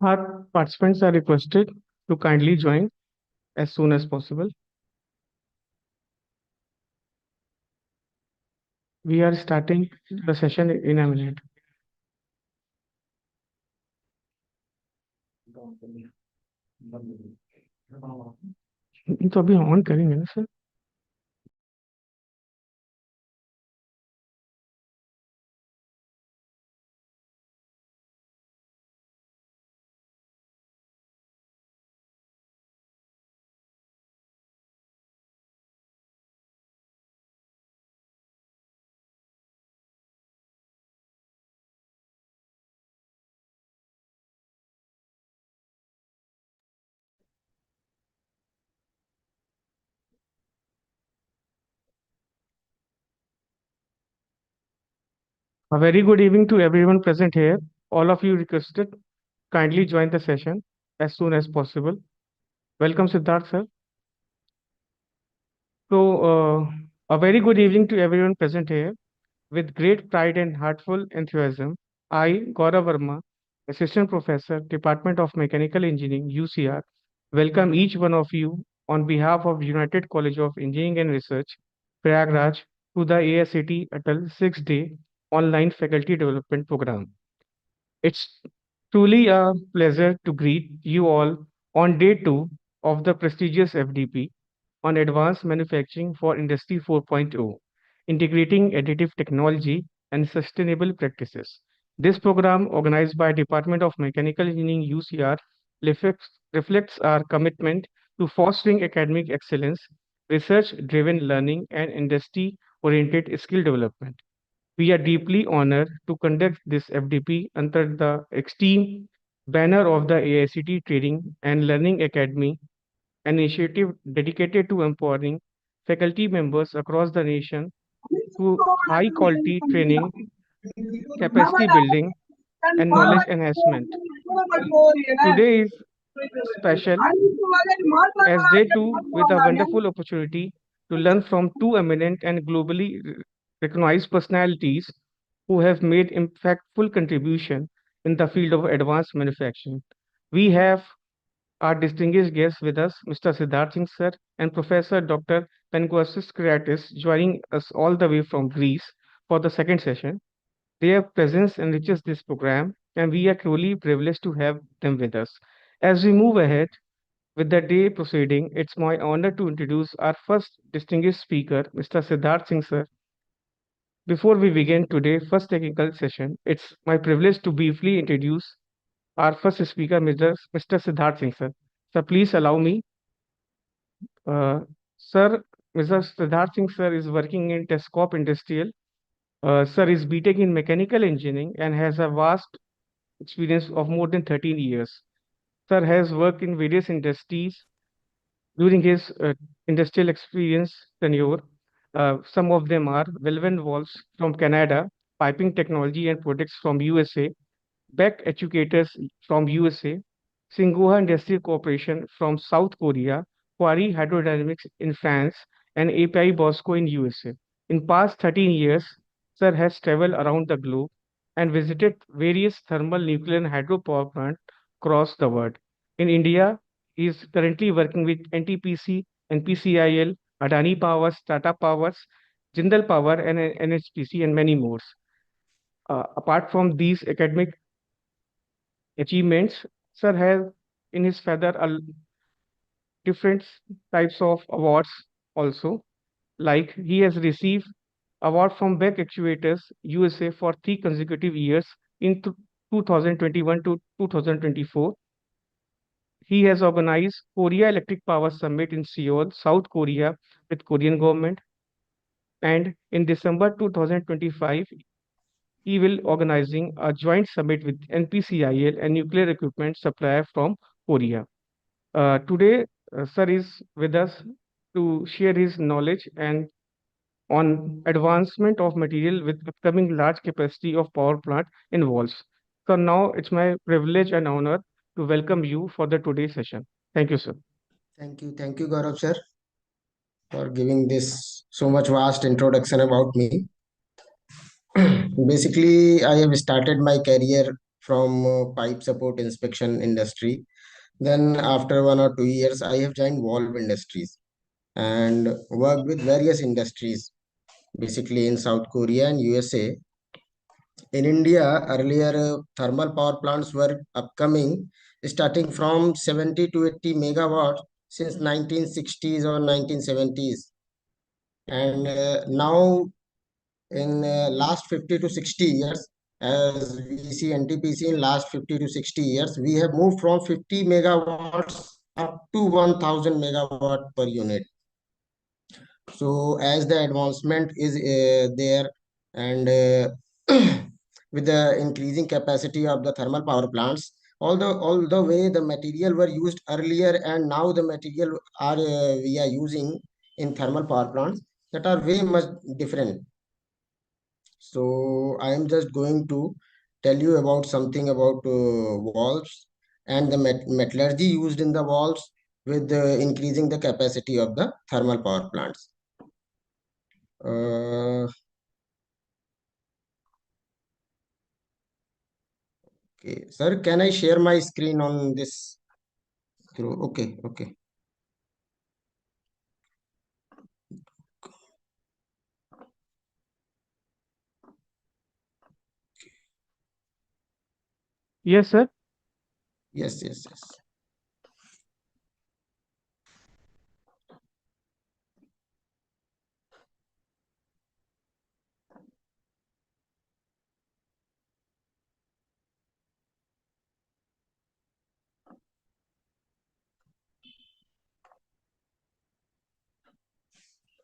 Our participants are requested to kindly join as soon as possible. We are starting the session in a minute. ये तो अभी on करेंगे ना sir. A very good evening to everyone present here. All of you requested kindly join the session as soon as possible. Welcome, Siddharth sir. A very good evening to everyone present here. With great pride and heartful enthusiasm, I, Gaurav Verma, Assistant Professor, Department of Mechanical Engineering, UCR, welcome each one of you on behalf of United College of Engineering and Research, Prayagraj, to the ASAT Atal 6-day online faculty development program. It's truly a pleasure to greet you all on day two of the prestigious FDP on Advanced Manufacturing for Industry 4.0, integrating additive technology and sustainable practices. This program, organized by Department of Mechanical Engineering UCR, reflects our commitment to fostering academic excellence, research-driven learning, and industry-oriented skill development. We are deeply honored to conduct this FDP under the esteemed banner of the AICT Training and Learning Academy, an initiative dedicated to empowering faculty members across the nation through high quality training, capacity building, and knowledge enhancement. Today is special as day two with a wonderful opportunity to learn from two eminent and globally recognized personalities who have made impactful contribution in the field of advanced manufacturing. We have our distinguished guests with us, Mr. Siddharth Singh sir and Professor Dr. Penkosis Kriatis, joining us all the way from Greece for the second session. Their presence enriches this program, and we are truly privileged to have them with us. As we move ahead, with the day proceeding, it's my honor to introduce our first distinguished speaker, Mr. Siddharth Singh sir. Before we begin today's first technical session, it's my privilege to briefly introduce our first speaker, Mr. Siddharth Singh sir. Sir, please allow me. Uh, sir, Mr. Siddharth Singh sir is working in Tescop Industrial. Sir is BTech in Mechanical Engineering and has a vast experience of more than 13 years. Sir has worked in various industries during his industrial experience tenure. Some of them are Welven Valves from Canada, Piping Technology and Products from USA, Beck Educators from USA, Singoha Industrial Corporation from South Korea, Quarry Hydrodynamics in France, and API Bosco in USA. In past 13 years, Sir has traveled around the globe and visited various thermal, nuclear, and hydropower plants across the world. In India, he is currently working with NTPC, NPCIL, Adani Powers, Tata Powers, Jindal Power, and NHPC, and many more. Apart from these academic achievements, Sir has in his feather different types of awards also. Like he has received award from Beck Actuators USA for 3 consecutive years in 2021 to 2024. He has organized Korea Electric Power Summit in Seoul, South Korea with Korean government. And in December 2025, he will organizing a joint summit with NPCIL and nuclear equipment supplier from Korea. Today, Sir is with us to share his knowledge and on advancement of material with upcoming large capacity of power plant involves. So now it's my privilege and honor to welcome you for the today's session. Thank you, sir. Thank you, Gaurav sir, for giving this so much vast introduction about me. Basically, I have started my career from pipe support inspection industry. Then after 1 or 2 years, I have joined valve industries and worked with various industries, basically in South Korea and USA. In India, earlier thermal power plants were upcoming, starting from 70 to 80 megawatts since 1960s or 1970s. And now, in last 50 to 60 years, as we see NTPC in last 50 to 60 years, we have moved from 50 megawatts up to 1000 megawatt per unit. So as the advancement is there, and with the increasing capacity of the thermal power plants, all the way the material were used earlier and now the material are we are using in thermal power plants that are way much different. So I am just going to tell you about something about valves and the metallurgy used in the valves with increasing the capacity of the thermal power plants. Uh, okay, sir, can I share my screen on this through? Okay, okay. Yes, sir. Yes, yes, yes.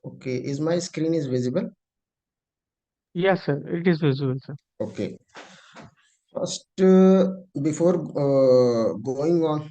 Okay, is my screen is visible? Yes, sir. It is visual, sir. Okay. First, before going on,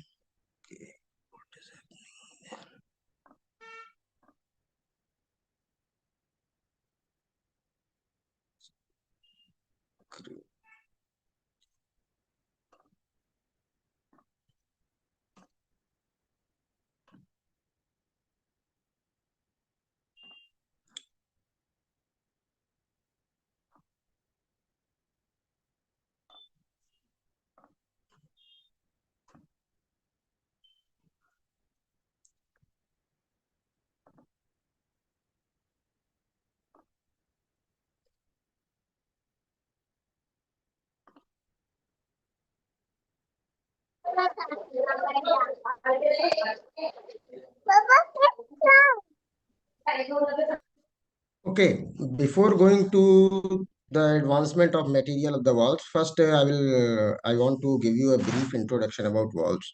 okay, before going to the advancement of material of the valves, first I want to give you a brief introduction about valves.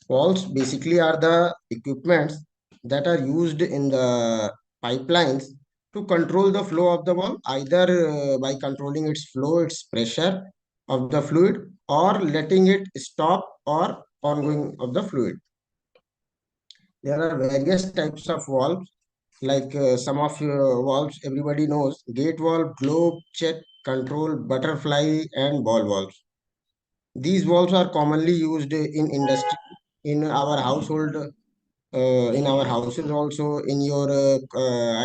Valves basically are the equipments that are used in the pipelines to control the flow of the valve, either by controlling its flow, its pressure of the fluid, or letting it stop or ongoing of the fluid. There are various types of valves, like some of valves everybody knows: gate valve, globe, check, control, butterfly, and ball valves. These valves are commonly used in industry, in our household, in our houses also, in your,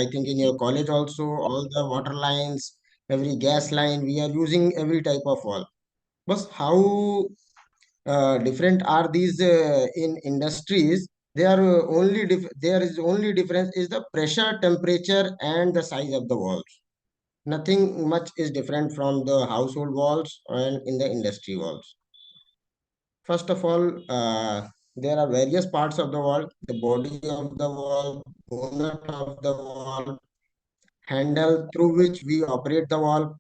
I think in your college also, all the water lines, every gas line, we are using every type of valve. But how different are these in industries? They are there is only difference is the pressure, temperature, and the size of the valves. Nothing much is different from the household valves and in the industry valves. First of all, there are various parts of the valve: the body of the valve, bonnet of the valve, handle through which we operate the valve.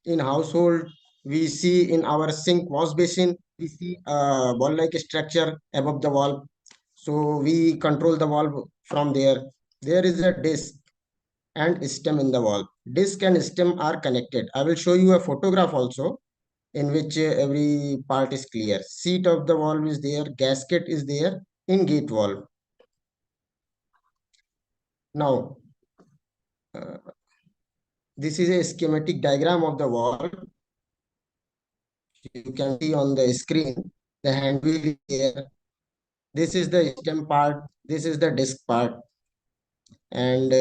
In household, we see in our sink wash basin, we see a ball-like structure above the valve. So we control the valve from there. There is a disc and stem in the valve. Disc and stem are connected. I will show you a photograph also in which every part is clear. Seat of the valve is there, gasket is there in gate valve. Now, uh, this is a schematic diagram of the valve. You can see on the screen, the hand wheel is there. This is the stem part, this is the disc part, and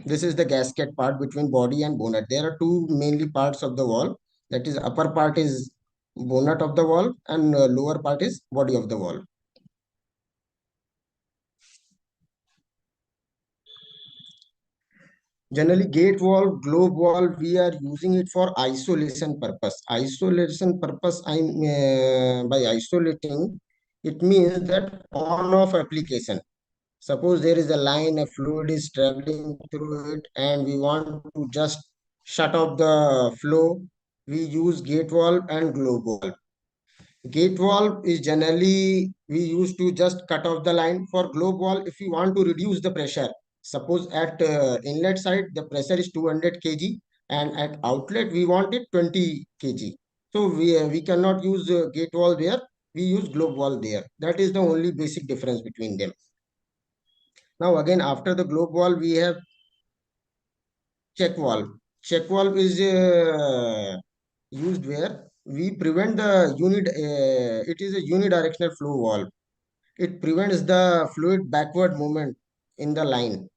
this is the gasket part between body and bonnet. There are two mainly parts of the valve. That is, upper part is bonnet of the valve, and lower part is body of the valve. Generally, gate valve, globe valve, we are using it for isolation purpose. Isolation purpose, by isolating, it means that on-off application. Suppose there is a line, a fluid is traveling through it, and we want to just shut off the flow. We use gate valve and globe valve. Gate valve is generally we use to just cut off the line. For globe valve, if we want to reduce the pressure, suppose at inlet side the pressure is 200 kg and at outlet we want it 20 kg. So we cannot use gate valve there. We use globe valve there. That is the only basic difference between them. Now again, after the globe valve, we have check valve. Check valve is used where we prevent the unit. It is a unidirectional flow valve. It prevents the fluid backward movement in the line.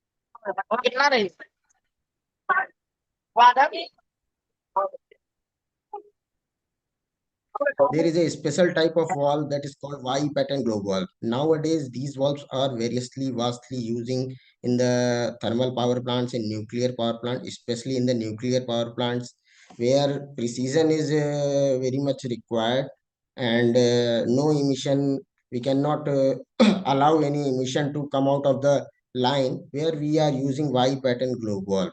There is a special type of valve that is called Y pattern globe valve. Nowadays, these valves are variously vastly using in the thermal power plants and nuclear power plant, especially in the nuclear power plants, where precision is very much required and no emission. We cannot allow any emission to come out of the line where we are using Y pattern globe valve.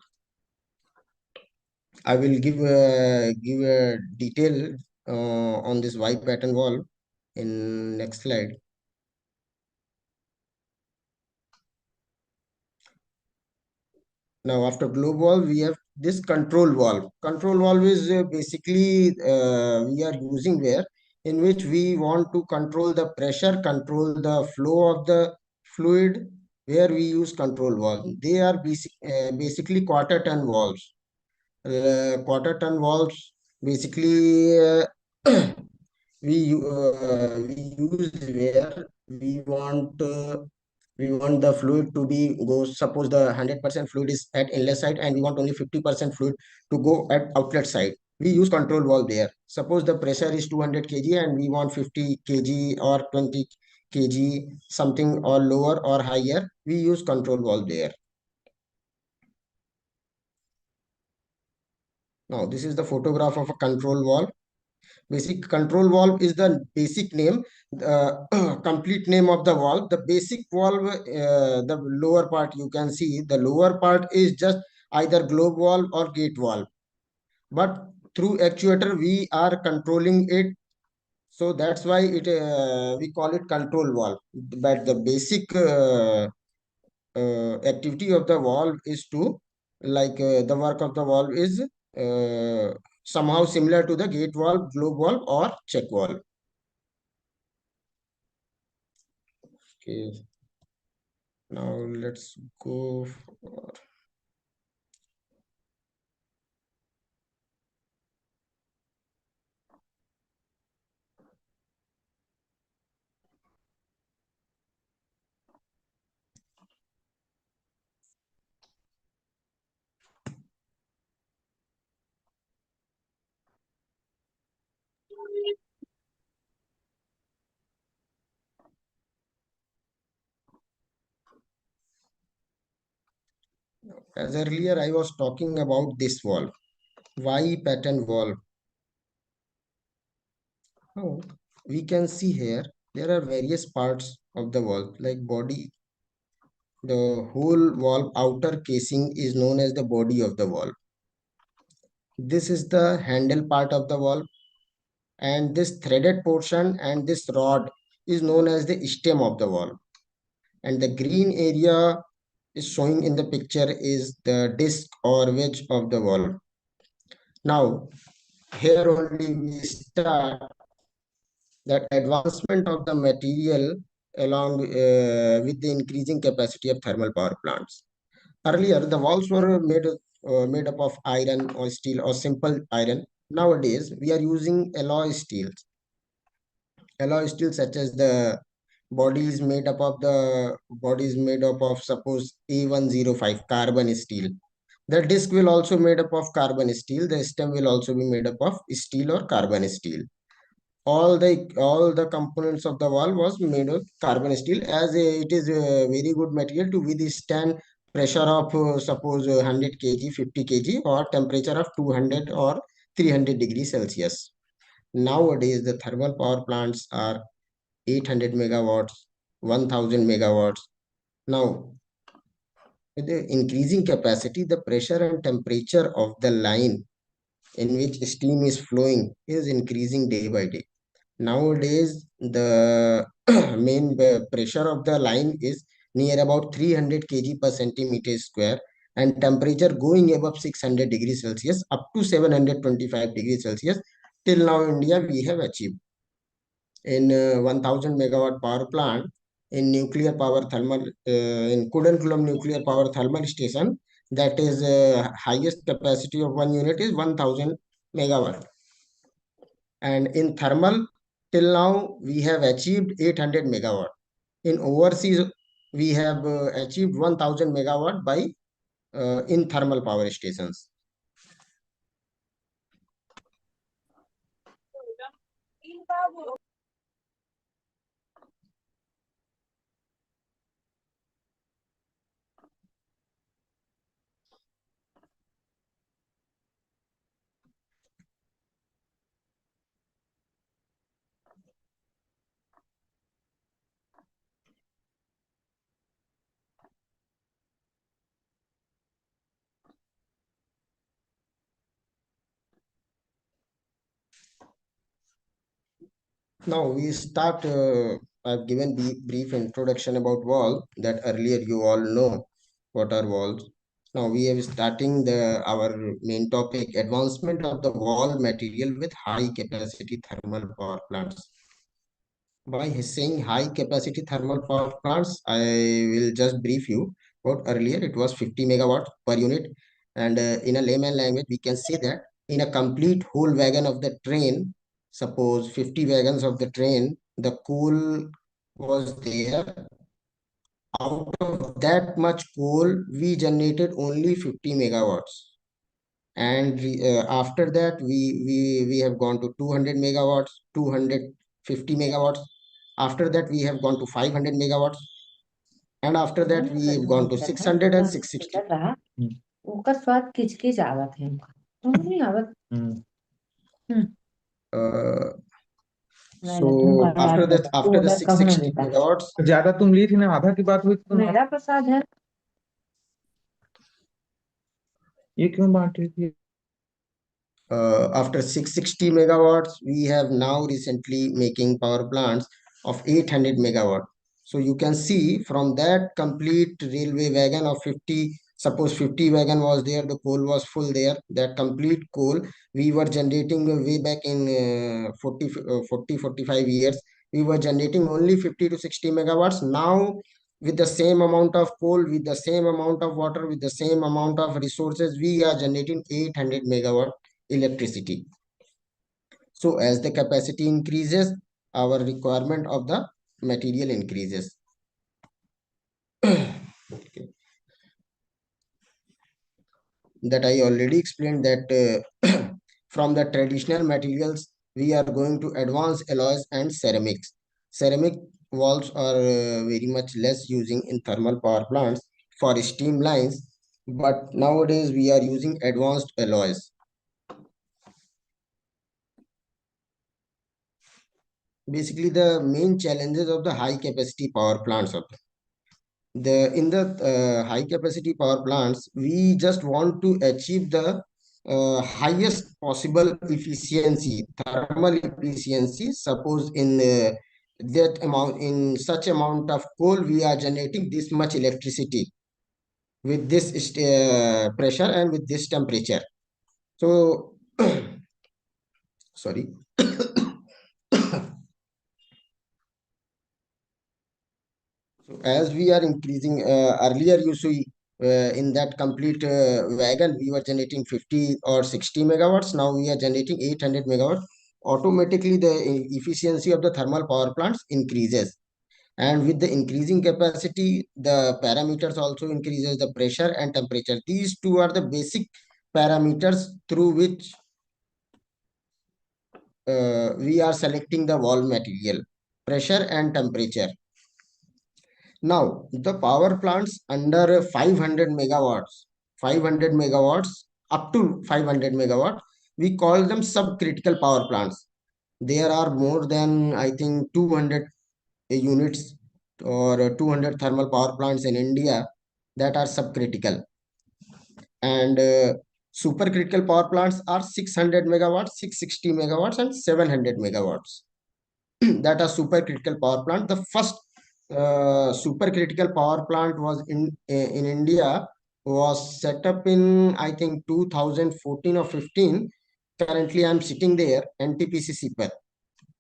I will give a detail on this Y pattern valve in next slide. Now, after globe valve, we have this control valve. Control valve is basically we are using where in which we want to control the pressure, control the flow of the fluid, where we use control valve. They are basically quarter ton valves. Quarter ton valves basically we use where we want the fluid to be go, suppose the 100% fluid is at inlet side and we want only 50% fluid to go at outlet side. We use control valve there. Suppose the pressure is 200 kg and we want 50 kg or 20 kg something or lower or higher, we use control valve there. Now this is the photograph of a control valve. Basic control valve is the basic name, the complete name of the valve. The basic valve, the lower part you can see, the lower part is just either globe valve or gate valve. But through actuator, we are controlling it. So that's why it we call it control valve. But the basic activity of the valve is to the work of the valve is somehow similar to the gate valve, globe valve, or check valve. Okay, now let's go for, as earlier I was talking about this valve, Y pattern valve. Now we can see here there are various parts of the valve like body. The whole valve outer casing is known as the body of the valve. This is the handle part of the valve, and this threaded portion and this rod is known as the stem of the valve. And the green area is showing in the picture is the disc or wedge of the valve. Now, here only we start that advancement of the material along with the increasing capacity of thermal power plants. Earlier, the valves were made up of iron or steel or simple iron. Nowadays, we are using alloy steels. Alloy steel such as the body is made up of suppose A105 carbon steel. The disc will also made up of carbon steel. The stem will also be made up of steel or carbon steel. all the components of the wall was made of carbon steel, as it is a very good material to withstand pressure of suppose 100 kg, 50 kg, or temperature of 200 or 300 degrees Celsius. Nowadays, the thermal power plants are 800 megawatts, 1000 megawatts. Now, with the increasing capacity, the pressure and temperature of the line in which steam is flowing is increasing day by day. Nowadays, the main pressure of the line is near about 300 kg per centimeter square, and temperature going above 600 degrees Celsius up to 725 degrees Celsius. Till now, India, we have achieved in 1000 megawatt power plant in nuclear power thermal in Kudankulam nuclear power thermal station. That is highest capacity of one unit is 1000 megawatt, and in thermal till now we have achieved 800 megawatt. In overseas we have achieved 1000 megawatt by in thermal power stations. Now we start. I've given brief introduction about wall that earlier you all know what are walls. Now we are starting our main topic, advancement of the wall material with high capacity thermal power plants. By saying high capacity thermal power plants, I will just brief you about earlier it was 50 megawatts per unit, and in a layman language we can say that in a complete whole wagon of the train, suppose 50 wagons of the train, the coal was there. Out of that much coal, we generated only 50 megawatts, and after that we have gone to 200 megawatts, 250 megawatts. After that we have gone to 500 megawatts, and after that मैंने we अगर have ध्यान gone to दिया था 600 तो and उसमें 660. चल रहा उसका स्वाद किचकिच आवत है हमका तुम नहीं आवत हम्म uh, नहीं तुम so करवा after that, देता तू after the ऑर्डर कब ना 660 देता megawatts, ज्यादा तुम ली थी ना, आधा की बात हुई थी तुम्हारी। मेरा प्रसाद है ये क्यों बांट रही थी? after 660 megawatts, we have now recently making power plants of 800 megawatt. So you can see from that complete railway wagon of 50, suppose 50 wagon was there, the coal was full there, that complete coal we were generating way back in 45 years, we were generating only 50 to 60 megawatts. Now with the same amount of coal, with the same amount of water, with the same amount of resources, we are generating 800 megawatt electricity. So as the capacity increases, our requirement of the material increases. Okay. That I already explained that from the traditional materials, we are going to advanced alloys and ceramics. Ceramic walls are very much less using in thermal power plants for steam lines, but nowadays we are using advanced alloys. Basically, the main challenges of the high capacity power plants of in the high capacity power plants, we just want to achieve the highest possible efficiency, thermal efficiency. Suppose in that amount, in such amount of coal, we are generating this much electricity with this pressure and with this temperature. So, sorry. So as we are increasing, earlier you see in that complete wagon, we were generating 50 or 60 megawatts. Now we are generating 800 megawatts. Automatically, the efficiency of the thermal power plants increases. And with the increasing capacity, the parameters also increases, the pressure and temperature. These two are the basic parameters through which we are selecting the wall material, pressure and temperature. Now, the power plants under 500 megawatts up to 500 megawatts, we call them subcritical power plants. There are more than, I think, 200 units or 200 thermal power plants in India that are subcritical. And supercritical power plants are 600 megawatts, 660 megawatts, and 700 megawatts. That are supercritical power plant. The first supercritical power plant was in India, was set up in, I think, 2014 or 15. Currently, I'm sitting there, NTPC Sipat.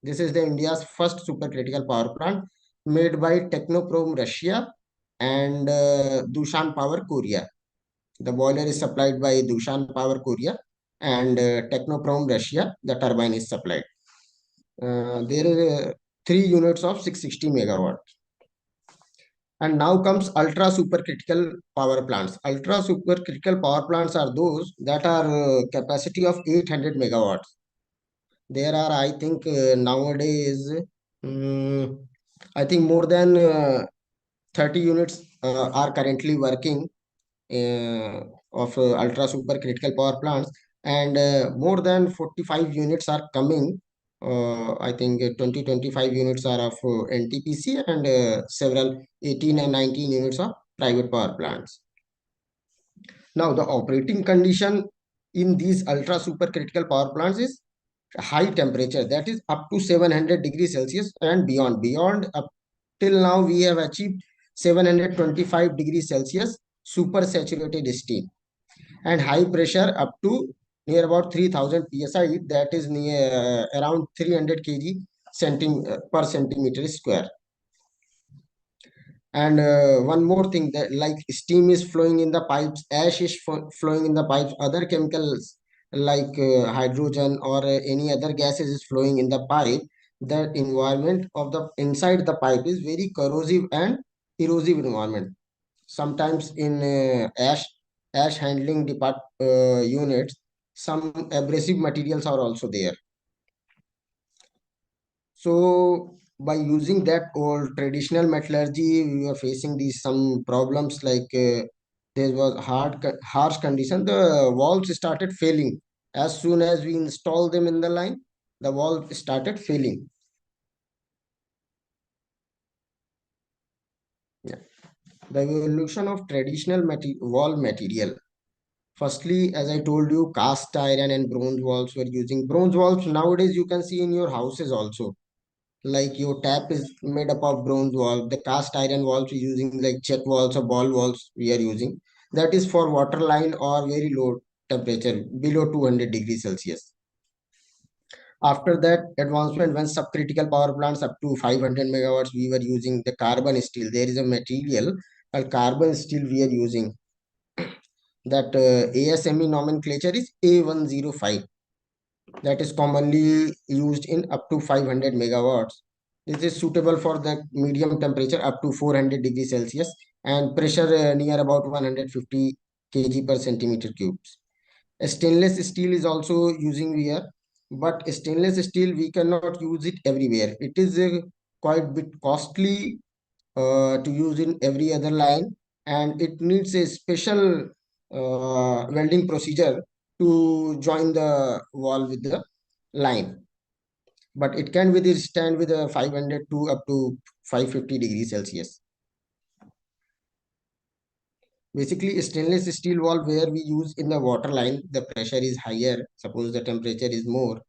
This is the India's first supercritical power plant made by Technoprom Russia and Dushan Power Korea. The boiler is supplied by Dushan Power Korea and Technoprom Russia. The turbine is supplied. There is 3 units of 660 megawatts. And now comes ultra supercritical power plants. Ultra supercritical power plants are those that are capacity of 800 megawatts. There are, I think, nowadays, I think more than 30 units are currently working uh, of ultra supercritical power plants, and more than 45 units are coming. I think 25 units are of NTPC and several 18 and 19 units of private power plants. Now, the operating condition in these ultra supercritical power plants is high temperature, that is up to 700 degrees Celsius and beyond. Beyond, up till now, we have achieved 725 degrees Celsius super saturated steam, and high pressure up to near about 3000 psi, that is near around 300 kg per centimeter square. And one more thing, that like steam is flowing in the pipes, ash is flowing in the pipes, other chemicals like hydrogen or any other gases is flowing in the pipe. That environment of the inside the pipe is very corrosive and erosive environment. Sometimes in ash handling units, some abrasive materials are also there. So by using that old traditional metallurgy, we were facing these some problems like there was harsh condition. The valves started failing. As soon as we install them in the line, the valve started failing. Yeah. The evolution of traditional valve material. Firstly, as I told you, cast iron and bronze valves were using. Bronze valves nowadays you can see in your houses also. Like your tap is made up of bronze valve. The cast iron valves we're using, like check valves or ball valves we are using. That is for water line or very low temperature, below 200 degrees Celsius. After that advancement, when subcritical power plants up to 500 megawatts, we were using the carbon steel. There is a material called carbon steel we are using. That ASME nomenclature is A105. That is commonly used in up to 500 megawatts. This is suitable for the medium temperature up to 400 degrees Celsius and pressure near about 150 kg per centimeter cubes. Stainless steel is also using here, but stainless steel we cannot use it everywhere. It is quite bit costly to use in every other line, and it needs a special welding procedure to join the wall with the line. But it can withstand with a 500 to up to 550 degrees Celsius. Basically, stainless steel valve where we use in the water line, the pressure is higher. Suppose the temperature is more,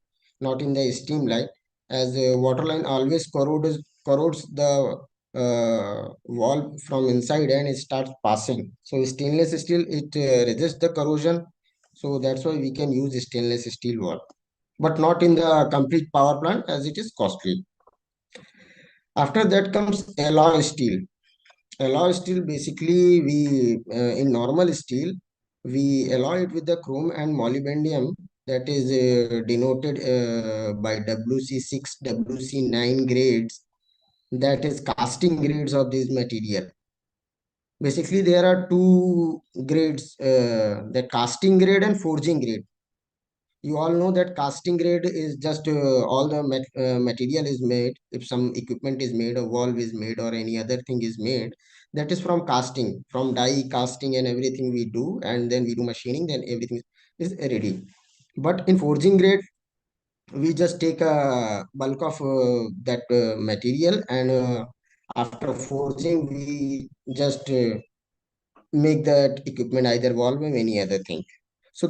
not in the steam line, as the water line always corrodes the valve from inside and it starts passing. So stainless steel, it resists the corrosion. So that's why we can use stainless steel valve, but not in the complete power plant as it is costly. After that comes alloy steel. Alloy steel, basically we in normal steel we alloy it with the chrome and molybdenum, that is denoted by WC6, WC9 grades, that is casting grades of this material. Basically there are two grades, the casting grade and forging grade. You all know that casting grade is just all the material is made. If some equipment is made, a valve is made, or any other thing is made, that is from casting, from die casting and everything we do, and then we do machining, then everything is ready. But in forging grade, we just take a bulk of that material, and after forging, we just make that equipment either valve or any other thing. So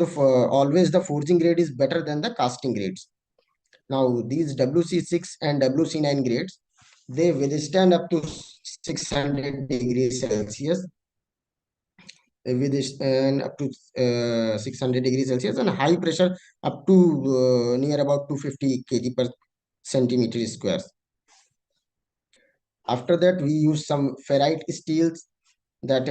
always the forging grade is better than the casting grades. Now these WC6 and WC9 grades, they withstand up to 600 degrees Celsius, withstand up to 600 degrees Celsius, and high pressure up to near about 250 kg per centimeter squares. After that, we use some ferrite steels that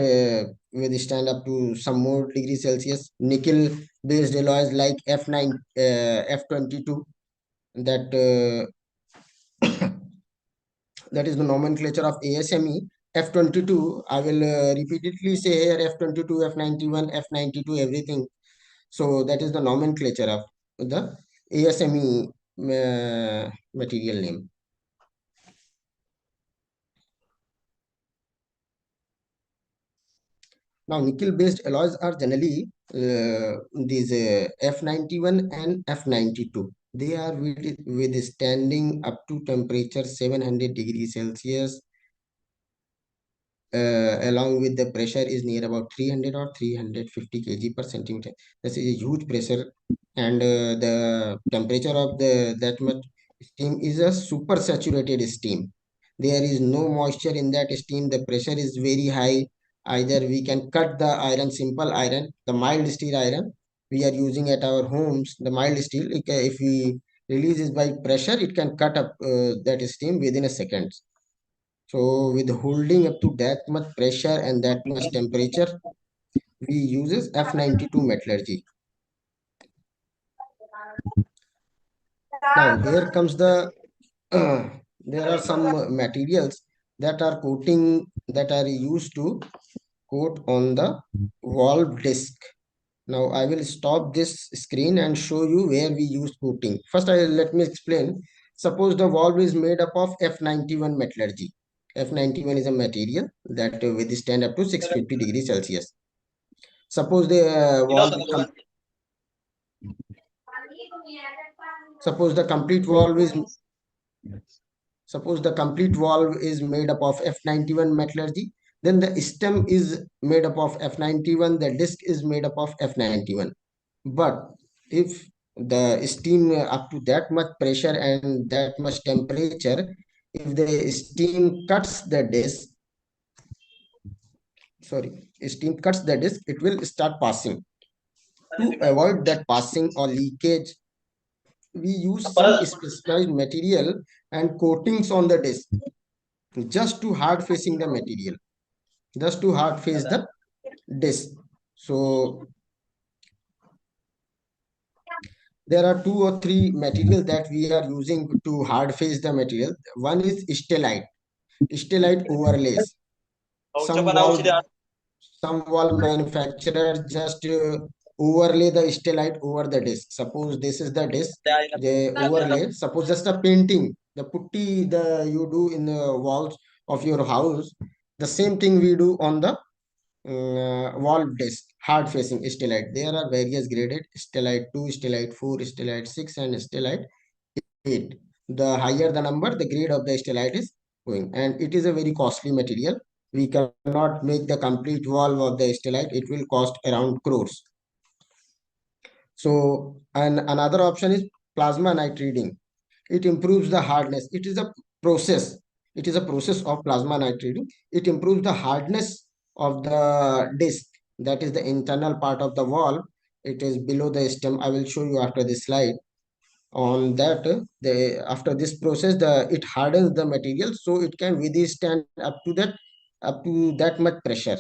withstand up to some more degrees Celsius. Nickel based alloys like F9, F22, that that is the nomenclature of ASME. F22, I will repeatedly say here F22, F91, F92, everything. So that is the nomenclature of the ASME material name. Now, nickel-based alloys are generally these F91 and F92. They are withstanding up to temperature 700 degrees Celsius, along with the pressure is near about 300 or 350 kg per centimeter. This is a huge pressure, and the temperature of the that much steam is a super saturated steam. There is no moisture in that steam. The pressure is very high. Either we can cut the iron, simple iron, the mild steel iron we are using at our homes. The mild steel, if we release it by pressure, it can cut up that steam within a second. So with holding up to that much pressure and that much temperature, we uses F92 metallurgy. Now here comes the there are some materials that are coating that are used to coat on the valve disc. Now I will stop this screen and show you where we use coating. First, let me explain. Suppose the valve is made up of F91 metallurgy. F91 is a material that withstand up to 650 degrees Celsius. Suppose the suppose the complete valve is suppose the complete valve is made up of F91 metallurgy, then the stem is made up of F91, the disc is made up of F91. But if the steam up to that much pressure and that much temperature, if the steam cuts the disc, it will start passing. To avoid that passing or leakage, we use some specialized material and coatings on the disc just to hard facing the material, just to hard face the disc. So there are two or three materials that we are using to hard face the material. One is stellite overlays. Some wall, some wall manufacturers just overlay the stellite over the disc. Suppose this is the disc, they overlay. Suppose just a painting, the putty the you do in the walls of your house. The same thing we do on the wall disc, hard facing stellite. There are various graded stellite 2, stellite 4, stellite 6, and stellite 8. The higher the number, the grade of the stellite is going, and it is a very costly material. We cannot make the complete wall of the stellite. It will cost around crores. So, and another option is plasma night reading. It improves the hardness. It is a process. It is a process of plasma night reading. It improves the hardness of the disc. That is the internal part of the wall. It is below the stem. I will show you after this slide. On that, after this process, it hardens the material so it can withstand up to that much pressure.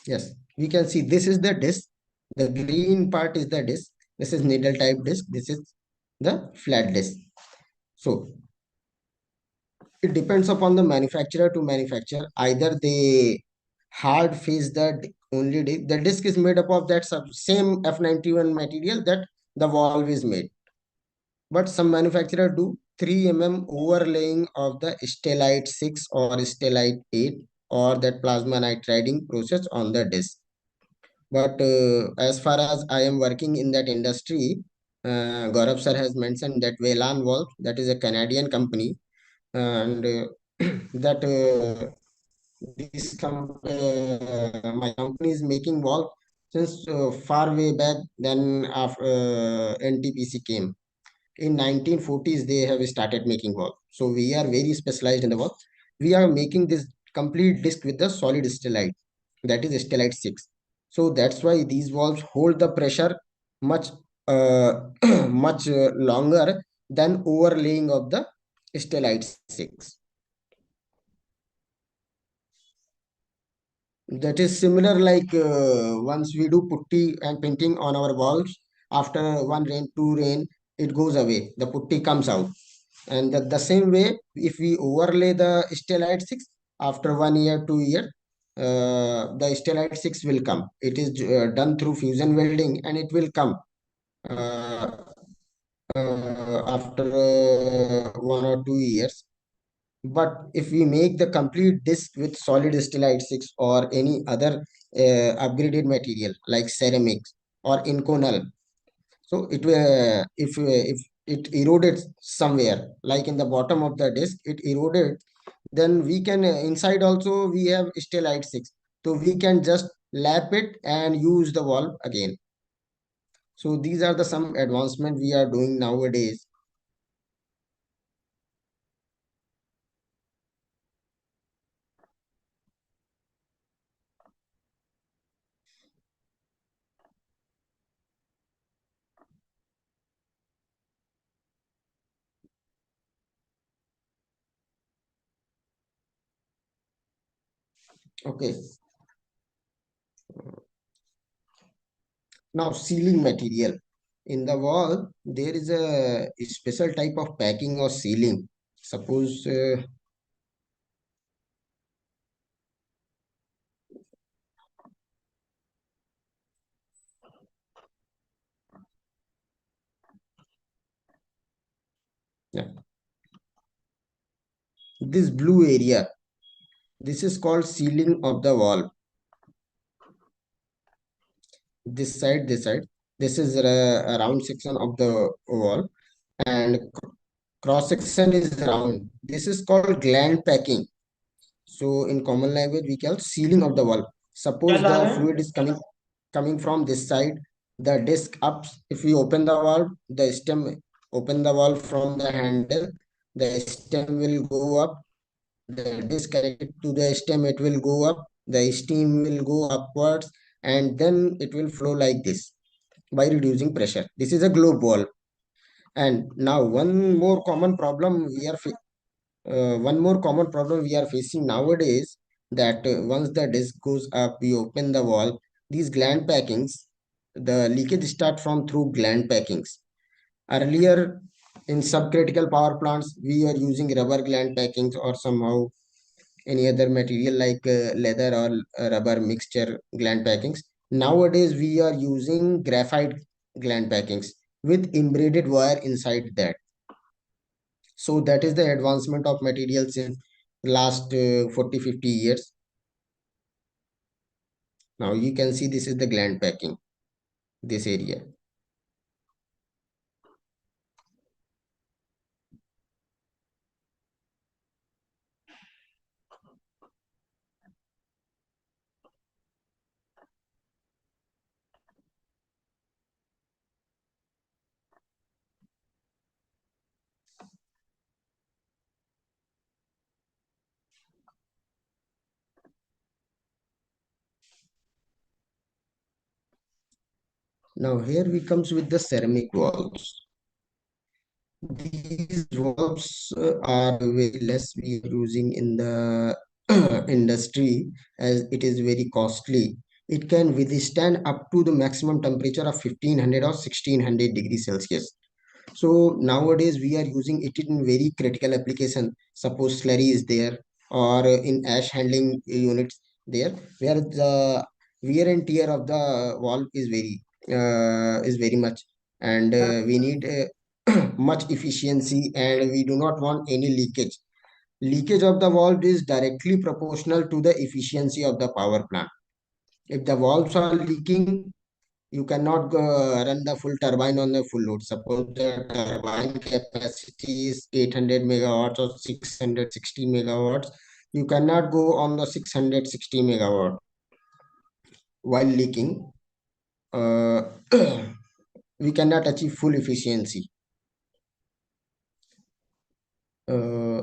Yes, we can see this is the disc. The green part is the disc. This is needle type disc. This is the flat disc. So it depends upon the manufacturer to manufacturer. Either they hard face only disc. The disc is made up of that same F91 material that the valve is made. But some manufacturer do 3 overlaying of the stellite 6 or stellite 8 or that plasma nitriding process on the disc. But as far as I am working in that industry, Gaurav sir has mentioned that Velan Valve, that is a Canadian company, and that my company is making valve since far way back than after NTPC came. In 1940s, they have started making valve. So we are very specialized in the valve. We are making this complete disc with the solid stellite, that is stellite 6. So that's why these valves hold the pressure much much longer than overlaying of the stellite 6. That is similar like once we do putty and painting on our walls, after one rain, two rain, it goes away. The putty comes out. And the same way, if we overlay the stellite 6, after 1 year, 2 year, the stellite 6 will come. It is done through fusion welding and it will come uh, after 1 or 2 years. But if we make the complete disc with solid stellite 6 or any other upgraded material like ceramics or inconel, so it will if it eroded somewhere, like in the bottom of the disc, it eroded, then we can inside also we have stellite 6. So we can just lap it and use the valve again. So these are the some advancement we are doing nowadays. Okay. Now, sealing material. In the wall, there is a special type of packing or sealing. Suppose, yeah, this blue area, this is called sealing of the wall. This side, this is a round section of the wall, and cross section is round. This is called gland packing. So in common language, we call sealing of the valve. Suppose the fluid is coming from this side, the disc up. If we open the valve, the stem open the valve from the handle, the stem will go up. The disc connected to the stem, it will go up. The steam will go upwards, and then it will flow like this by reducing pressure. This is a globe valve. And now one more common problem we are facing nowadays, that once the disc goes up, we open the valve, these gland packings, the leakage start from through gland packings. Earlier, in subcritical power plants, we are using rubber gland packings or somehow any other material like leather or rubber mixture gland packings. Nowadays, we are using graphite gland packings with embedded wire inside that. So that is the advancement of materials in last 40 50 years. Now you can see this is the gland packing, this area. Now here we comes with the ceramic walls. These valves are very less we are using in the industry, as it is very costly. it can withstand up to the maximum temperature of 1500 or 1600 degrees Celsius. So nowadays we are using it in very critical application. Suppose slurry is there, or in ash handling units there, where the wear and tear of the valve is very much, and we need much efficiency, and we do not want any leakage. Leakage of the valve is directly proportional to the efficiency of the power plant. If the valves are leaking, you cannot go run the full turbine on the full load. Suppose the turbine capacity is 800 megawatts or 660 megawatts, you cannot go on the 660 megawatt while leaking. Uh, we cannot achieve full efficiency.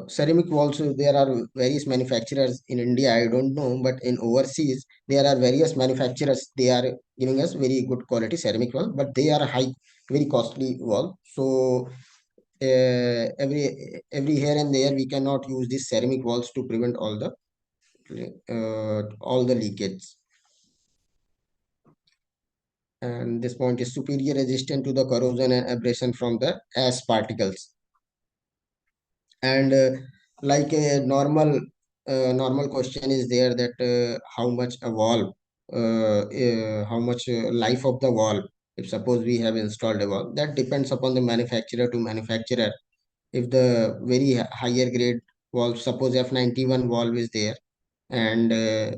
Ceramic walls, there are various manufacturers in India, I don't know, but in overseas there are various manufacturers. They are giving us very good quality ceramic wall, but they are high, very costly wall. So every here and there we cannot use these ceramic walls to prevent all the leakage. And this point is superior resistant to the corrosion and abrasion from the ash particles. And like a normal question is there, that how much a valve, how much life of the valve, if suppose we have installed a valve, that depends upon the manufacturer to manufacturer. If the very higher grade valve, suppose F91 valve is there, and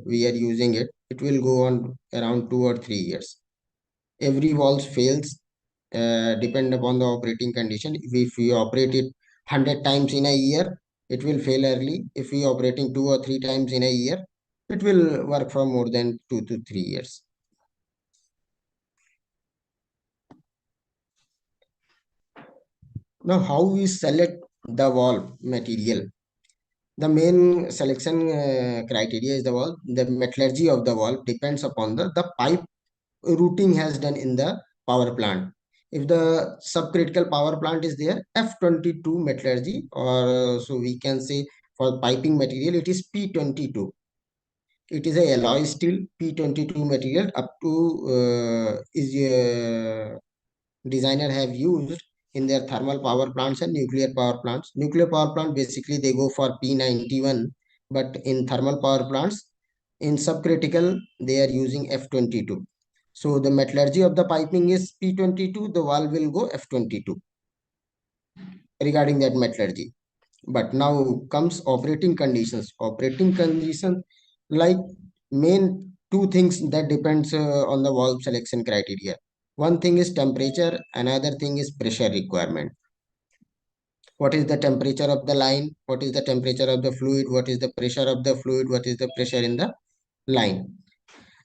we are using it, it will go on around 2 or 3 years. Every valve fails, depend upon the operating condition. If we operate it 100 times in a year, it will fail early. If we operating 2 or 3 times in a year, it will work for more than 2 to 3 years. Now, how we select the valve material? The main selection criteria is the valve. The metallurgy of the valve depends upon the pipe routing has done in the power plant. If the subcritical power plant is there, F22 metallurgy, or so we can say for piping material, it is P22. It is a alloy steel P22 material up to is designer have used in their thermal power plants and nuclear power plants. Nuclear power plant basically they go for P91, but in thermal power plants, in subcritical they are using F22. So the metallurgy of the piping is P22, the valve will go F22 regarding that metallurgy. But now comes operating conditions. Operating conditions, like main two things that depends on the valve selection criteria. One thing is temperature, another thing is pressure requirement. What is the temperature of the line? What is the temperature of the fluid? What is the pressure of the fluid? What is the pressure in the line?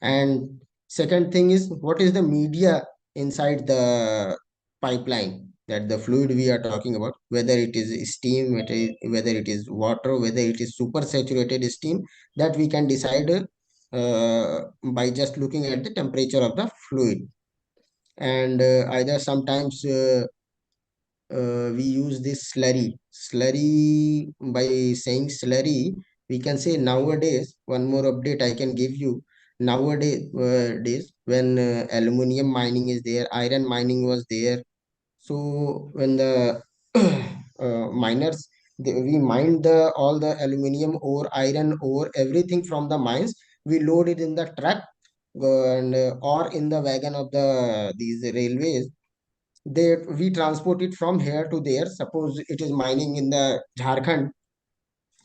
And second thing is, what is the media inside the pipeline, that the fluid we are talking about, whether it is steam, whether it is water, whether it is super saturated steam, that we can decide by just looking at the temperature of the fluid. And either sometimes we use this slurry. By saying slurry, we can say nowadays, one more update I can give you. Nowadays days, when aluminum mining is there, iron mining was there. So when the miners, we mined the all the aluminum ore, iron ore, everything from the mines, we load it in the truck, and or in the wagon of these railways. They We transport it from here to there. Suppose it is mining in the Jharkhand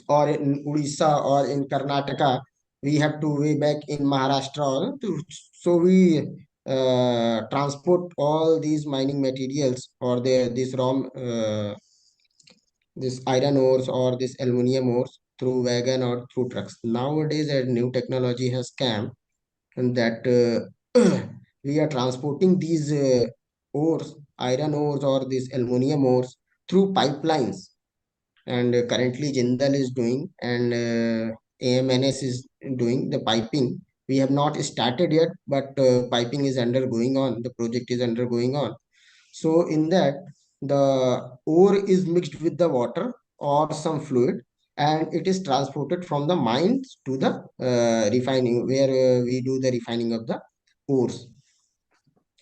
or in Odisha or in Karnataka, we have to way back in Maharashtra so we transport all these mining materials, or this raw this iron ores or this aluminum ores, through wagon or through trucks. Nowadays a new technology has come, and that we are transporting these ores, iron ores or these aluminum ores, through pipelines. And currently Jindal is doing, and AMNS is doing the piping. We have not started yet, but piping is undergoing on. The project is undergoing on. So in that, the ore is mixed with the water or some fluid, and it is transported from the mines to the refining, where we do the refining of the ores.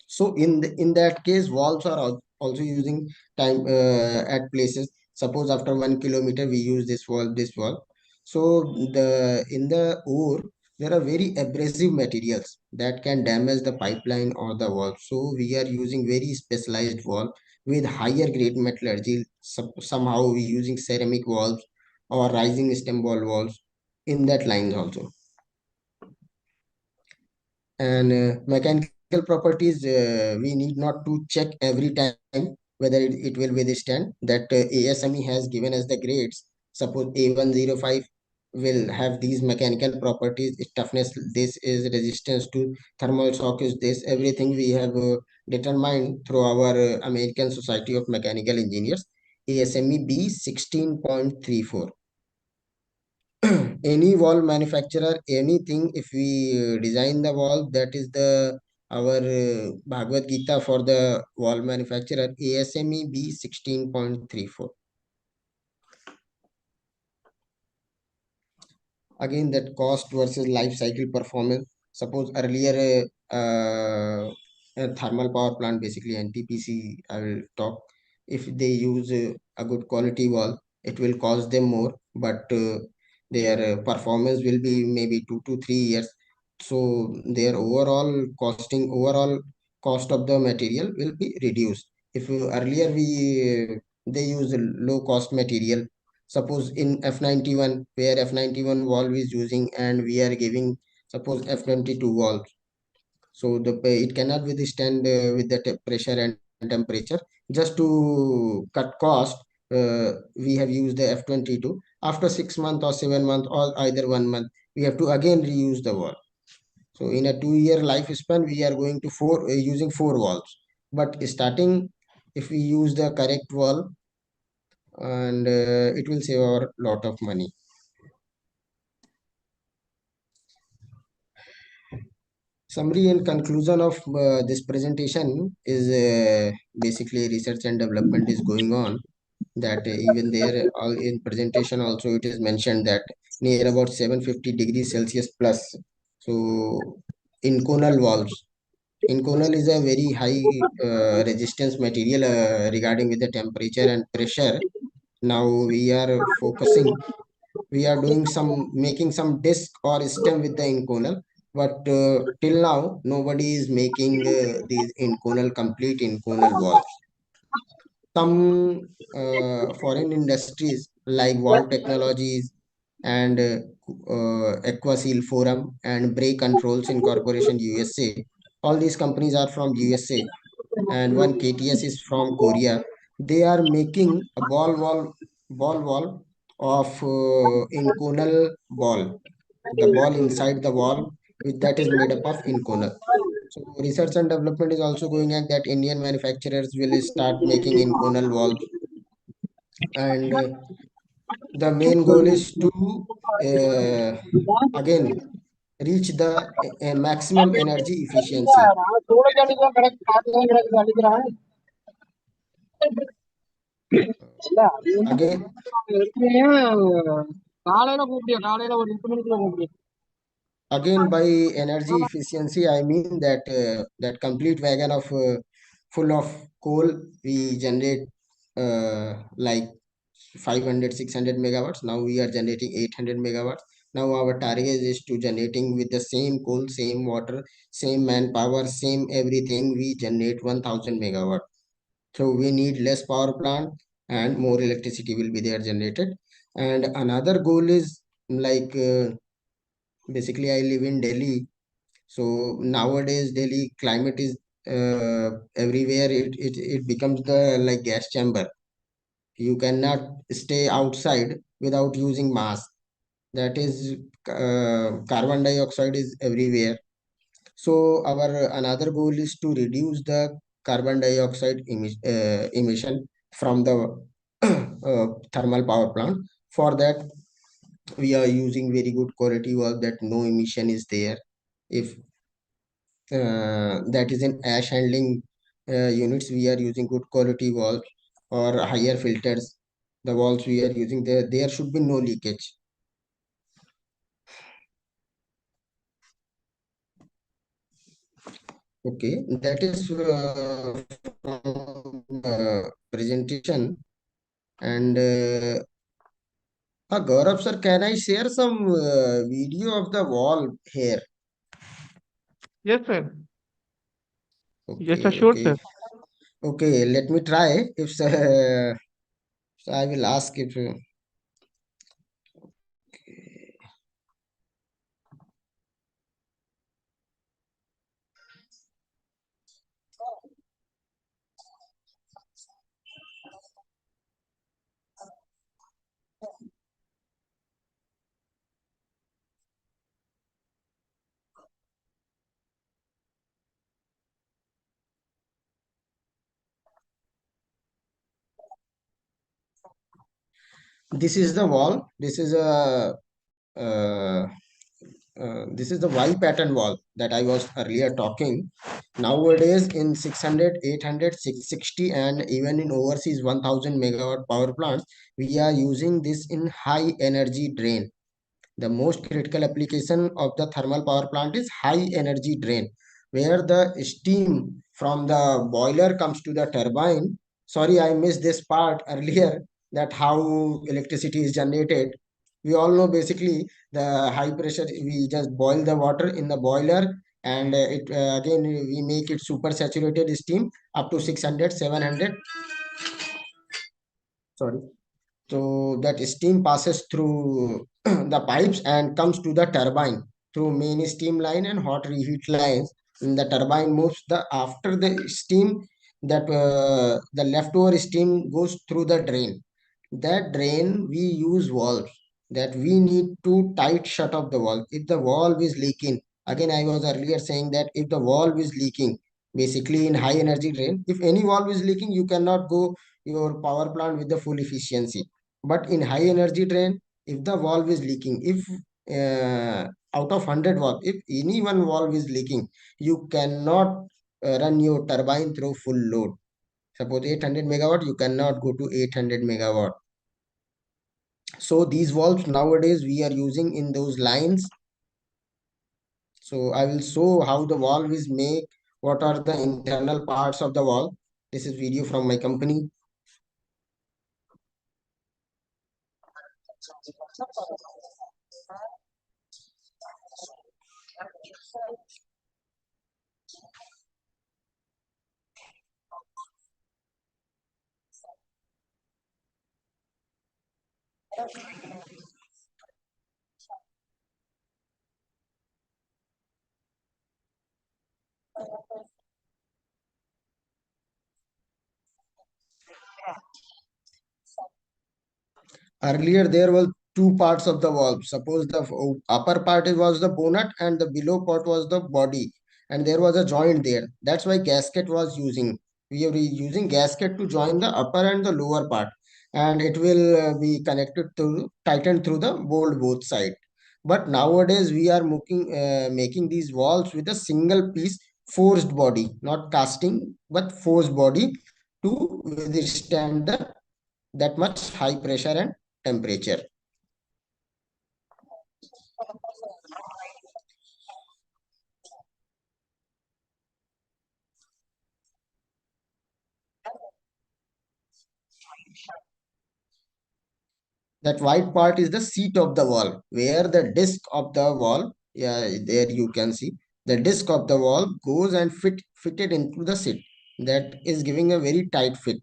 So in that case, valves are also using time at places. Suppose after 1 kilometer we use this valve, this valve. So in the ore there are very abrasive materials that can damage the pipeline or the valve. So we are using very specialized valve with higher grade metallurgy. Somehow we using ceramic valves or rising stem ball valves in that lines also. And mechanical properties, we need not to check every time whether it will withstand. That ASME has given us the grades. Suppose A105 will have these mechanical properties: toughness this, is resistance to thermal shock is this. Everything we have determined through our American Society of Mechanical Engineers, ASME B 16.34. Any wall manufacturer, anything, if we design the wall, that is the our Bhagavad Gita for the wall manufacturer, ASME B 16.34. Again, that cost versus life cycle performance. Suppose earlier a thermal power plant, basically NTPC, I will talk. If they use a good quality wall, it will cost them more, but their performance will be maybe 2 to 3 years. So their overall cost of the material will be reduced. If earlier we they use low cost material. Suppose in F91, where F91 valve is using, and we are giving suppose F22 valve. So it cannot withstand with the pressure and temperature. Just to cut cost, we have used the F22. After 6 months or 7 months or either 1 month, we have to again reuse the valve. So in a 2 year lifespan, we are going to using four valves. But starting, if we use the correct valve, and it will save our lot of money. Summary and conclusion of this presentation is basically research and development is going on. That even there, all in presentation also it is mentioned that near about 750 degrees Celsius plus. So inconel valves. Inconel is a very high resistance material regarding with the temperature and pressure. Now we are doing some making some disc or stem with the inconel, but till now nobody is making these inconel complete inconel valves. Some foreign industries like Valve Technologies and Aquasil Forum and Brake Controls Incorporation USA. All these companies are from USA, and one KTS is from Korea. They are making a ball of inconel ball. The ball inside the wall, which that is made up of inconel. So research and development is also going on that Indian manufacturers will start making inconel valves, and the main goal is to uh, again reach the maximum energy efficiency. Again, again by energy efficiency, I mean that that complete wagon of full of coal we generate like 500 600 megawatts. Now we are generating 800 megawatts. Now our target is to generating with the same coal, same water, same manpower, same everything, we generate 1000 megawatt. So we need less power plant and more electricity will be there generated. And another goal is like basically I live in Delhi. So nowadays Delhi climate is everywhere, it becomes the like gas chamber. You cannot stay outside without using mask. That is carbon dioxide is everywhere. So our another goal is to reduce the carbon dioxide emission from the thermal power plant. For that we are using very good quality work, that no emission is there. If that is in ash handling units, we are using good quality valves or higher filters. The walls we are using, there should be no leakage. Okay, that is from presentation. And Gaurav sir, can I share some video of the wall here? Yes, sir. Yes, sir. Okay, Sure, okay, sir. okay. Let me try. If so I will ask if. This is the wall. Uh, this is the Y pattern wall that I was earlier talking. Nowadays in 600, 800, 660, and even in overseas 1000 megawatt power plants, we are using this in high energy drain. The most critical application of the thermal power plant is high energy drain, where the steam from the boiler comes to the turbine. Sorry, I missed this part earlier, that how electricity is generated. We all know basically the high pressure, we just boil the water in the boiler, and it again we make it super saturated steam up to 600, 700. Sorry. So that steam passes through the pipes and comes to the turbine through main steam line and hot reheat lines. And the turbine moves the after the steam, that the leftover steam goes through the drain. That drain we use valves, that we need to tight shut off the valve. If the valve is leaking, again I was earlier saying that if the valve is leaking, basically in high energy drain, if any valve is leaking, you cannot go your power plant with the full efficiency. But in high energy drain, if the valve is leaking, if out of 100 valve, if any one valve is leaking, you cannot run your turbine through full load. Suppose 800 megawatt, you cannot go to 800 megawatt. So these valves nowadays we are using in those lines. So I will show how the valve is made, what are the internal parts of the valve. This is video from my company. Earlier, there were two parts of the valve. Suppose the upper part was the bonnet and the below part was the body, and there was a joint there. That's why gasket was using. We are using gasket to join the upper and the lower part, and it will be connected to tightened through the bolt both side. But nowadays we are making these valves with a single piece forced body, not casting, but forced body to withstand that much high pressure and temperature. That white part is the seat of the valve, where the disc of the valve, yeah, there you can see the disc of the valve goes and fitted into the seat. That is giving a very tight fit.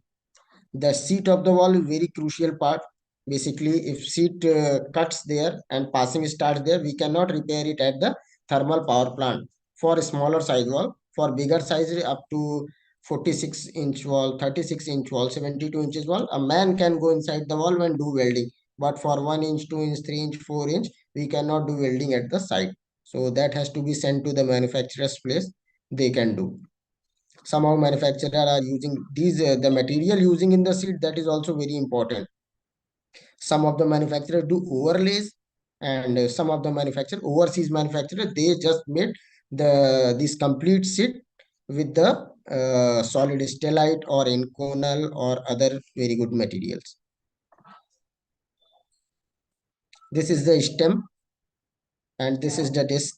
The seat of the wall is very crucial part. Basically, if seat cuts there and passing starts there, we cannot repair it at the thermal power plant. For a smaller size wall, for bigger size up to 46-inch wall, 36-inch wall, 72 inches wall, a man can go inside the wall and do welding. But for 1 inch, 2 inch, 3 inch, 4 inch, we cannot do welding at the site. So that has to be sent to the manufacturer's place. They can do. Somehow manufacturer are using these the material using in the seat, that is also very important. Some of the manufacturers do overlays, and some of the manufacturer overseas manufacturer, they just made this complete seat with the solid stellite or inconel or other very good materials. This is the stem, and this is the disc.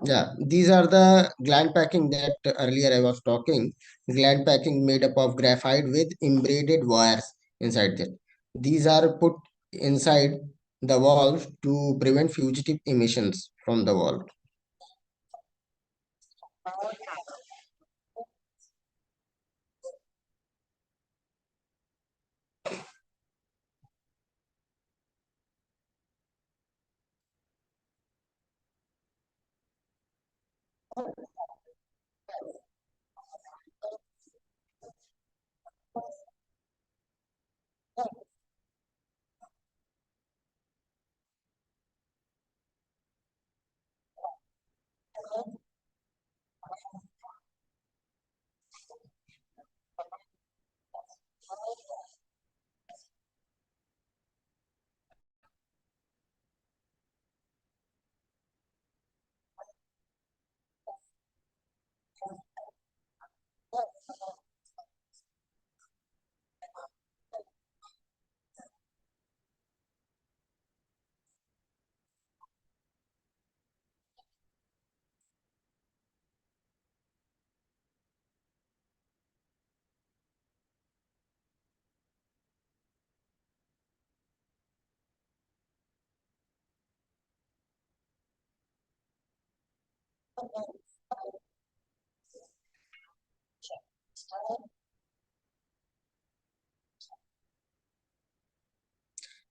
Yeah, these are the gland packing that earlier I was talking. Gland packing made up of graphite with embedded wires inside them. These are put inside the valve to prevent fugitive emissions from the valve.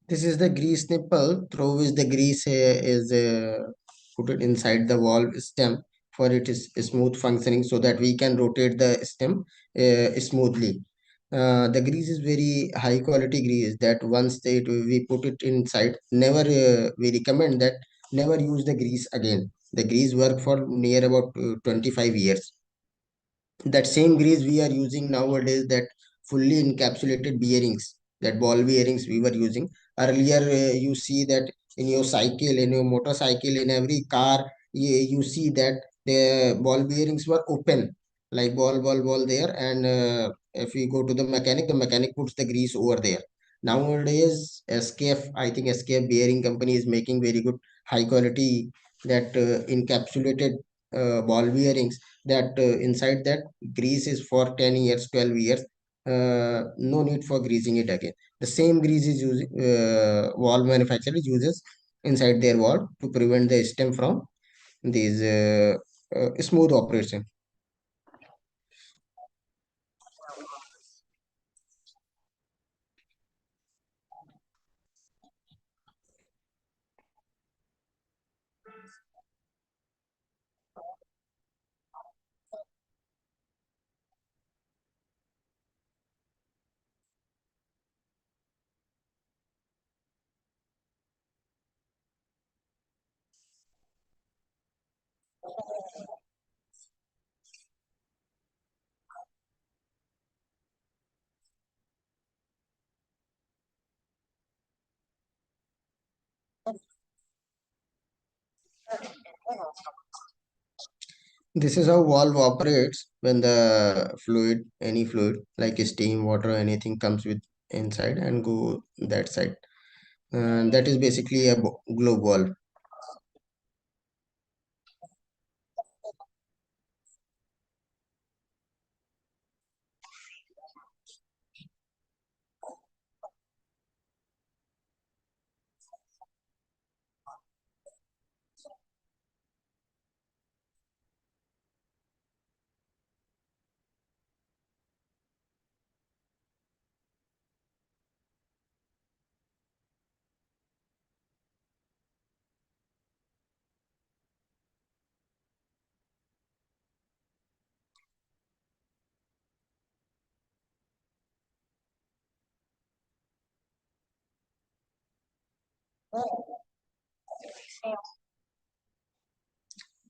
This is the grease nipple through which the grease is put it inside the valve stem for it is smooth functioning so that we can rotate the stem smoothly. The grease is very high quality grease that once we put it inside, never we recommend that never use the grease again. The grease work for near about 25 years. That same grease we are using nowadays, that fully encapsulated bearings, that ball bearings we were using earlier. You see that in your cycle, in your motorcycle, in every car, you see that the ball bearings were open, like ball there, and if we go to the mechanic puts the grease over there. Nowadays SKF, I think SKF bearing company is making very good high quality that encapsulated ball bearings, that inside that grease is for 10 years, 12 years. No need for greasing it again. The same grease is using wall manufacturer uses inside their wall to prevent the stem from these smooth operation. This is how valve operates when the fluid, any fluid like steam, water, anything comes with inside and go that side. That is basically a globe valve.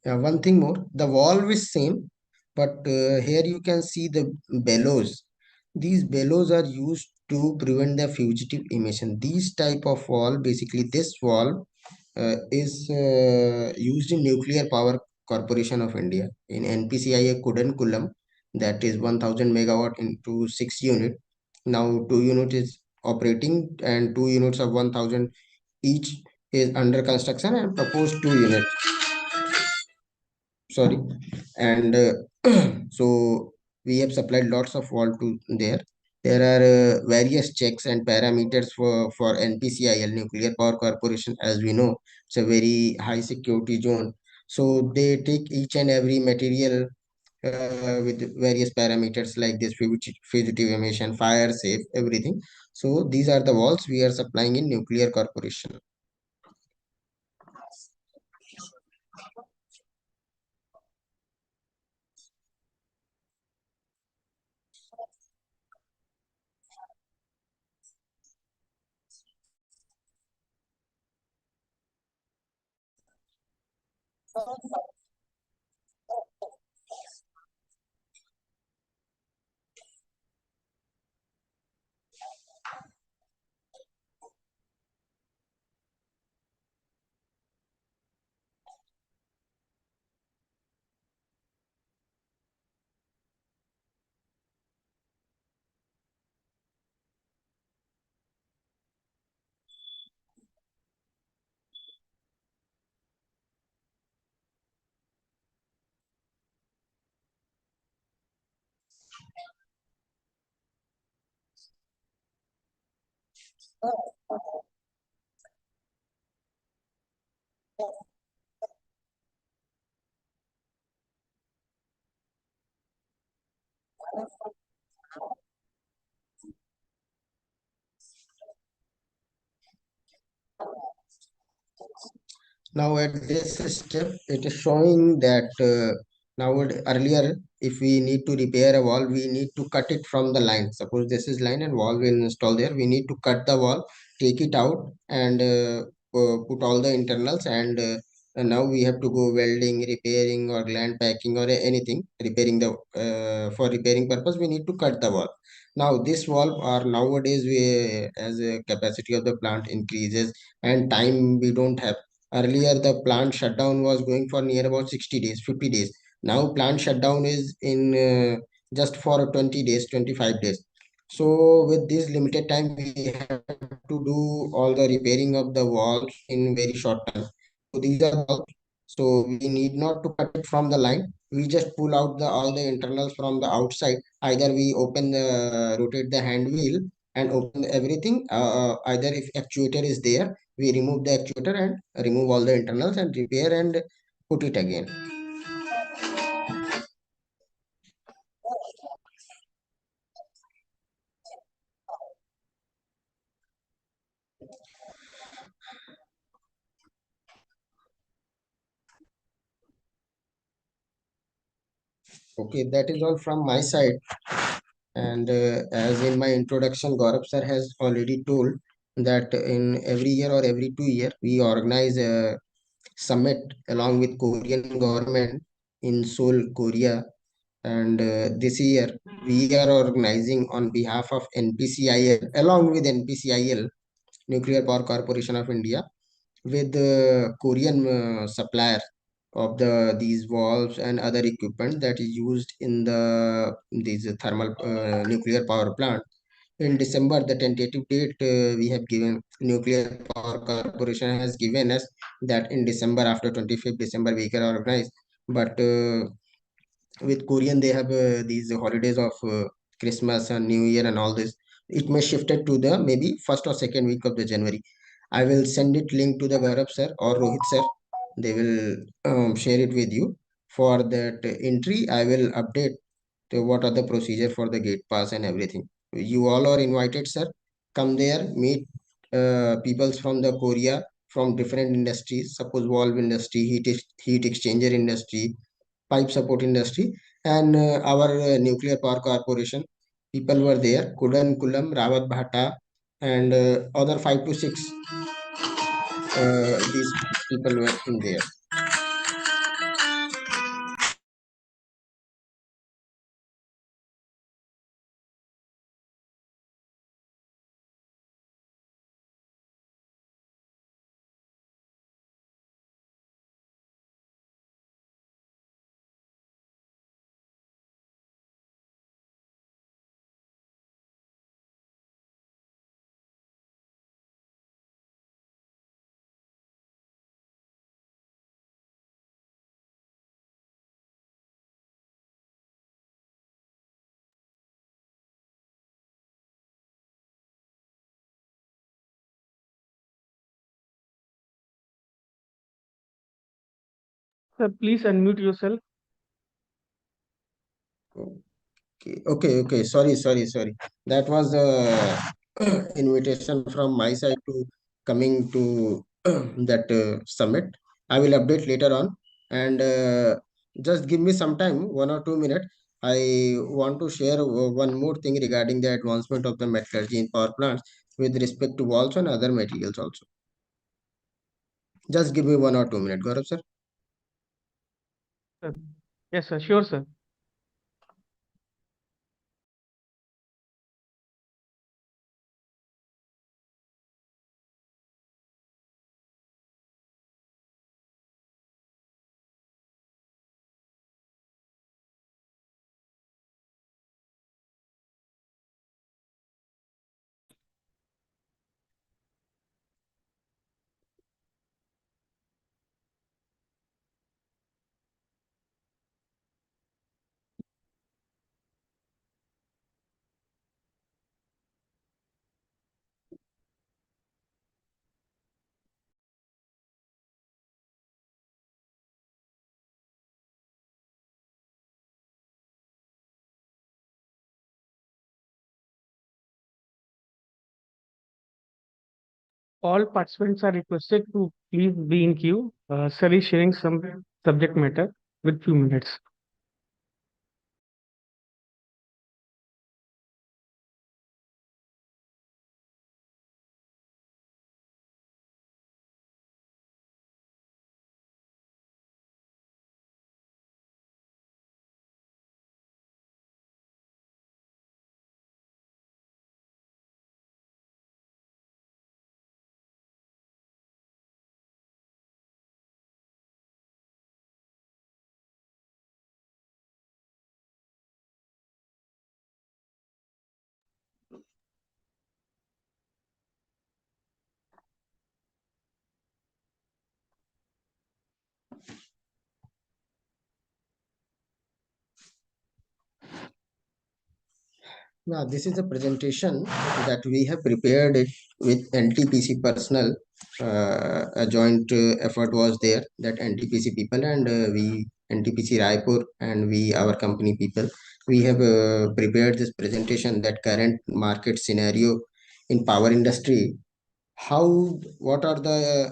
One thing more, the valve is same, but here you can see the bellows. These bellows are used to prevent the fugitive emission. These type of valve, basically this valve is used in Nuclear Power Corporation of India in NPCIA Kudankulam, that is 1000 megawatt into 6 unit. Now 2 unit is operating and 2 units of 1000 each is under construction and proposed 2 units, sorry. And so we have supplied lots of wall to there. There are various checks and parameters for NPCIL, Nuclear Power Corporation. As we know, it's a very high security zone, so they take each and every material with various parameters like this: fugitive emission, fire safe, everything. So these are the walls we are supplying in Nuclear Corporation. Now at this step, it is showing that earlier, if we need to repair a wall, we need to cut it from the line. Suppose this is line and wall will install there. We need to cut the wall, take it out, and put all the internals. And now we have to go welding, repairing, or gland packing, or anything repairing the for repairing purpose. We need to cut the wall. Now this wall are nowadays, we as a capacity of the plant increases and time we don't have. Earlier, the plant shutdown was going for near about 60 days, 50 days. Now, plant shutdown is in just for 20 days, 25 days. So, with this limited time, we have to do all the repairing of the walls in very short time. So, these are walls. So, we need not to cut it from the line. We just pull out the all the internals from the outside. Either we open the rotate the hand wheel and open everything. Either if actuator is there, we remove the actuator and remove all the internals and repair and put it again. Okay, that is all from my side. And as in my introduction, Gaurav sir has already told that in every year or every 2 year, we organize a summit along with Korean government in Seoul, Korea. And this year, we are organizing on behalf of NPCIL, along with NPCIL, Nuclear Power Corporation of India, with the Korean supplier of these valves and other equipment that is used in these thermal nuclear power plant. In December, the tentative date we have given, Nuclear Power Corporation has given us that in December, after 25th December, we can organize. But with Korean, they have these holidays of Christmas and New Year and all this. It may shift it to the maybe first or second week of the January. I will send it link to the Gaurav sir or Rohit sir. They will share it with you. For that entry, I will update what are the procedure for the gate pass and everything. You all are invited, sir. Come there, meet peoples from the Korea, from different industries. Suppose valve industry, heat exchanger industry, pipe support industry, and our nuclear power corporation. People were there. Kudan, Kulam, Rawat Bhata, and other 5 to 6 these people were in there. Sir, please unmute yourself. Okay. Sorry. That was the invitation from my side to coming to that summit. I will update later on, and just give me some time, 1 or 2 minutes. I want to share one more thing regarding the advancement of the metallurgy in power plants with respect to walls and other materials also. Just give me 1 or 2 minutes, Gaurav sir. Sir. Yes, sir. Sure, sir. All participants are requested to please be in queue. Sir is sharing some subject matter with few minutes. Now, this is a presentation that we have prepared it with NTPC personnel. A joint effort was there that NTPC people and we NTPC Raipur and we our company people we have prepared this presentation that current market scenario in power industry, how what are the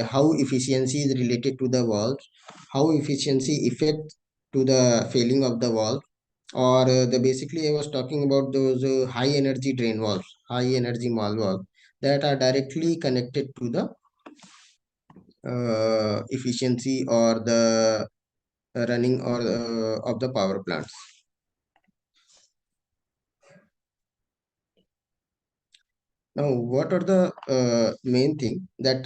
how efficiency is related to the valves, how efficiency affect to the failing of the valve, or the basically I was talking about those high energy drain valves, high energy mal valve that are directly connected to the efficiency or the running or of the power plants. Now what are the main thing that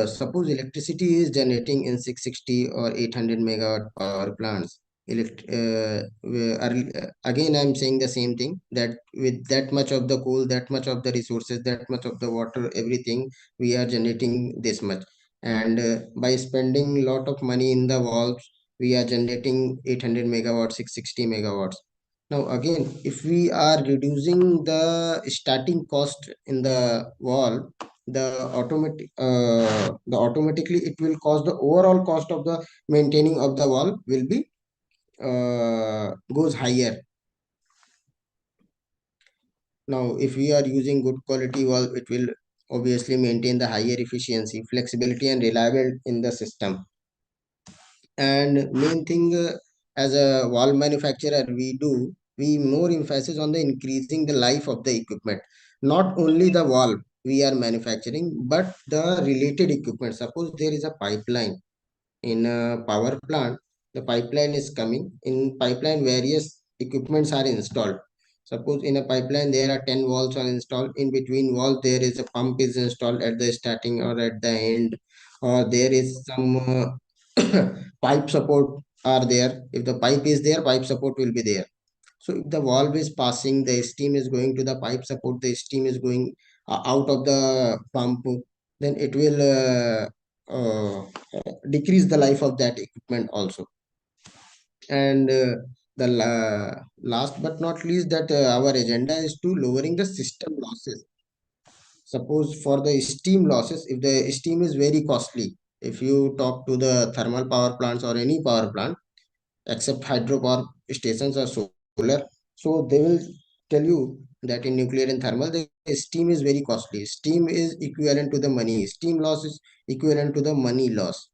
suppose electricity is generating in 660 or 800 megawatt power plants. Again, I'm saying the same thing that with that much of the coal, that much of the resources, that much of the water, everything, we are generating this much. And by spending a lot of money in the valves, we are generating 800 megawatts, 660 megawatts. Now, again, if we are reducing the starting cost in the wall, the automatically it will cause the overall cost of the maintaining of the wall will be goes higher. Now if we are using good quality wall, it will obviously maintain the higher efficiency, flexibility and reliable in the system. And main thing, as a wall manufacturer, we more emphasis on the increasing the life of the equipment, not only the wall, we are manufacturing, but the related equipment. Suppose there is a pipeline in a power plant, the pipeline is coming. In pipeline, various equipments are installed. Suppose in a pipeline there are 10 valves are installed. In between valves there is a pump is installed at the starting or at the end, or there is some pipe support are there. If the pipe is there, pipe support will be there. So if the valve is passing, the steam is going to the pipe support, the steam is going out of the pump, then it will decrease the life of that equipment also. And the last but not least, that our agenda is to lowering the system losses. Suppose for the steam losses, if the steam is very costly, if you talk to the thermal power plants or any power plant, except hydropower stations or solar. So they will tell you that in nuclear and thermal, the steam is very costly. Steam is equivalent to the money. Steam loss is equivalent to the money loss.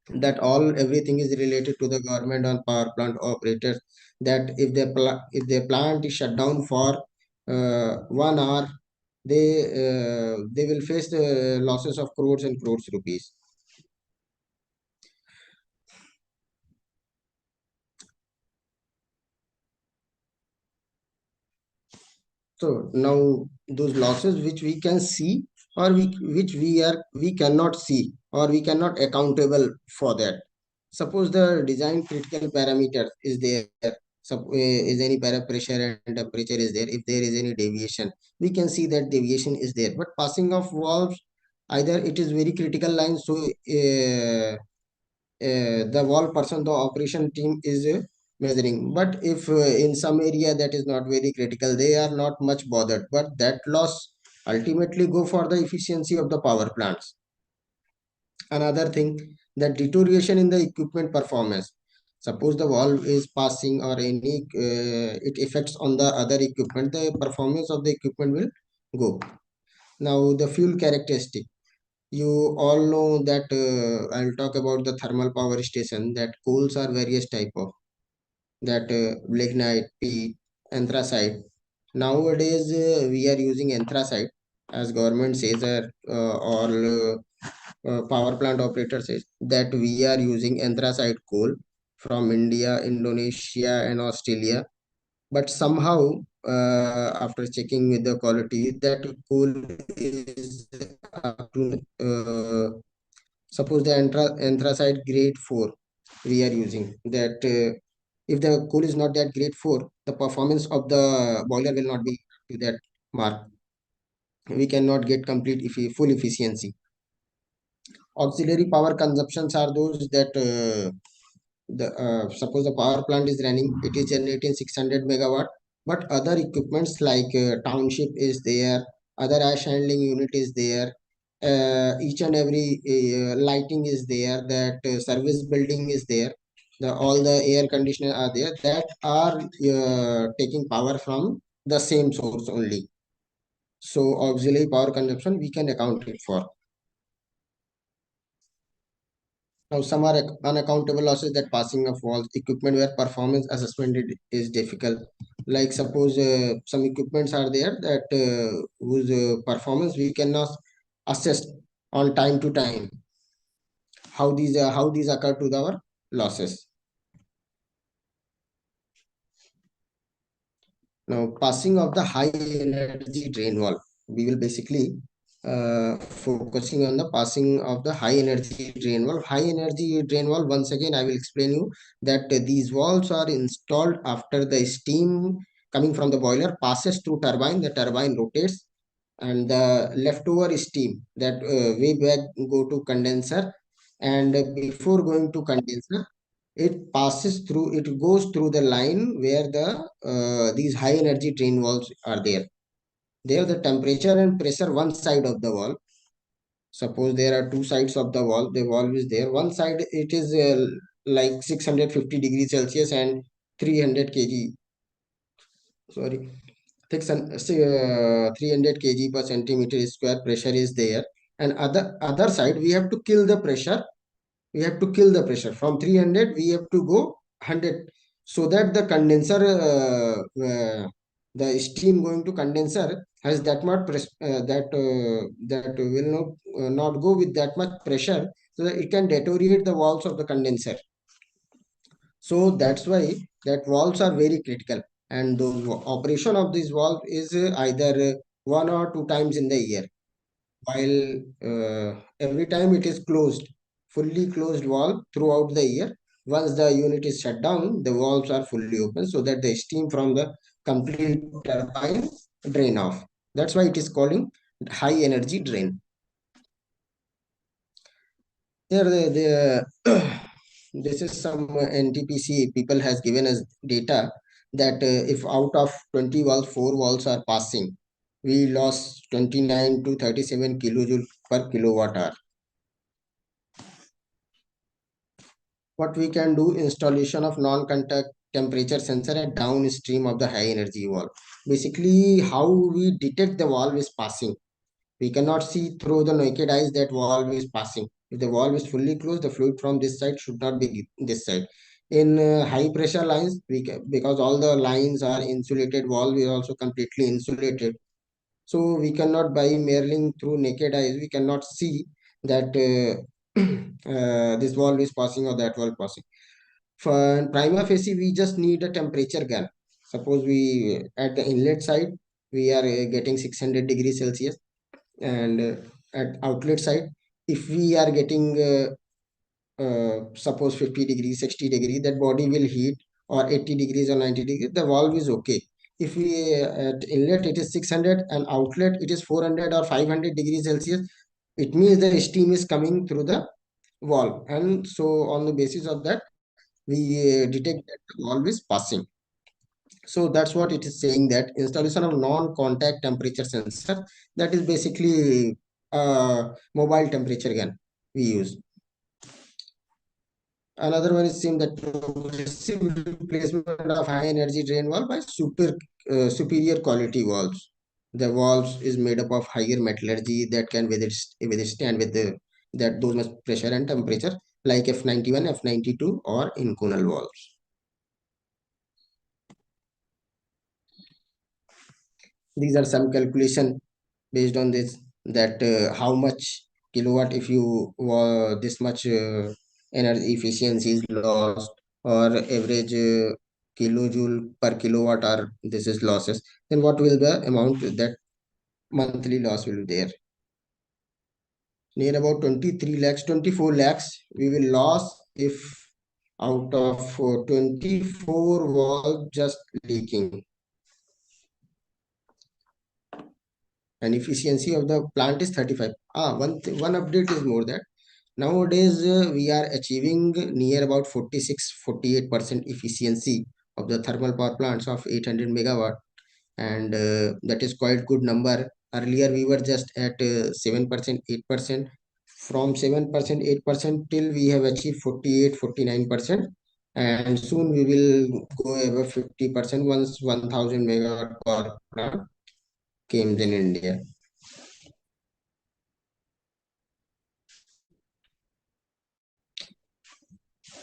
That all everything is related to the government and power plant operators. That if their plant is shut down for 1 hour, they will face the losses of crores and crores rupees. So now those losses which we can see, or which we cannot see, or we cannot accountable for that. Suppose the design critical parameter is there. Is any pressure and temperature is there. If there is any deviation, we can see that deviation is there. But passing of valves, either it is very critical line, so the wall person, the operation team is measuring. But if in some area that is not very critical, they are not much bothered. But that loss ultimately go for the efficiency of the power plants. Another thing, the deterioration in the equipment performance. Suppose the valve is passing or any, it affects on the other equipment, the performance of the equipment will go. Now the fuel characteristic, you all know that I'll talk about the thermal power station, that coals are various type of, that lignite, peat, anthracite. Nowadays we are using anthracite, as government says, or power plant operator says that we are using anthracite coal from India, Indonesia and Australia. But somehow after checking with the quality, that coal is up to suppose the anthracite grade 4 we are using, that if the coal is not that grade 4, the performance of the boiler will not be to that mark. We cannot get complete full efficiency. Auxiliary power consumptions are those that the suppose the power plant is running, it is generating 600 megawatt, but other equipments like township is there, other ash handling unit is there, each and every lighting is there, that service building is there, the all the air conditioner are there, that are taking power from the same source only. So auxiliary power consumption we can account it for. Now, some are unaccountable losses, that passing of walls, equipment where performance assessment is difficult. Like suppose some equipments are there that whose performance we cannot assess on time to time. How these occur to our losses. Now, passing of the high energy drain wall, we will basically focusing on the passing of the high energy drain wall. High energy drain wall, once again, I will explain you that these walls are installed after the steam coming from the boiler passes through turbine, the turbine rotates, and the leftover steam that way back go to condenser, and before going to condenser, it goes through the line where the these high energy drain walls are there. There the temperature and pressure one side of the wall. Suppose there are two sides of the wall, the wall is there, one side it is like 650 degrees Celsius and 300 kg, sorry, 300 kg per centimeter square pressure is there. And other side we have to kill the pressure, from 300 we have to go 100, so that the condenser the steam going to condenser has that much that will not go with that much pressure, so that it can deteriorate the walls of the condenser. So that's why that valves are very critical, and the operation of this valve is either 1 or 2 times in the year, while every time it is closed, fully closed valve throughout the year. Once the unit is shut down, the valves are fully open so that the steam from the complete turbine drain off. That's why it is calling high energy drain. Here, this is some NTPC people has given us data that if out of 20 walls, 4 walls are passing, we lost 29 to 37 kilojoule per kilowatt hour. What we can do, installation of non-contact temperature sensor at downstream of the high energy valve. Basically, how we detect the valve is passing. We cannot see through the naked eyes that valve is passing. If the valve is fully closed, the fluid from this side should not be this side. In high pressure lines, because all the lines are insulated, valve is also completely insulated. So we cannot by merely through naked eyes, we cannot see that this valve is passing or that valve passing. For prima facie, we just need a temperature gun. Suppose we at the inlet side, we are getting 600 degrees Celsius, and at outlet side, if we are getting suppose 50 degrees, 60 degrees, that body will heat, or 80 degrees or 90 degrees, the valve is okay. If we at inlet it is 600 and outlet it is 400 or 500 degrees Celsius, it means the steam is coming through the valve, and so on the basis of that we detect that the valve is passing. So that's what it is saying, that installation of non-contact temperature sensor, that is basically mobile temperature gun we use. Another one is seen that progressive replacement of high energy drain valve by superior quality valves. The valves is made up of higher metallurgy that can withstand with that those much pressure and temperature, like F91, F92 or inconel valves. These are some calculation based on this, that how much kilowatt, if you this much energy efficiency is lost, or average kilojoule per kilowatt hour, this is losses, then what will the amount that monthly loss will be there? Near about 23 lakhs, 24 lakhs we will lose if out of 24 valve just leaking. And efficiency of the plant is 35. One update is more that nowadays we are achieving near about 46-48% efficiency of the thermal power plants of 800 megawatt, and that is quite good number. Earlier we were just at 7%, 8%. From 7%, 8% till we have achieved 48-49%, and soon we will go above 50% once 1000 megawatt power plant comes in India.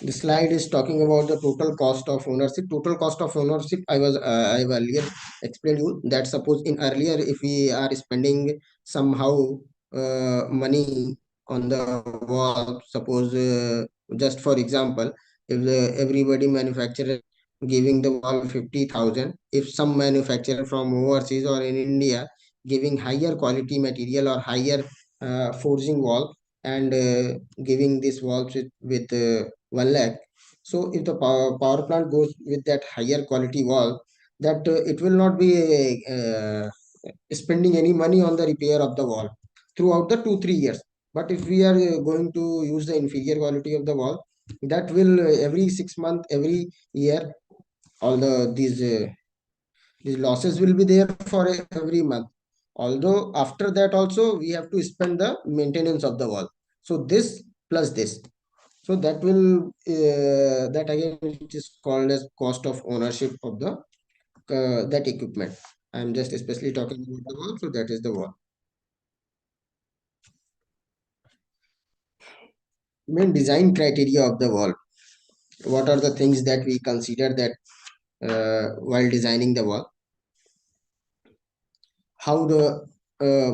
The slide is talking about the total cost of ownership. Total cost of ownership, I've earlier explained you that suppose in earlier, if we are spending somehow money on the wall, suppose just for example, if everybody manufacturer giving the wall 50,000, if some manufacturer from overseas or in India giving higher quality material or higher forging wall, and giving this walls with 1 lakh. So if the power plant goes with that higher quality wall, that it will not be spending any money on the repair of the wall throughout the 2-3 years. But if we are going to use the inferior quality of the wall, that will every 6 months, every year, all these losses will be there for every month. Although after that also we have to spend the maintenance of the wall. So this plus this, so that will that again it is called as cost of ownership of the that equipment. I am just especially talking about the wall, so that is the wall. Main design criteria of the wall. What are the things that we consider that while designing the wall? how the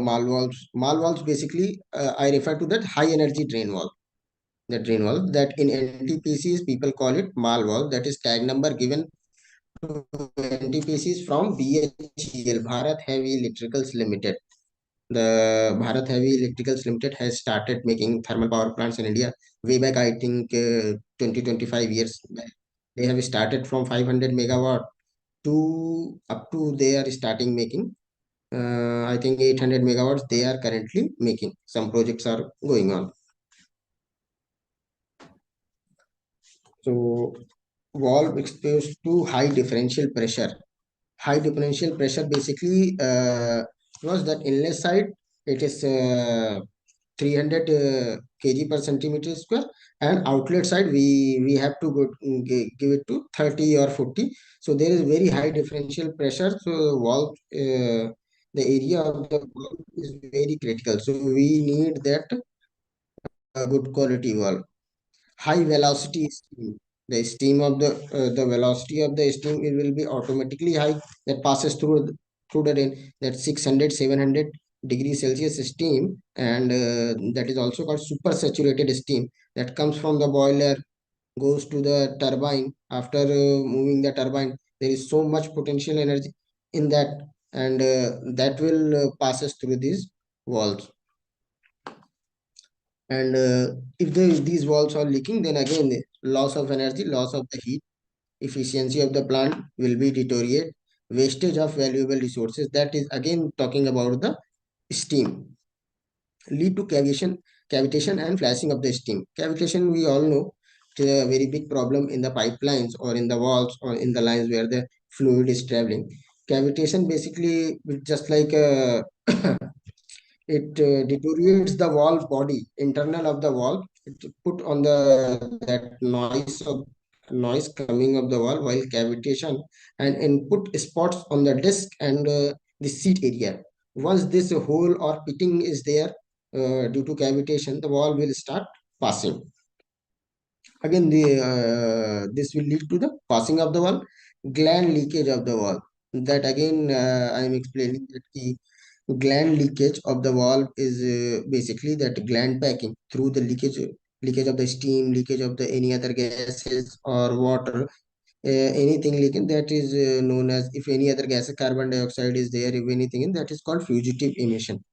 mal valves basically, I refer to that high energy drain valve. The drain valve that in NTPCs people call it mal valve. That is tag number given to NTPCs from BHEL, Bharat Heavy Electricals Limited. The Bharat Heavy Electricals Limited has started making thermal power plants in India way back, I think 20 25 years back. They have started from 500 megawatt to up to they are starting making I think 800 megawatts they are currently making. Some projects are going on. So valve exposed to high differential pressure. High differential pressure basically was that inlet side it is 300 kg per centimeter square, and outlet side we have to give it to 30 or 40. So there is very high differential pressure. So valve the area of the valve is very critical. So we need that good quality valve. High velocity steam. The steam of the velocity of the steam, it will be automatically high, that passes through the rain, that 600 700 degrees Celsius steam, and that is also called super saturated steam, that comes from the boiler, goes to the turbine. After moving the turbine, there is so much potential energy in that, and that will passes through these walls. And if these walls are leaking, then again the loss of energy, loss of the heat, efficiency of the plant will be deteriorate, wastage of valuable resources. That is again talking about the steam. Lead to cavitation and flashing of the steam. Cavitation, we all know, it is a very big problem in the pipelines or in the walls or in the lines where the fluid is traveling. Cavitation basically just like it deteriorates the valve body, internal of the valve. It put on the that noise coming of the valve while cavitation, and put spots on the disc and the seat area. Once this hole or pitting is there due to cavitation, the valve will start passing. Again the this will lead to the passing of the valve. Gland leakage of the valve, that again I am explaining that the gland leakage of the valve is basically that gland packing through the leakage of the steam, leakage of the any other gases or water, anything leaking, that is known as, if any other gas, carbon dioxide is there, if anything, that is called fugitive emission.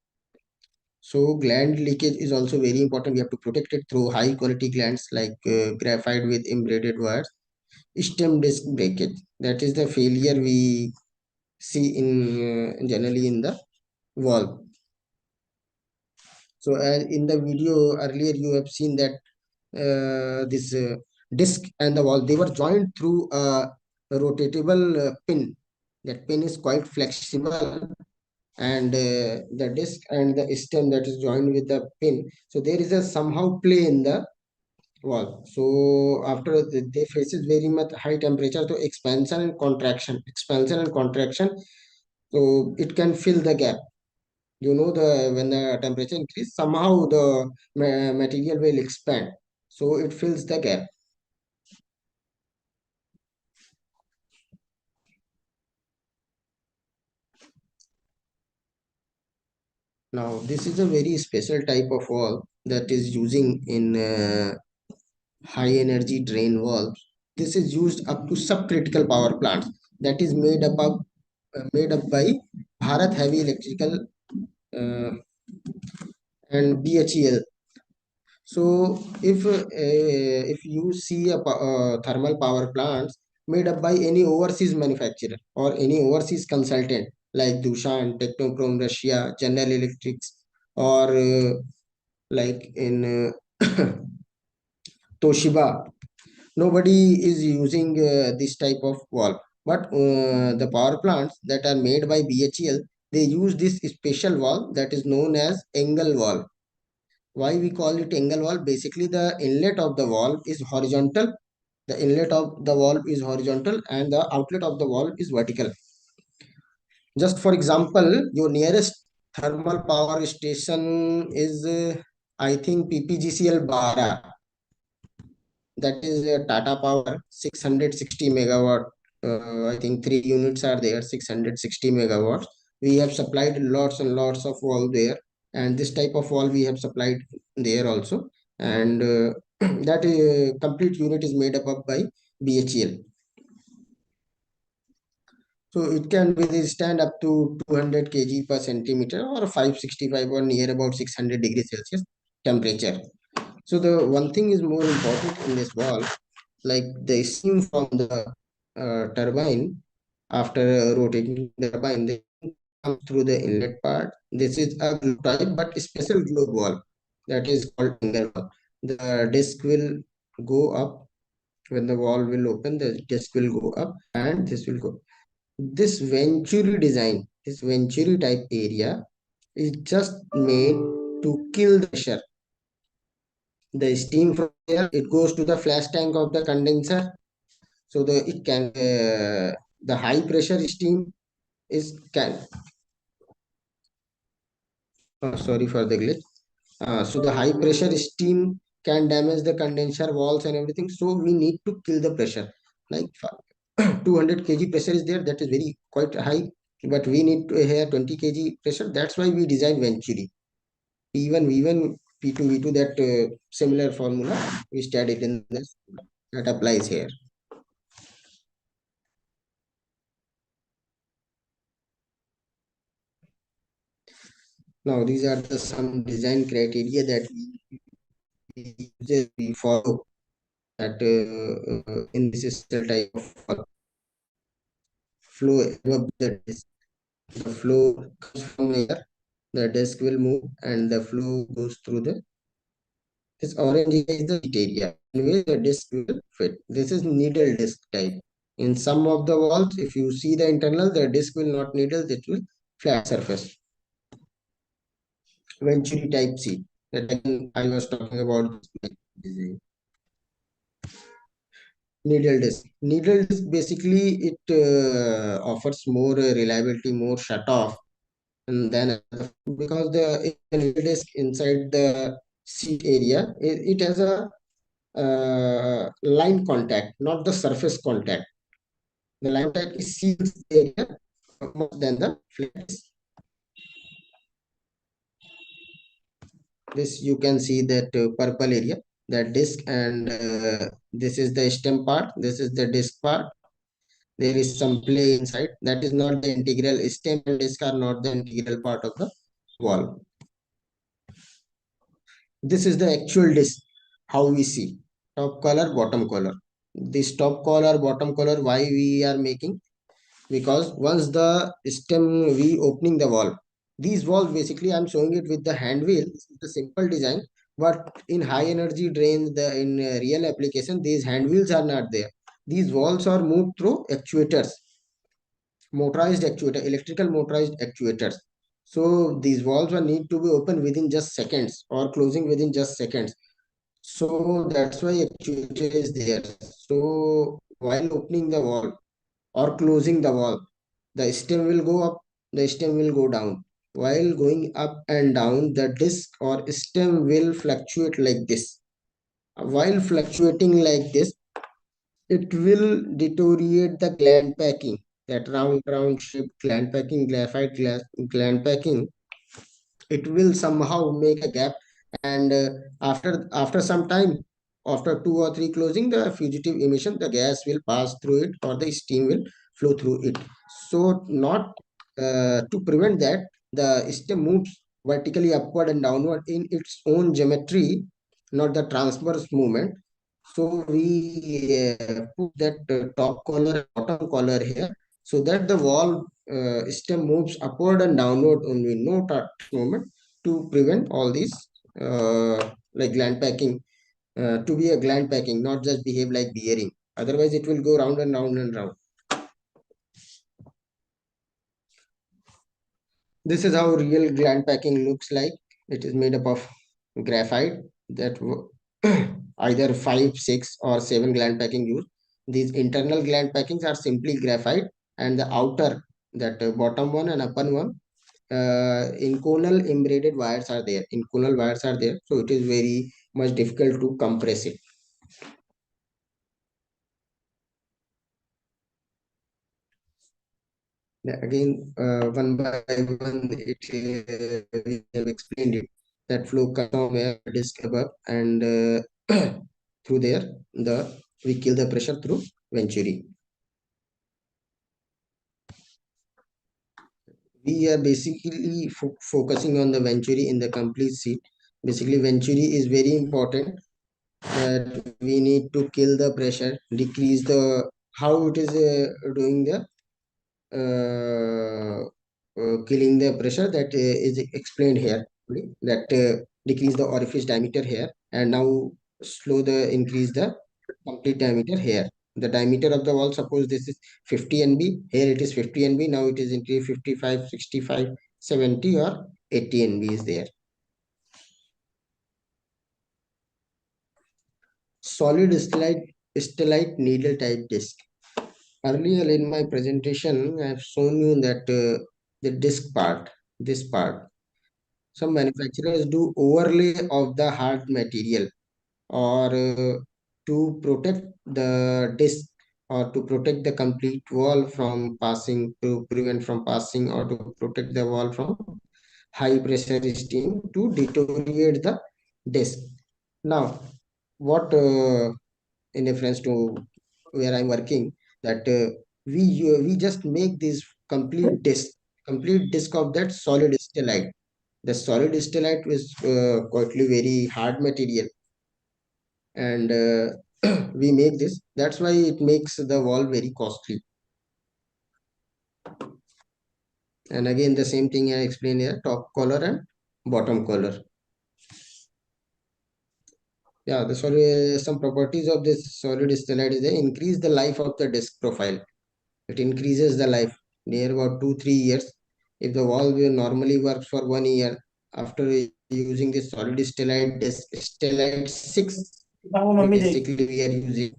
So gland leakage is also very important. We have to protect it through high quality glands like graphite with embedded wires. Stem disc breakage, that is the failure we see in generally in the valve. So as in the video earlier, you have seen that this disc and the valve, they were joined through a rotatable pin. That pin is quite flexible, and the disc and the stem that is joined with the pin. So there is a somehow play in the wall. So after they faces very much high temperature, so expansion and contraction. So it can fill the gap. You know, the when the temperature increase, somehow the material will expand. So it fills the gap. Now this is a very special type of wall that is using in high energy drain valves. This is used up to subcritical power plants, that is made up by Bharat Heavy Electrical uh, and BHEL. So if you see a thermal power plants made up by any overseas manufacturer or any overseas consultant like Dushan, Technoprom Russia, General Electrics, or like in Toshiba, nobody is using this type of valve. But the power plants that are made by BHEL, they use this special valve that is known as angle valve. Why we call it angle valve? Basically, the inlet of the valve is horizontal. The inlet of the valve is horizontal, and the outlet of the valve is vertical. Just for example, your nearest thermal power station is, I think, PPGCL Bara. That is Tata Power, 660 megawatt. I think three units are there, 660 megawatts. we have supplied lots and lots of wall there, and this type of wall we have supplied there also. And that complete unit is made up of by BHEL. So it can withstand up to 200 kg per centimeter or 565 or near about 600 degrees Celsius temperature. So the one thing is more important in this wall, like the steam from the turbine after rotating the turbine, they come through the inlet part. This is a globe type, but special globe wall that is called finger wall. The disc will go up when the wall will open. The disc will go up, and this will go. This Venturi design, this Venturi type area is just made to kill the pressure. The steam from there, it goes to the flash tank of the condenser. So the high pressure steam is can sorry for the glitch. So the high pressure steam can damage the condenser walls and everything. So we need to kill the pressure. Like 200 kg pressure is there. That is very quite high. But we need to have 20 kg pressure. That's why we designed Venturi. P1, V1, P2, V2. That similar formula we studied in this. That applies here. Now these are the some design criteria that we follow that in this system type of flow above the disk. The flow comes from here, the disk will move and the flow goes through the this orange area is the heat area in which the disk will fit. This is needle disk type. In some of the walls, if you see the internal, the disk will not needle, it will flat surface. Venturi type C. That again I was talking about this needle disk. Needle disk basically it offers more reliability, more shut off, and then because the needle disk inside the seat area, it has a line contact, not the surface contact. The line contact is seals the area more than the flat disk. This you can see that purple area, that disk, and this is the stem part. This is the disk part. There is some play inside. That is not the integral. Stem and disk are not the integral part of the wall. This is the actual disk. How we see top color, bottom color. This top color, bottom color. Why we are making? Because once the stem we opening the wall, these walls basically I'm showing it with the hand wheel. This is the simple design, but in high energy drains, the in real application, these hand wheels are not there. These walls are moved through actuators, motorized actuator, electrical motorized actuators. So these valves are need to be open within just seconds or closing within just seconds. So that's why actuator is there. So while opening the valve or closing the valve, the stem will go up, the stem will go down. While going up and down, the disc or stem will fluctuate like this. While fluctuating like this, it will deteriorate the gland packing, that round shaped gland packing, graphite glass gland packing. It will somehow make a gap, and after some time, after two or three closing, the fugitive emission, the gas will pass through it or the steam will flow through it. So not to prevent that, the stem moves vertically upward and downward in its own geometry, not the transverse movement. So we put that top collar and bottom collar here, so that the wall stem moves upward and downward only, no touch movement, to prevent all these like gland packing, to be a gland packing, not just behave like bearing. Otherwise, it will go round and round and round. This is how real gland packing looks like. It is made up of graphite that either 5, 6 or 7 gland packing used. These internal gland packings are simply graphite, and the outer, that bottom one and upper one, inconal embedded wires are there. Inconal wires are there, so it is very much difficult to compress it. Again, one by one, we have explained it. That flow comes from where disk above, and through there, we kill the pressure through venturi. We are basically focusing on the venturi in the complete seat. Basically, venturi is very important. That we need to kill the pressure, decrease the how it is doing the killing the pressure, that is explained here, that decrease the orifice diameter here, and now slow the increase the complete diameter here. The diameter of the wall, suppose this is 50 NB, here it is 50 NB, now it is increased 55, 65, 70 or 80 NB is there. Solid stellite needle type disc. Earlier in my presentation, I have shown you that the disc part, this part, some manufacturers do overlay of the hard material, or to protect the disc, or to protect the complete wall from passing, to prevent from passing, or to protect the wall from high pressure steam, to deteriorate the disc. Now, what in reference to where I'm working, that we just make this complete disc of that solid stellite. The solid stellite is quite very hard material, and we make this. That's why it makes the wall very costly. And again, the same thing I explained here: top collar and bottom collar. Yeah, the solid, some properties of this solid stellite is they increase the life of the disc profile. It increases the life near about 2-3 years. If the wall will normally works for 1 year, after using this solid stellite disc, stellite 6, basically we are using,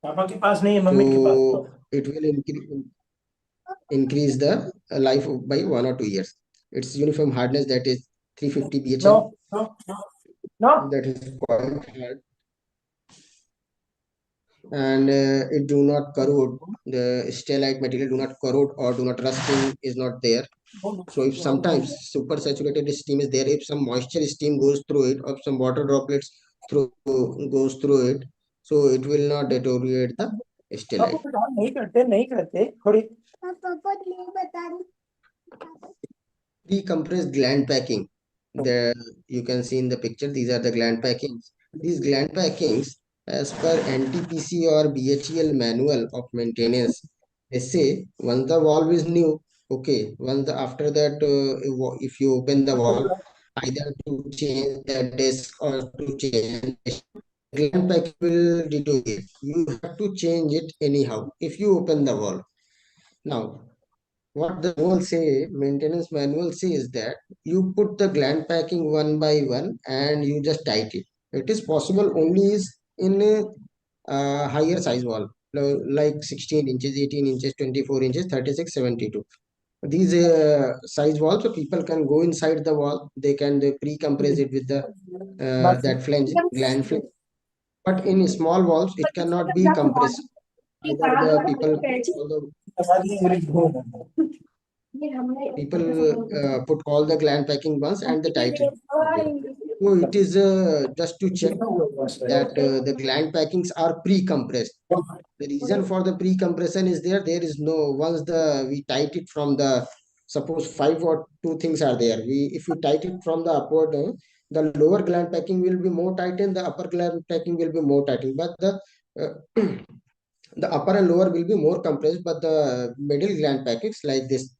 पापा के पास नहीं है, mummy के पास। so it will increase the life by 1 or 2 years. Its uniform hardness, that is 350 bhm. No, no, no, no. That is quite hard, and it do not corrode. The stellite material do not corrode or do not rusting is not there. So if sometimes super saturated steam is there, if some moisture steam goes through it, or some water droplets goes through it, so it will not deteriorate the पापा stellite. कुछ और नहीं करते थोड़ी। Pre-compressed gland packing. The you can see in the picture, these are the gland packings. These gland packings, as per NTPC or BHEL manual of maintenance, they say once the valve is new, okay, once after that, if you open the valve, either to change the disc or to change the gland pack will deteriorate. You have to change it anyhow if you open the valve. Now, what the maintenance manual says, that you put the gland packing one by one and you just tight it. It is possible only is in a higher size wall, like 16 inches, 18 inches, 24 inches, 36, 72. These size walls, so people can go inside the wall, they can pre-compress it with the that flange, gland flange. But in small walls, it cannot be compressed. Either the people, all the people put all the gland packing once and the title. So it is just to check that the gland packings are pre-compressed. The reason for the pre-compression is there is no, once we tight it from the, suppose 5 or 2 things are there. If we tight it from the upward, the lower gland packing will be more tightened, the upper gland packing will be more tightened, but the upper and lower will be more compressed, but the middle gland packings like this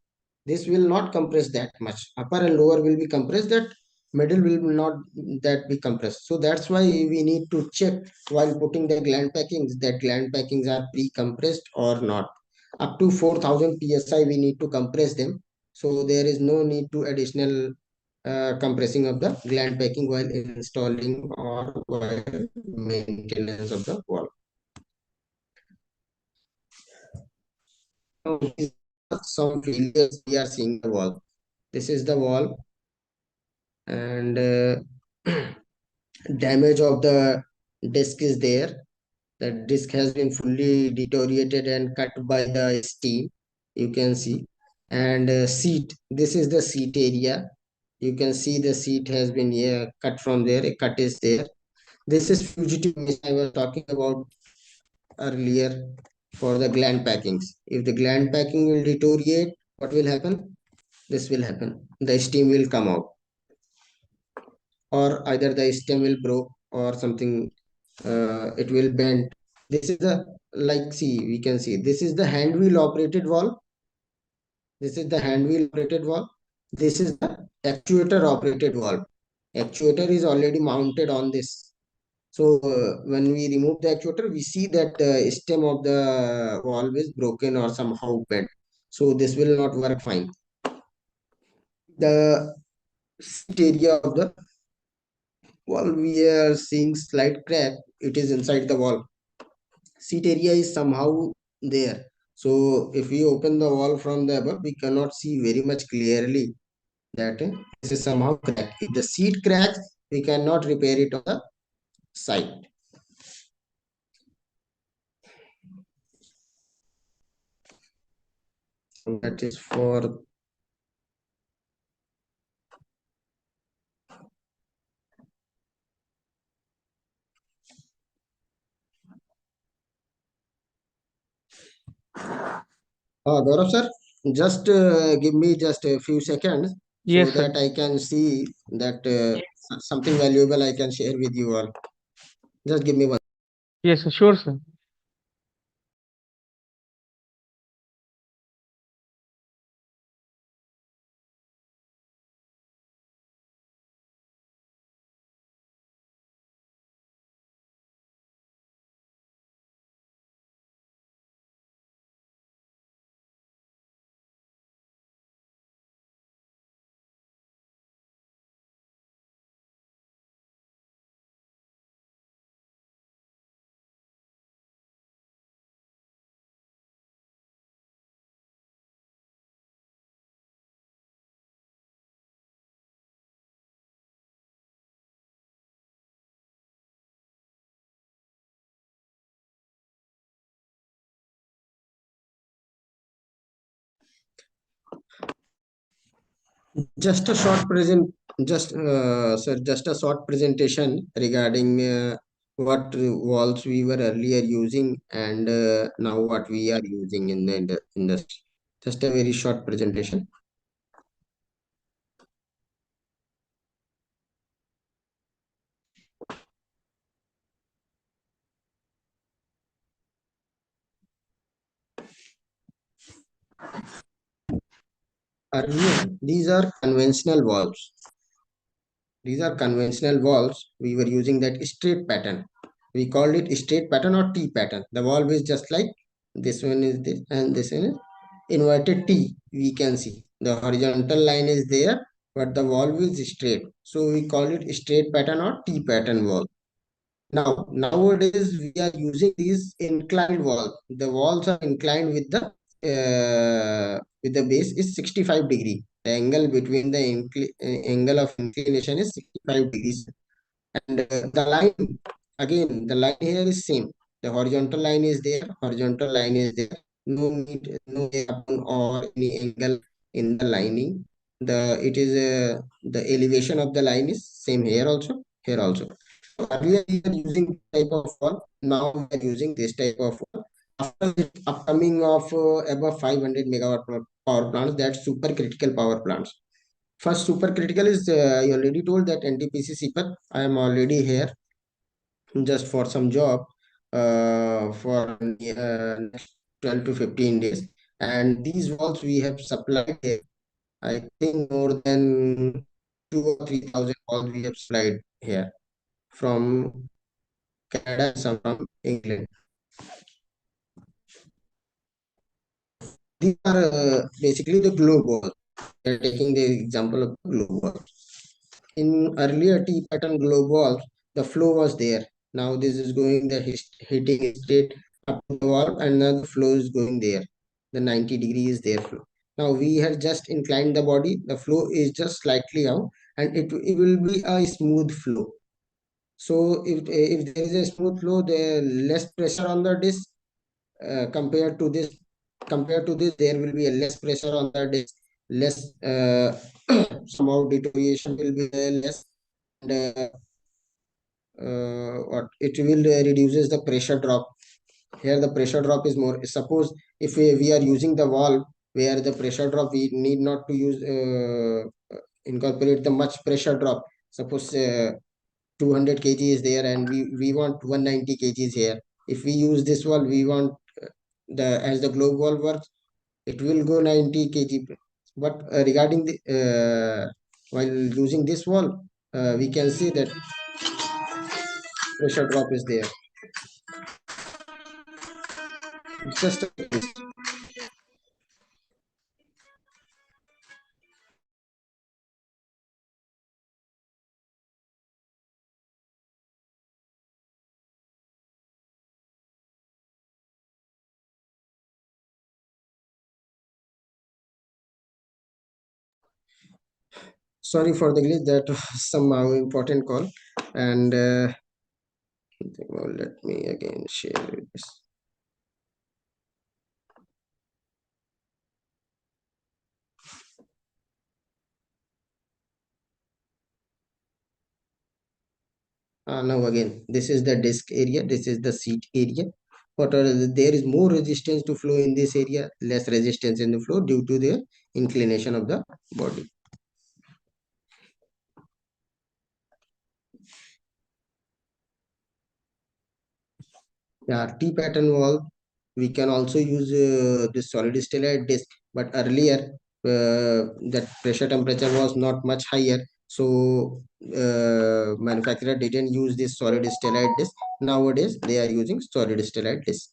will not compress that much. Upper and lower will be compressed, that middle will not that be compressed. So that's why we need to check while putting the gland packings, that gland packings are pre-compressed or not. Up to 4000 psi we need to compress them, so there is no need to additional compressing of the gland packing while installing or while maintenance of the wall. Now, these are some failures we are seeing the wall. This is the wall, and damage of the disc is there. The disc has been fully deteriorated and cut by the steam. You can see And seat, this is the seat area. You can see the seat has been here cut from there, a cut is there. This is fugitive mist I was talking about earlier for the gland packings. If the gland packing will deteriorate, what will happen? This will happen. The steam will come out, or either the stem will broke or something. It will bend. This is the, like, see, we can see this is the hand wheel operated valve. This is the hand wheel operated valve. This is the actuator operated valve. Actuator is already mounted on this. So when we remove the actuator, we see that the stem of the valve is broken or somehow bent. So this will not work fine. The seat area of the valve, we are seeing slight crack. It is inside the valve. Seat area is somehow there. So if we open the valve from the above, we cannot see very much clearly that this is somehow cracked. If the seat cracks, we cannot repair it on the site. That is for Gaurav sir. Just give me just a few seconds so Yes, sir. that I can see that something valuable I can share with you all. Just give me one. Yes, sir. Sure, sir. Just a short present, just sir, just a short presentation regarding what walls we were earlier using and now what we are using in the industry. Just a very short presentation. Earlier, these are conventional walls. These are conventional walls. We were using that straight pattern. We called it straight pattern or T pattern. The valve is just like this one is this and this one is inverted T. We can see the horizontal line is there, but the valve is straight. So we call it straight pattern or T pattern valve. Now, nowadays we are using these inclined walls. The walls are inclined with the base is 65 degree. The angle between the angle of inclination is 65 degrees. And the line, again, the line here is same. The horizontal line is there, horizontal line is there. No need, no gap or any angle in the lining. It is the elevation of the line is same here also. So earlier we were using this type of wall, now we are using this type of wall. After the upcoming of above 500 megawatt power plants, that's supercritical power plants. First supercritical is, I already told that NTPC CPAT, I am already here just for some job for next 12 to 15 days. And these walls we have supplied here. I think more than 2 or 3,000 walls we have supplied here from Canada and some from England. These are basically the globe walls. We are taking the example of the globe wall. In earlier T pattern globe walls, the flow was there. Now this is going the hitting straight up to the wall, and now the flow is going there. The 90 degrees there flow. Now we have just inclined the body. The flow is just slightly out, and it will be a smooth flow. So if there is a smooth flow, there less pressure on the disc compared to this compared to this, there will be a less pressure on the disc, less somehow deterioration will be less, and what it will reduces the pressure drop. Here the pressure drop is more. Suppose if we are using the valve where the pressure drop, we need not to use incorporate the much pressure drop. Suppose 200 kg is there and we want 190 kgs here. If we use this valve, we want the as the globe valve works, it will go 90 kg. But regarding the while using this valve, we can see that pressure drop is there. It's just a sorry for the glitch, that was somehow important call. And well, let me again share this. Now again, this is the disc area, this is the seat area. What are there is more resistance to flow in this area, less resistance in the flow due to the inclination of the body. Yeah, T pattern valve, we can also use this solid stellite disc, but earlier that pressure temperature was not much higher, so manufacturer didn't use this solid stellite disc. Nowadays they are using solid stellite disc.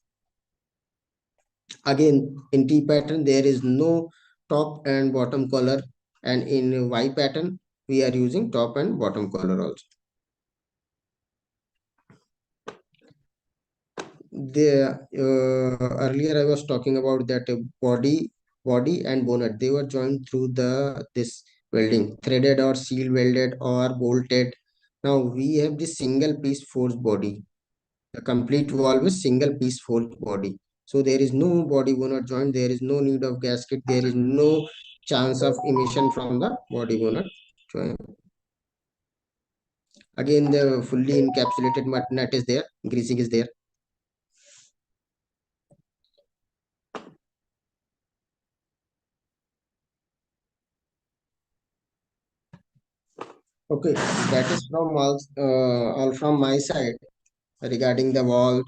Again, in T pattern there is no top and bottom color, and in Y pattern we are using top and bottom color also. The earlier I was talking about that body and bonnet, they were joined through the this welding, threaded or seal welded or bolted. Now we have this single piece forged body. The complete valve is single piece forged body. So there is no body bonnet joint, there is no need of gasket, there is no chance of emission from the body bonnet joint. Again, the fully encapsulated nut is there, greasing is there. Okay, that is from all from my side regarding the wall.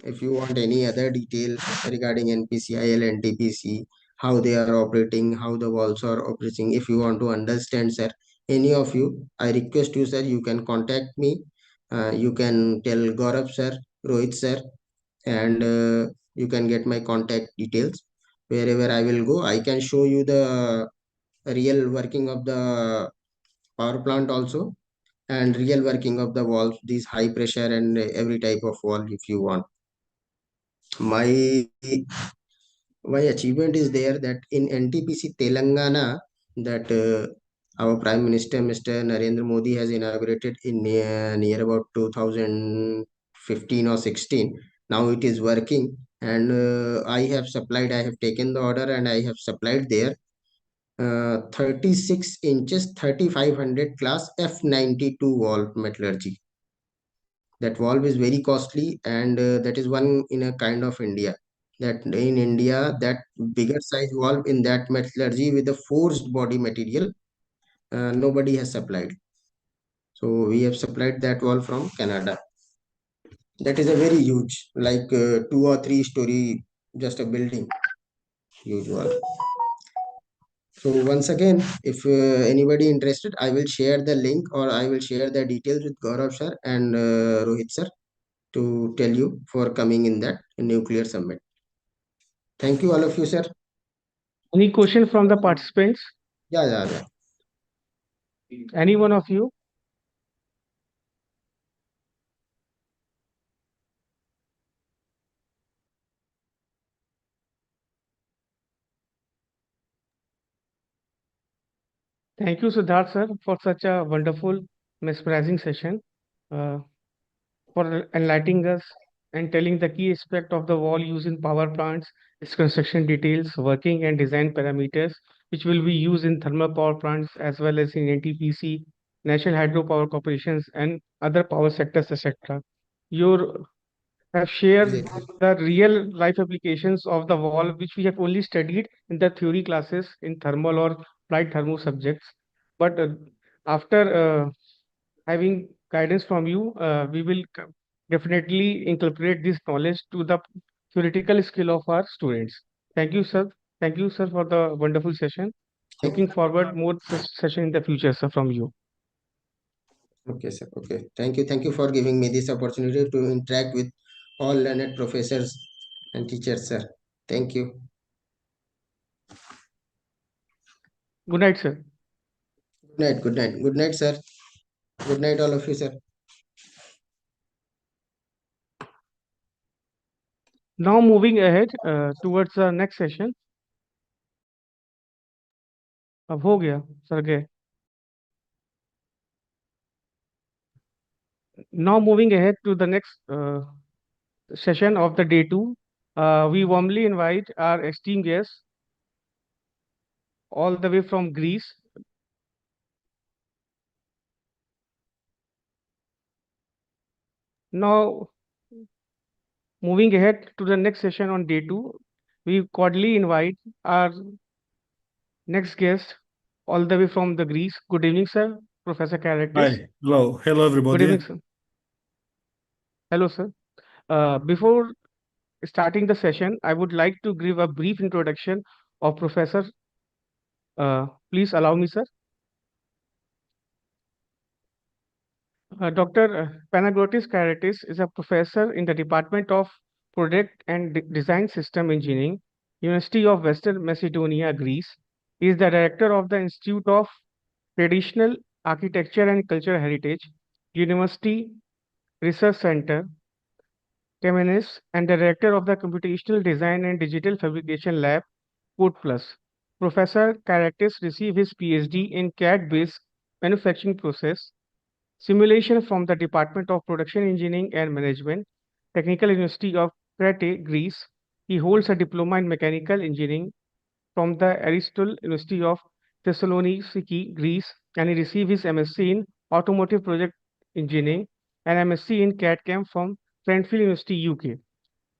If you want any other detail regarding NPCIL and TPC, how they are operating, how the walls are operating, if you want to understand, sir, any of you, I request you, sir, you can contact me. You can tell Gaurav, sir, Rohit, sir, and you can get my contact details. Wherever I will go, I can show you the real working of the power plant also, and real working of the valve, these high pressure and every type of valve if you want. My my achievement is there that in NTPC Telangana, that our Prime Minister Mr. Narendra Modi has inaugurated in near about 2015 or 16. Now it is working, and I have supplied, I have taken the order and I have supplied there 36 inches 3500 class F92 valve metallurgy. That valve is very costly, and that is one in a kind of India. That in India, that bigger size valve in that metallurgy with the forged body material, nobody has supplied. So we have supplied that valve from Canada. That is a very huge, like 2 or 3 story, just a building, huge valve. So once again, if anybody interested, I will share the link or I will share the details with Gaurav sir and Rohit sir to tell you for coming in that nuclear summit. Thank you all of you, sir. Any question from the participants? Yeah. Any one of you? Thank you, Siddharth sir, for such a wonderful, mesmerizing session, for enlightening us and telling the key aspect of the wall used in power plants, its construction details, working and design parameters, which will be used in thermal power plants as well as in NTPC, National Hydropower Corporations, and other power sectors, etc. You have shared Exactly. the real life applications of the wall, which we have only studied in the theory classes in thermal or applied thermo subjects. But after having guidance from you, we will definitely incorporate this knowledge to the theoretical skill of our students. Thank you, sir. Thank you, sir, for the wonderful session. Thank- Looking forward more session in the future, sir, from you. Okay, sir. Okay. Thank you. Thank you for giving me this opportunity to interact with all learned professors and teachers, sir. Thank you. Good night, sir. Good night. Good night. Good night, sir. Good night, all of you, sir. Now moving ahead towards the next session. अब हो गया sir गए. Now moving ahead to the next session of the day two, we warmly invite our esteemed guests all the way from Greece. Now moving ahead to the next session on day two, we cordially invite our next guest all the way from the Greece. Good evening, sir. Professor Characters. Hi, hello Good everybody. evening, sir. Hello, sir. Before starting the session, I would like to give a brief introduction of Professor. Please allow me, sir. Dr. Panagiotis Karatis is a professor in the Department of Product and Design System Engineering, University of Western Macedonia, Greece. He is the director of the Institute of Traditional Architecture and Cultural Heritage, University Research Center, Temenis, and the director of the Computational Design and Digital Fabrication Lab, Code Plus. Professor Karatis received his PhD in CAD-based manufacturing process simulation from the Department of Production Engineering and Management, Technical University of Crete, Greece. He holds a diploma in mechanical engineering from the Aristotle University of Thessaloniki, Greece, and he received his MSc in Automotive Project Engineering and MSc in CAD/CAM from Cranfield University, UK.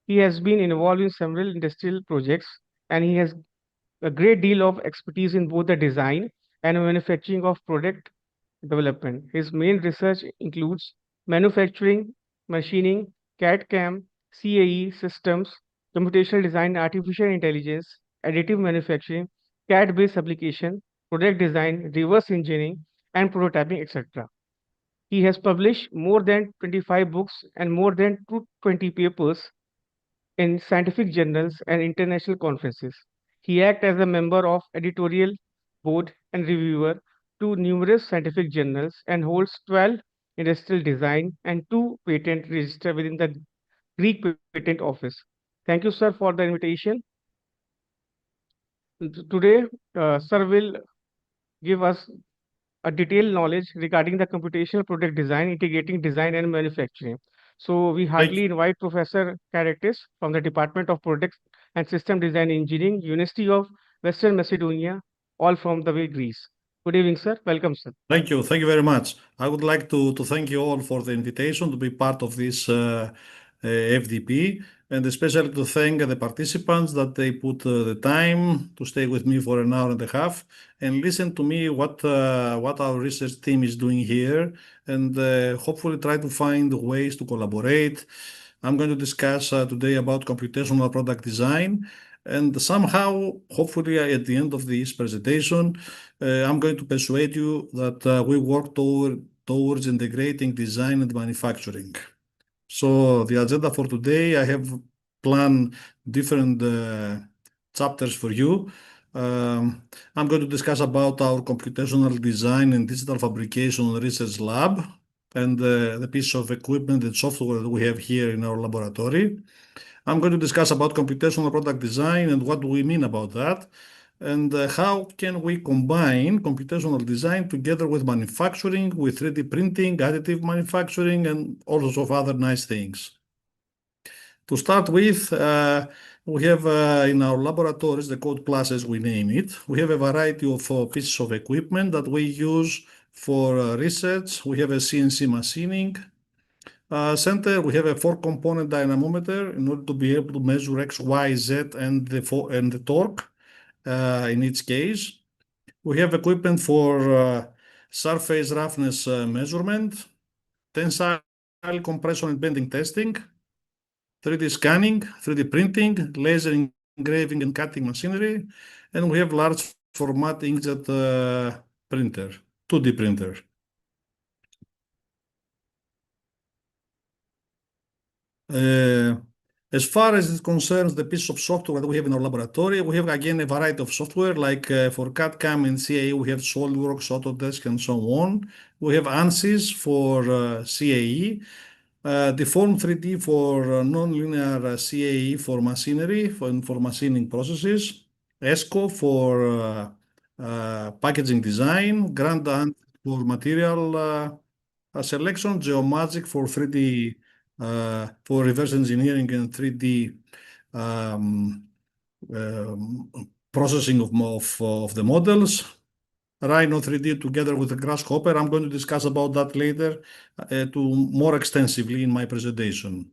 He has been involved in several industrial projects and he has a great deal of expertise in both the design and manufacturing of product development. His main research includes manufacturing, machining, CAD/CAM, CAE systems, computational design, artificial intelligence, additive manufacturing, CAD-based application, product design, reverse engineering, and prototyping, etc. He has published more than 25 books and more than 220 papers in scientific journals and international conferences. He acts as a member of editorial board and reviewer to numerous scientific journals and holds 12 industrial design and 2 patent registered within the Greek Patent Office. Thank you, sir, for the invitation. Today, sir will give us a detailed knowledge regarding the computational product design, integrating design and manufacturing. So we heartily invite Professor Karatis from the Department of Product and System Design Engineering, University of Western Macedonia, all from the way Greece. Good evening, sir. Welcome, sir. Thank you. Thank you very much. I would like to thank you all for the invitation to be part of this FDP, and especially to thank the participants that they put the time to stay with me for an hour and a half and listen to me what our research team is doing here, and hopefully try to find ways to collaborate. I'm going to discuss today about computational product design. And somehow, hopefully, at the end of this presentation, I'm going to persuade you that we work towards integrating design and manufacturing. So the agenda for today, I have planned different chapters for you. I'm going to discuss about our computational design and digital fabrication research lab and the piece of equipment and software that we have here in our laboratory. I'm going to discuss about computational product design and what do we mean about that, and how can we combine computational design together with manufacturing, with 3D printing, additive manufacturing, and all sorts of other nice things. To start with, we have in our laboratories, the code plus as we name it, we have a variety of pieces of equipment that we use for research. We have a CNC machining center. We have a 4-component dynamometer in order to be able to measure X, Y, Z, and the torque in each case. We have equipment for surface roughness measurement, tensile compression and bending testing, 3D scanning, 3D printing, laser engraving and cutting machinery, and we have large format inkjet printer, 2D printer. As far as it concerns the piece of software that we have in our laboratory, we have again a variety of software like for CAD/CAM and CAE, we have SolidWorks, Autodesk, and so on. We have ANSYS for CAE, Deform 3D for nonlinear CAE for machinery, for machining processes, ESCO for packaging design, Grand Ant for material selection, Geomagic for 3D, for reverse engineering and 3D processing of the models. Rhino 3D together with the Grasshopper. I'm going to discuss about that later more extensively in my presentation.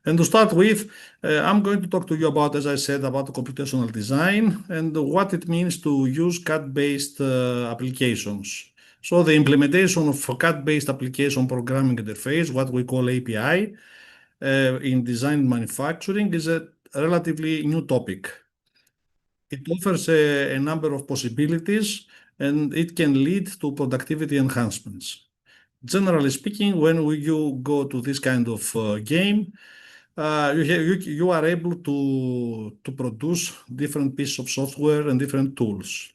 And to start with, I'm going to talk to you about, as I said, about the computational design and what it means to use CAD-based applications. So the implementation of CAD-based application programming interface, what we call API, in design and manufacturing is a relatively new topic. It offers a number of possibilities and it can lead to productivity enhancements. Generally speaking, when you go to this kind of game, you are able to produce different pieces of software and different tools.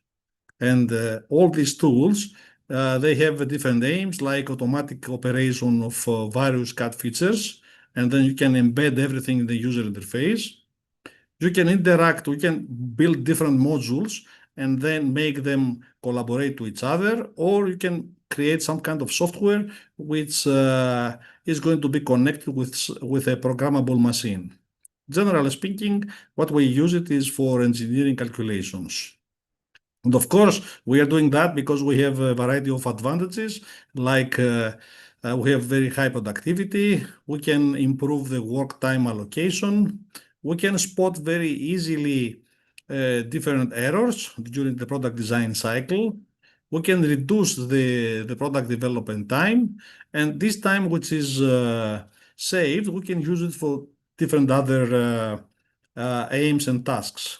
And all these tools, they have different aims like automatic operation of various CAD features, and then you can embed everything in the user interface. You can interact, we can build different modules and then make them collaborate to each other, or you can create some kind of software which is going to be connected with a programmable machine. Generally speaking, what we use it is for engineering calculations. And of course, we are doing that because we have a variety of advantages, like we have very high productivity, we can improve the work time allocation, we can spot very easily different errors during the product design cycle, we can reduce the product development time, and this time which is saved, we can use it for different other aims and tasks.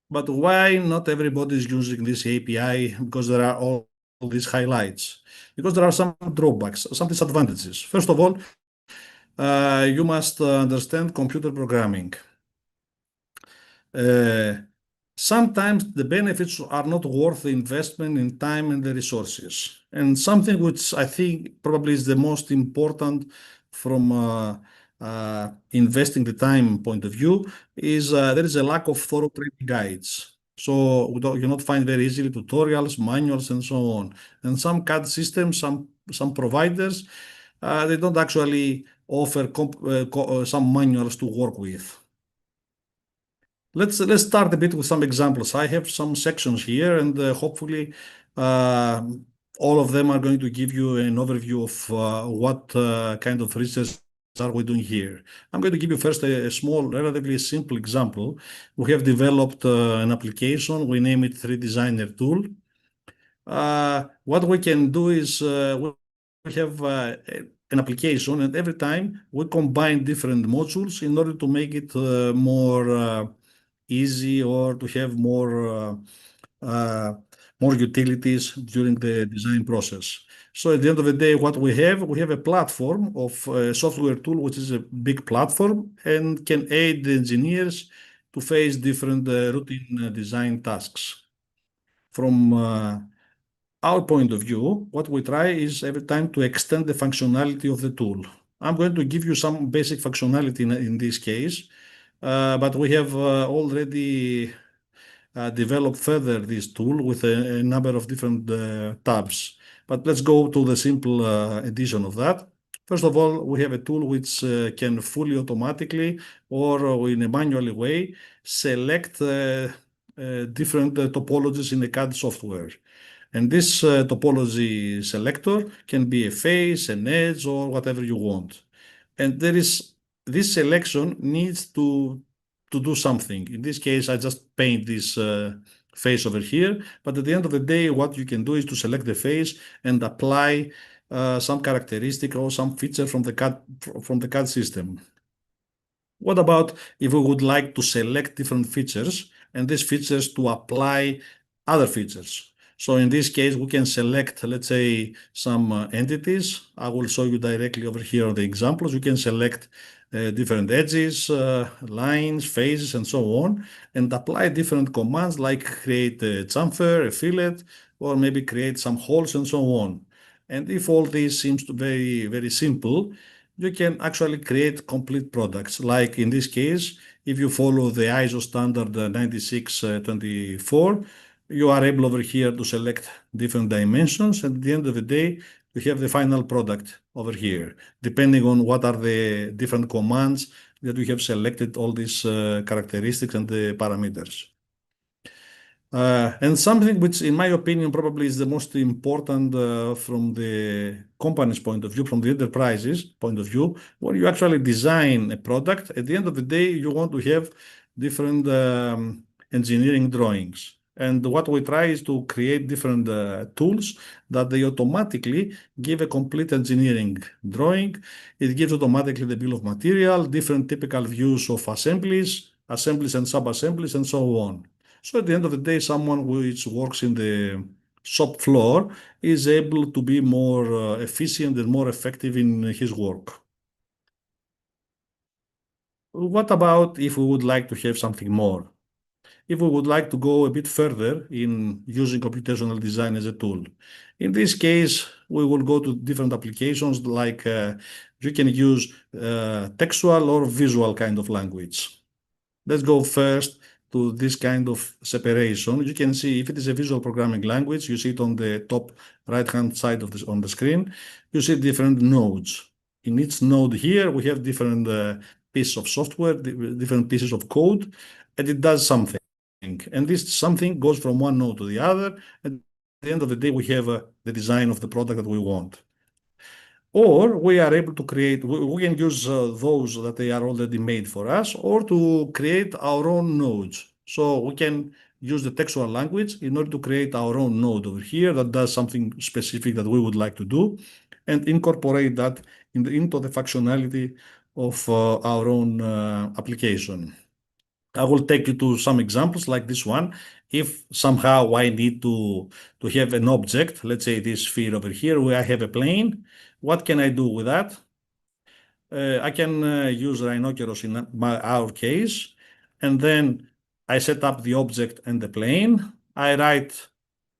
But why not everybody is using this API? Because there are all these highlights. Because there are some drawbacks, some disadvantages. First of all, you must understand computer programming. Sometimes the benefits are not worth the investment in time and the resources. And something which I think probably is the most important from investing the time point of view is there is a lack of thorough training guides. So you not find very easily tutorials, manuals, and so on. And some CAD systems, some providers, they don't actually offer some manuals to work with. Let's start a bit with some examples. I have some sections here, and hopefully all of them are going to give you an overview of what kind of research are we doing here. I'm going to give you first a small, relatively simple example. We have developed an application. We name it 3D Designer Tool. What we can do is we have an application, and every time we combine different modules in order to make it more easy or to have more utilities during the design process. So at the end of the day, what we have a platform of a software tool, which is a big platform and can aid the engineers to face different routine design tasks. From our point of view, what we try is every time to extend the functionality of the tool. I'm going to give you some basic functionality in this case, but we have already developed further this tool with a number of different tabs. But let's go to the simple edition of that. First of all, we have a tool which can fully automatically or in a manual way select different topologies in the CAD software. And this topology selector can be a face, an edge, or whatever you want. And this selection needs to do something. In this case, I just paint this face over here. But at the end of the day, what you can do is to select the face and apply some characteristic or some feature from the CAD system. What about if we would like to select different features and these features to apply other features? So in this case, we can select, let's say, some entities. I will show you directly over here on the examples. You can select different edges, lines, faces, and so on, and apply different commands like create a chamfer, a fillet, or maybe create some holes and so on. And if all this seems to be very simple, you can actually create complete products. Like in this case, if you follow the ISO standard 9624, you are able over here to select different dimensions, and at the end of the day, you have the final product over here, depending on what are the different commands that we have selected all these characteristics and the parameters. And something which, in my opinion, probably is the most important from the company's point of view, from the enterprise's point of view, when you actually design a product, at the end of the day, you want to have different engineering drawings. And what we try is to create different tools that they automatically give a complete engineering drawing. It gives automatically the bill of material, different typical views of assemblies and sub-assemblies, and so on. So at the end of the day, someone which works in the shop floor is able to be more efficient and more effective in his work. What about if we would like to have something more? If we would like to go a bit further in using computational design as a tool. In this case, we will go to different applications like you can use textual or visual kind of language. Let's go first to this kind of separation. You can see if it is a visual programming language, you see it on the top right-hand side of this on the screen. You see different nodes. In each node here, we have different pieces of software, different pieces of code, and it does something. And this something goes from one node to the other. At the end of the day, we have the design of the product that we want. Or we are able to create, we can use those that they are already made for us, or to create our own nodes. So we can use the textual language in order to create our own node over here that does something specific that we would like to do, and incorporate that into the functionality of our own application. I will take you to some examples like this one. If somehow I need to have an object, let's say this sphere over here, where I have a plane, what can I do with that? I can use Rhinoceros in our case, and then I set up the object and the plane. I write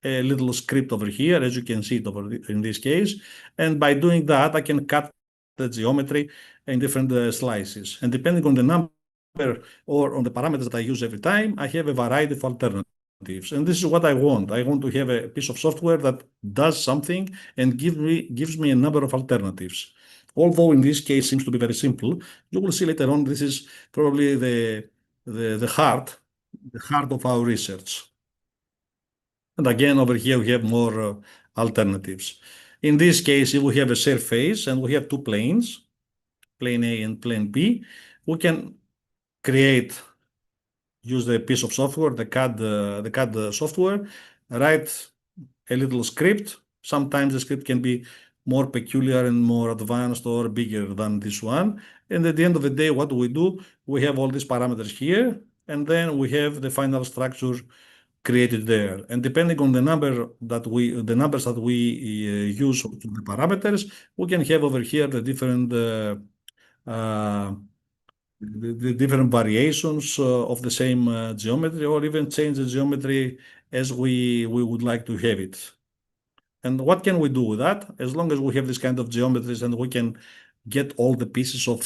a little script over here, as you can see it over in this case, and by doing that, I can cut the geometry in different slices. And depending on the number or on the parameters that I use every time, I have a variety of alternatives. And this is what I want. I want to have a piece of software that does something and gives me a number of alternatives. Although in this case seems to be very simple, you will see later on this is probably the heart of our research. And again, over here we have more alternatives. In this case, if we have a surface and we have two planes, plane A and plane B, we can use the piece of software, the CAD software, write a little script. Sometimes the script can be more peculiar and more advanced or bigger than this one. And at the end of the day, what do? We have all these parameters here, and then we have the final structure created there. And depending on the numbers that we use to the parameters, we can have over here the different the different variations of the same geometry, or even change the geometry as we would like to have it. And what can we do with that? As long as we have this kind of geometries and we can get all the pieces of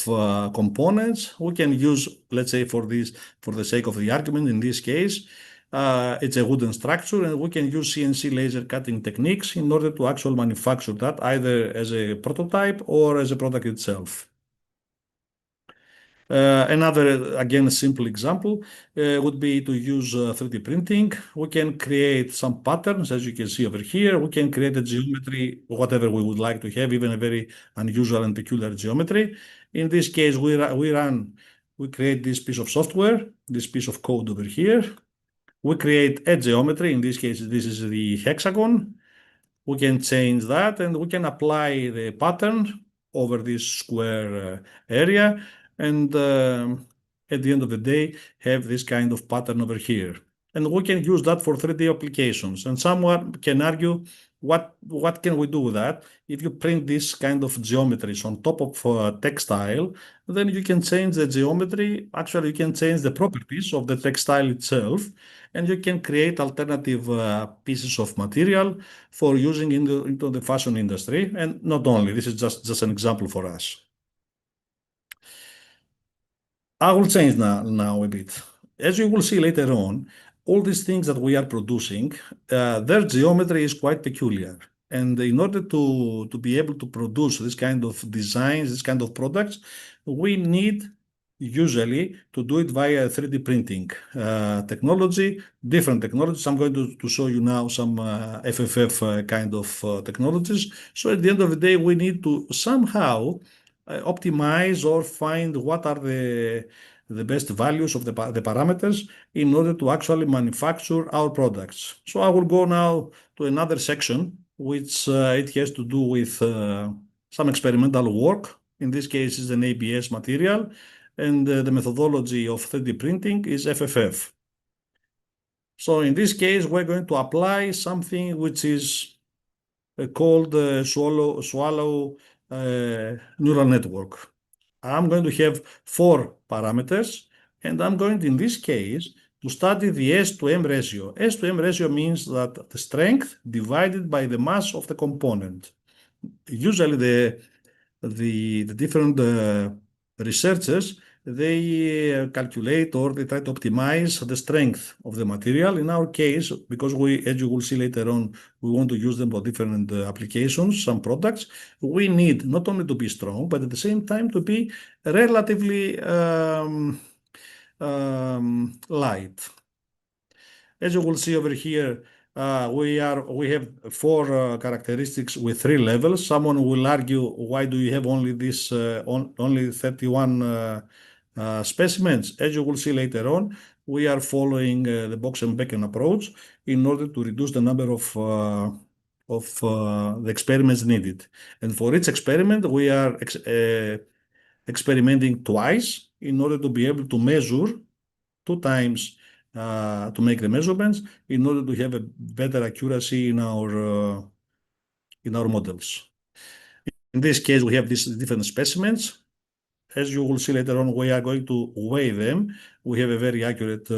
components, we can use, let's say for the sake of the argument in this case, It's a wooden structure, and we can use CNC laser cutting techniques in order to actually manufacture that either as a prototype or as a product itself. Another, again, simple example would be to use 3D printing. We can create some patterns, as you can see over here. We can create a geometry, whatever we would like to have, even a very unusual and peculiar geometry. In this case, we create this piece of software, this piece of code over here. We create a geometry. In this case, this is the hexagon. We can change that, and we can apply the pattern over this square area, and at the end of the day, have this kind of pattern over here. And we can use that for 3D applications. And someone can argue, what can we do with that? If you print this kind of geometries on top of textile, then you can change the geometry. Actually, you can change the properties of the textile itself, and you can create alternative pieces of material for using into the fashion industry. And not only, this is just an example for us. I will change now a bit. As you will see later on, all these things that we are producing, their geometry is quite peculiar. And in order to be able to produce this kind of designs, this kind of products, we need usually to do it via 3D printing technology, different technologies. I'm going to show you now some FFF kind of technologies. So at the end of the day, we need to somehow optimize or find what are the best values of the parameters in order to actually manufacture our products. So I will go now to another section, which it has to do with some experimental work. In this case, is an ABS material, and the methodology of 3D printing is FFF. So in this case, we're going to apply something which is called swallow neural network. I'm going to have 4 parameters, and I'm going to, in this case, to study the S to M ratio. S to M ratio means that the strength divided by the mass of the component. Usually the different researchers, they calculate or they try to optimize the strength of the material. In our case, because we, as you will see later on, we want to use them for different applications, some products, we need not only to be strong, but at the same time to be relatively light. As you will see over here, we have 4 characteristics with 3 levels. Someone will argue, why do you have only this only 31 specimens? As you will see later on, we are following the box and beacon approach in order to reduce the number of the experiments needed. And for each experiment, we are experimenting twice in order to be able to measure 2 times to make the measurements in order to have a better accuracy in our models. In this case, we have these different specimens. As you will see later on, we are going to weigh them. We have a very accurate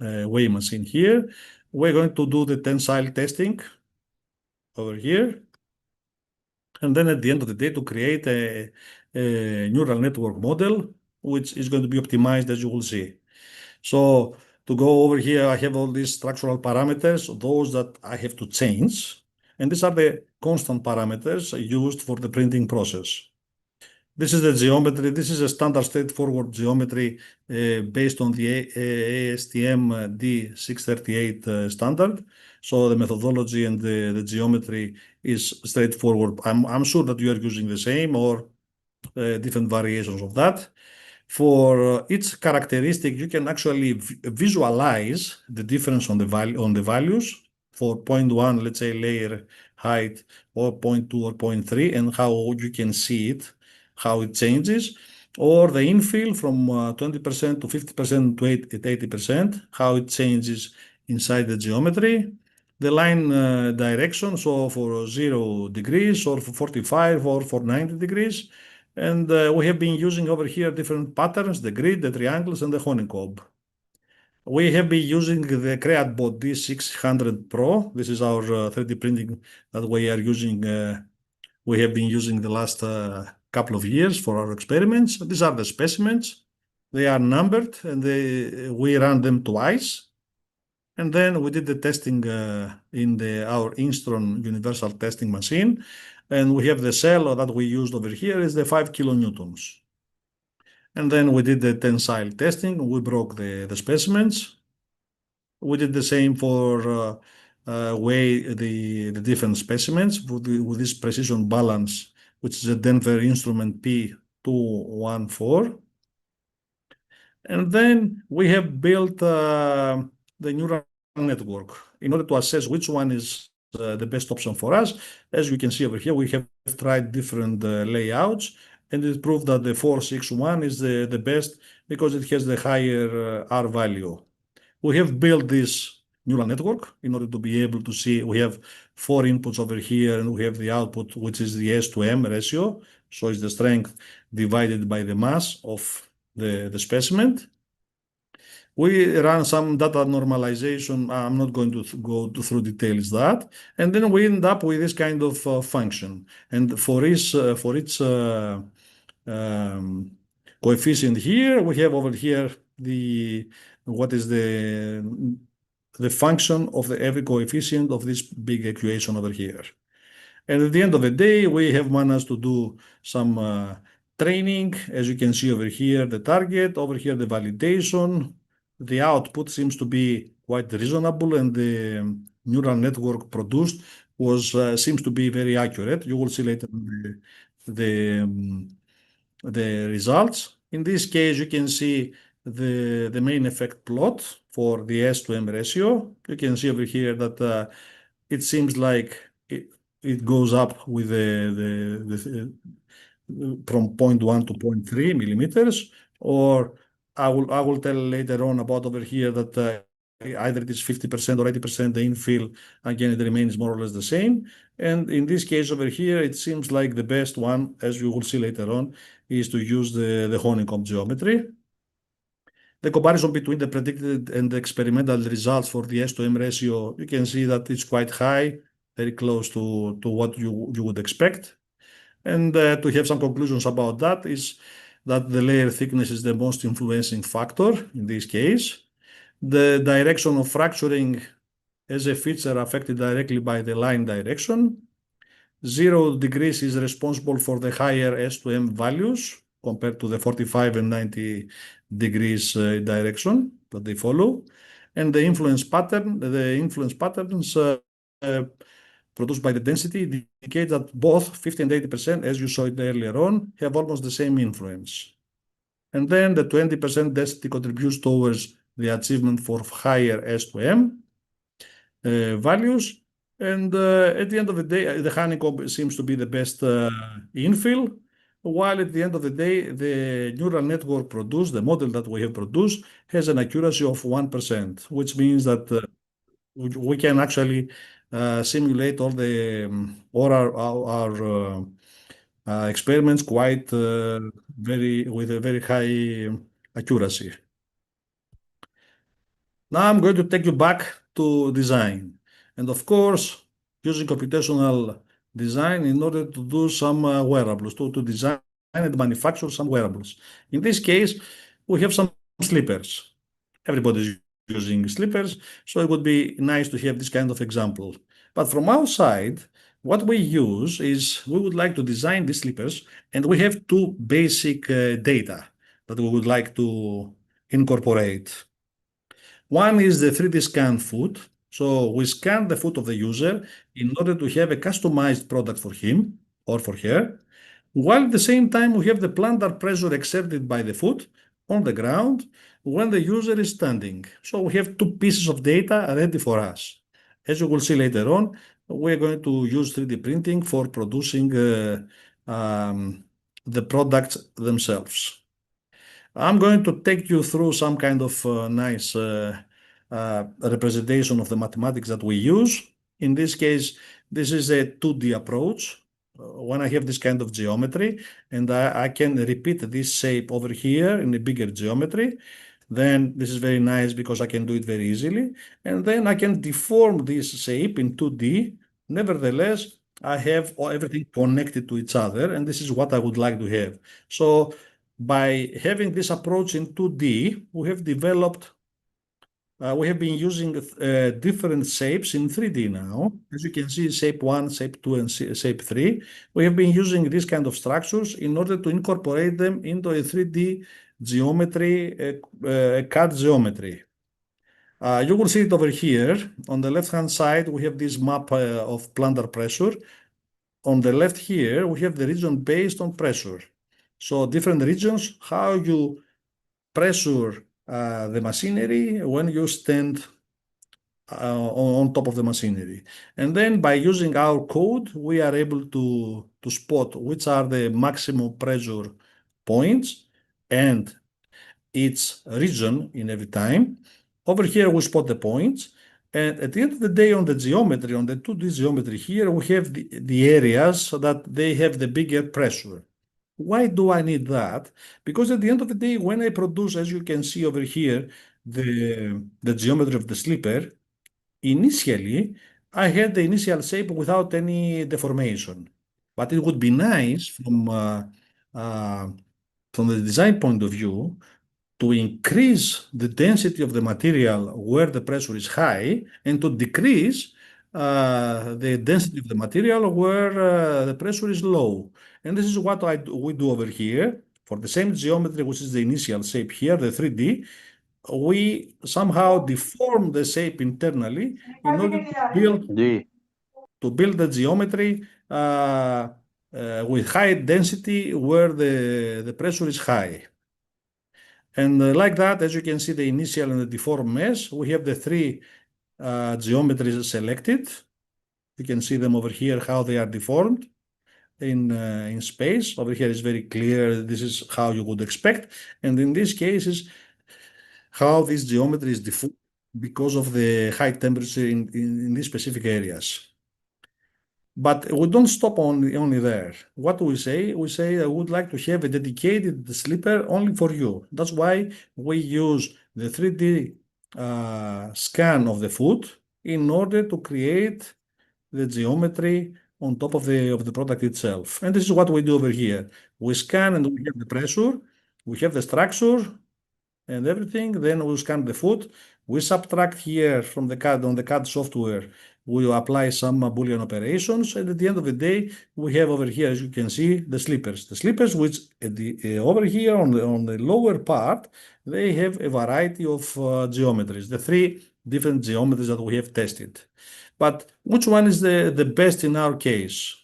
weigh machine here. We're going to do the tensile testing over here. And then at the end of the day, to create a neural network model, which is going to be optimized, as you will see. So to go over here, I have all these structural parameters, those that I have to change. And these are the constant parameters used for the printing process. This is the geometry. This is a standard straightforward geometry based on the ASTM D638 standard. So the methodology and the geometry is straightforward. I'm sure that you are using the same or different variations of that. For each characteristic, you can actually visualize the difference on the values for 0.1, let's say layer height, or 0.2 or 0.3, and how you can see it, how it changes, or the infill from 20% to 50% to 80%, how it changes inside the geometry, the line direction, so for 0 degrees or for 45 or for 90 degrees. And we have been using over here different patterns, the grid, the triangles, and the honeycomb. We have been using the CreateBot D600 Pro. This is our 3D printing that we are using. We have been using the last couple of years for our experiments. These are the specimens. They are numbered, and we run them twice. And then we did the testing in our Instron universal testing machine. And we have the cell that we used over here is the 5 kilonewtons. And then we did the tensile testing. We broke the specimens. We did the same for weigh the different specimens with this precision balance, which is a Denver instrument P214. And then we have built the neural network in order to assess which one is the best option for us. As you can see over here, we have tried different layouts, and it proved that the 461 is the best because it has the higher R value. We have built this neural network in order to be able to see, we have 4 inputs over here, and we have the output, which is the S to M ratio. So it's the strength divided by the mass of the specimen. We run some data normalization. I'm not going to go through details that. And then we end up with this kind of function. And for each coefficient here, we have over here what is the function of every coefficient of this big equation over here. And at the end of the day, we have managed to do some training. As you can see over here, the target, over here, the validation. The output seems to be quite reasonable, and the neural network produced seems to be very accurate. You will see later the results. In this case, you can see the main effect plot for the S to M ratio. You can see over here that it seems like it goes up with from 0.1 to 0.3 millimeters, or I will tell later on about over here that either it is 50% or 80% the infill. Again, it remains more or less the same. And in this case over here, it seems like the best one, as you will see later on, is to use the honeycomb geometry. The comparison between the predicted and the experimental results for the S to M ratio, you can see that it's quite high, very close to what you would expect. And to have some conclusions about that is that the layer thickness is the most influencing factor in this case. The direction of fracturing as a feature affected directly by the line direction. 0 degrees is responsible for the higher S to M values compared to the 45 and 90 degrees direction that they follow. And the influence patterns produced by the density indicate that both 50 and 80%, as you saw it earlier on, have almost the same influence. And then the 20% density contributes towards the achievement for higher S to M values. And at the end of the day, the honeycomb seems to be the best infill, while at the end of the day, the neural network produced, the model that we have produced, has an accuracy of 1%, which means that we can actually simulate all our experiments quite with a very high accuracy. Now I'm going to take you back to design, and of course, using computational design in order to do some wearables, to design and manufacture some wearables. In this case, we have some slippers. Everybody's using slippers, so it would be nice to have this kind of example. But from our side, what we use is we would like to design these slippers, and we have 2 basic data that we would like to incorporate. One is the 3D scan foot. So we scan the foot of the user in order to have a customized product for him or for her, while at the same time we have the plantar pressure exerted by the foot on the ground when the user is standing. So we have 2 pieces of data ready for us. As you will see later on, we're going to use 3D printing for producing the products themselves. I'm going to take you through some kind of nice representation of the mathematics that we use. In this case, this is a 2D approach. When I have this kind of geometry, and I can repeat this shape over here in a bigger geometry, then this is very nice because I can do it very easily. And then I can deform this shape in 2D. Nevertheless, I have everything connected to each other, and this is what I would like to have. So by having this approach in 2D, we have developed we have been using different shapes in 3D now. As you can see, shape 1, shape 2, and shape 3. We have been using these kind of structures in order to incorporate them into a 3D geometry, CAD geometry. You will see it over here. On the left-hand side, we have this map of plantar pressure. On the left here, we have the region based on pressure. So different regions, how you pressure the machinery when you stand on top of the machinery. And then by using our code, we are able to spot which are the maximum pressure points and its region in every time. Over here, we spot the points. And at the end of the day, on the geometry, on the 2D geometry here, we have the areas so that they have the bigger pressure. Why do I need that? Because at the end of the day, when I produce, as you can see over here, the geometry of the slipper, initially, I had the initial shape without any deformation. But it would be nice uh, from the design point of view to increase the density of the material where the pressure is high and to decrease the density of the material where the pressure is low. And this is what we do over here. For the same geometry, which is the initial shape here, the 3D, we somehow deform the shape internally in order to build the geometry with high density where the pressure is high. And like that, as you can see, the initial and the deformed mesh, we have the three geometries selected. You can see them over here, how they are deformed in space. Over here is very clear. This is how you would expect. And in this case is how this geometry is deformed because of the high temperature in these specific areas. But we don't stop only there. What we say? We say I would like to have a dedicated slipper only for you. That's why we use the 3D scan of the foot in order to create the geometry on top of the product itself. And this is what we do over here. We scan and we have the pressure, we have the structure and everything. Then we scan the foot. We subtract here from the CAD, on the CAD software, we apply some Boolean operations. And at the end of the day, we have over here, as you can see, the slippers. The slippers, which over here on the lower part, they have a variety of geometries, the three different geometries that we have tested. But which one is the best in our case?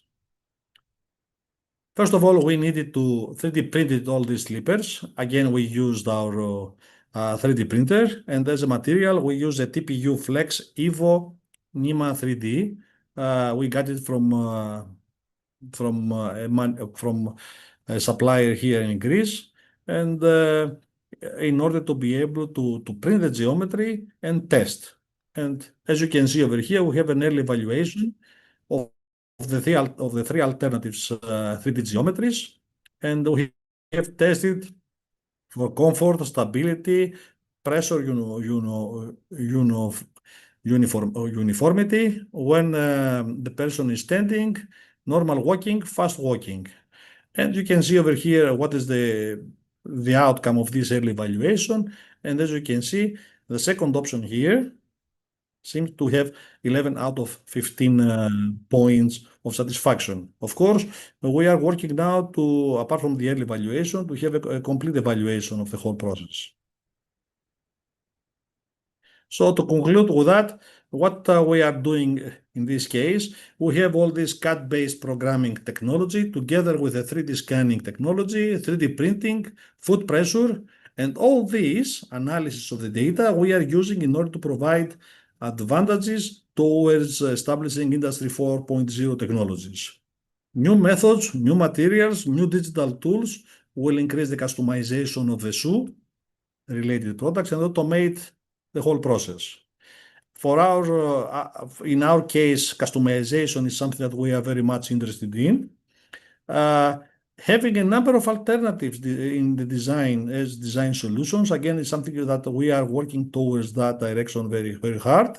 First of all, we needed to 3D printed all these slippers. Again, we used our 3D printer, and as a material, we use a TPU Flex Evo NIMA 3D. We got it from a supplier here in Greece, and in order to be able to print the geometry and test. And as you can see over here, we have an early evaluation of the three alternatives 3D geometries, and we have tested for comfort, stability, pressure, uniformity when the person is standing, normal walking, fast walking. And you can see over here what is the outcome of this early evaluation. And as you can see, the second option here seems to have 11 out of 15 points of satisfaction. Of course, we are working now to, apart from the early evaluation, to have a complete evaluation of the whole process. So to conclude with that, what we are doing in this case, we have all this CAD-based programming technology together with a 3D scanning technology, 3D printing, foot pressure, and all this analysis of the data we are using in order to provide advantages towards establishing Industry 4.0 technologies. New methods, new materials, new digital tools will increase the customization of the shoe related products and automate the whole process. For in our case, customization is something that we are very much interested in. Having a number of alternatives in the design as design solutions, again, is something that we are working towards that direction very, very hard.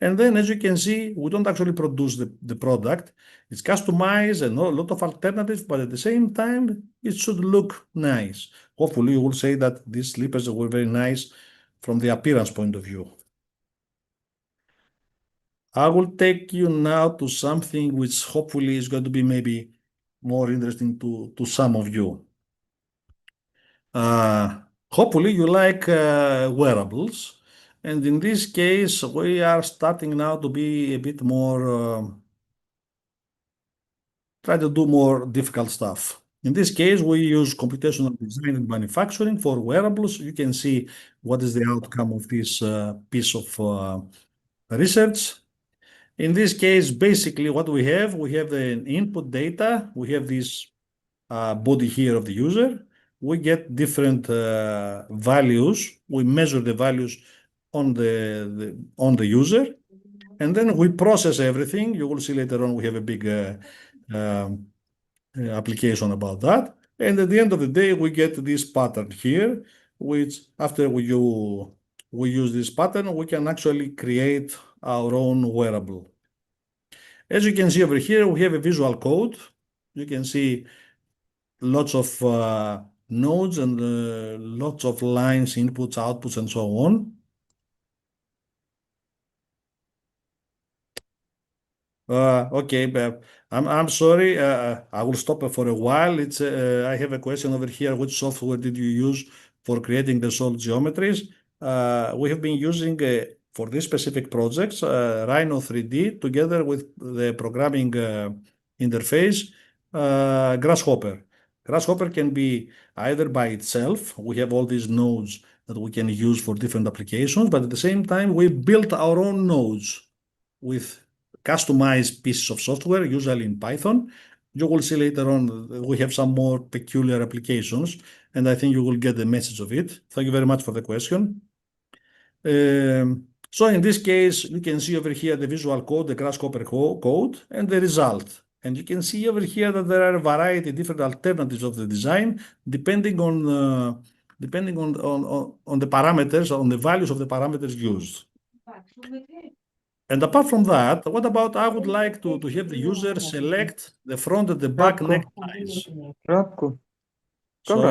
And then, as you can see, we don't actually produce the product. It's customized and a lot of alternatives, but at the same time, it should look nice. Hopefully, you will say that these slippers were very nice from the appearance point of view. I will take you now to something which hopefully is going to be maybe more interesting to some of you. Hopefully you like wearables. And in this case, we are starting now to be a bit more, try to do more difficult stuff. In this case, we use computational design and manufacturing for wearables. You can see what is the outcome of this piece of research. In this case, basically what we have an input data. We have this body here of the user. We get different values. We measure the values on the user, and then we process everything. You will see later on we have a big um, application about that. And at the end of the day, we get this pattern here, which after we use this pattern, we can actually create our own wearable. As you can see over here, we have a visual code. You can see lots of nodes and lots of lines, inputs, outputs, and so on. Okay, but I'm sorry. I will stop for a while. I have a question over here. Which software did you use for creating the solid geometries? We have been using for this specific projects Rhino 3D together with the programming interface Grasshopper. Grasshopper can be either by itself. We have all these nodes that we can use for different applications, but at the same time, we built our own nodes with customized pieces of software, usually in Python. You will see later on we have some more peculiar applications, and I think you will get the message of it. Thank you very much for the question. So in this case, you can see over here the visual code, the Grasshopper code, and the result. And you can see over here that there are a variety of different alternatives of the design, depending on the parameters, on the values of the parameters used. And apart from that, what about I would like to have the user select the front and the back necklines. So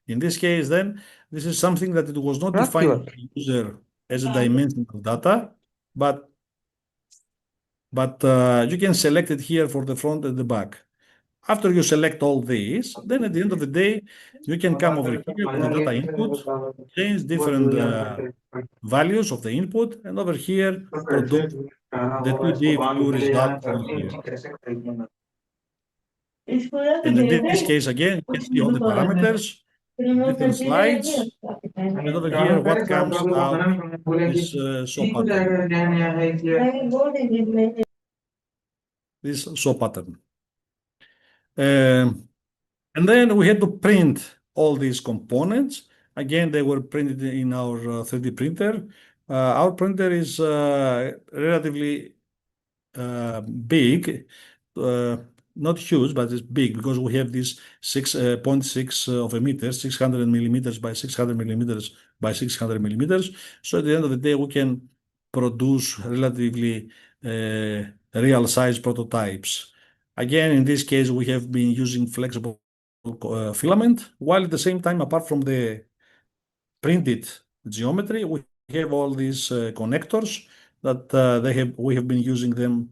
in this case, then, this is something that it was not defined by the user as a dimension of data, but you can select it here for the front and the back. After you select all these, then at the end of the day, you can come over here with the data input, change different values of the input, and over here produce the 2D view result from here. And in this case, again, you can see all the parameters, different slides, and over here, what comes out is saw pattern. This saw pattern. And then we had to print all these components. Again, they were printed in our 3D printer. Our printer is relatively big, not huge, but it's big because we have this 6.6 of a meter, 600 millimeters by 600 millimeters by 600 millimeters. So at the end of the day, we can produce relatively real size prototypes. Again, in this case, we have been using flexible filament, while at the same time, apart from the printed geometry, we have all these connectors that we have been using them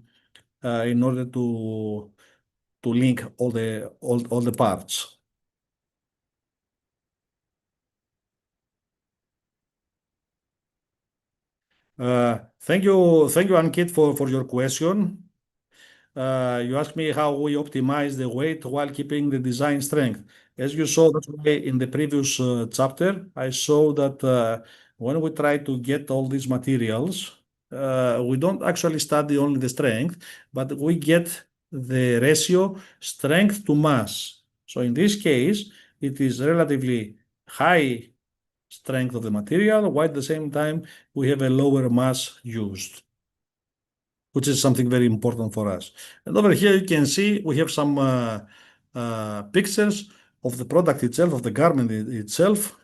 in order to link all the parts. Thank you, Ankit, for your question. You asked me how we optimize the weight while keeping the design strength. As you saw, that's why in the previous chapter, I saw that when we try to get all these materials, we don't actually study only the strength, but we get the ratio strength to mass. So in this case, it is relatively high strength of the material, while at the same time we have a lower mass used, which is something very important for us. And over here you can see we have some pictures of the product itself, of the garment itself,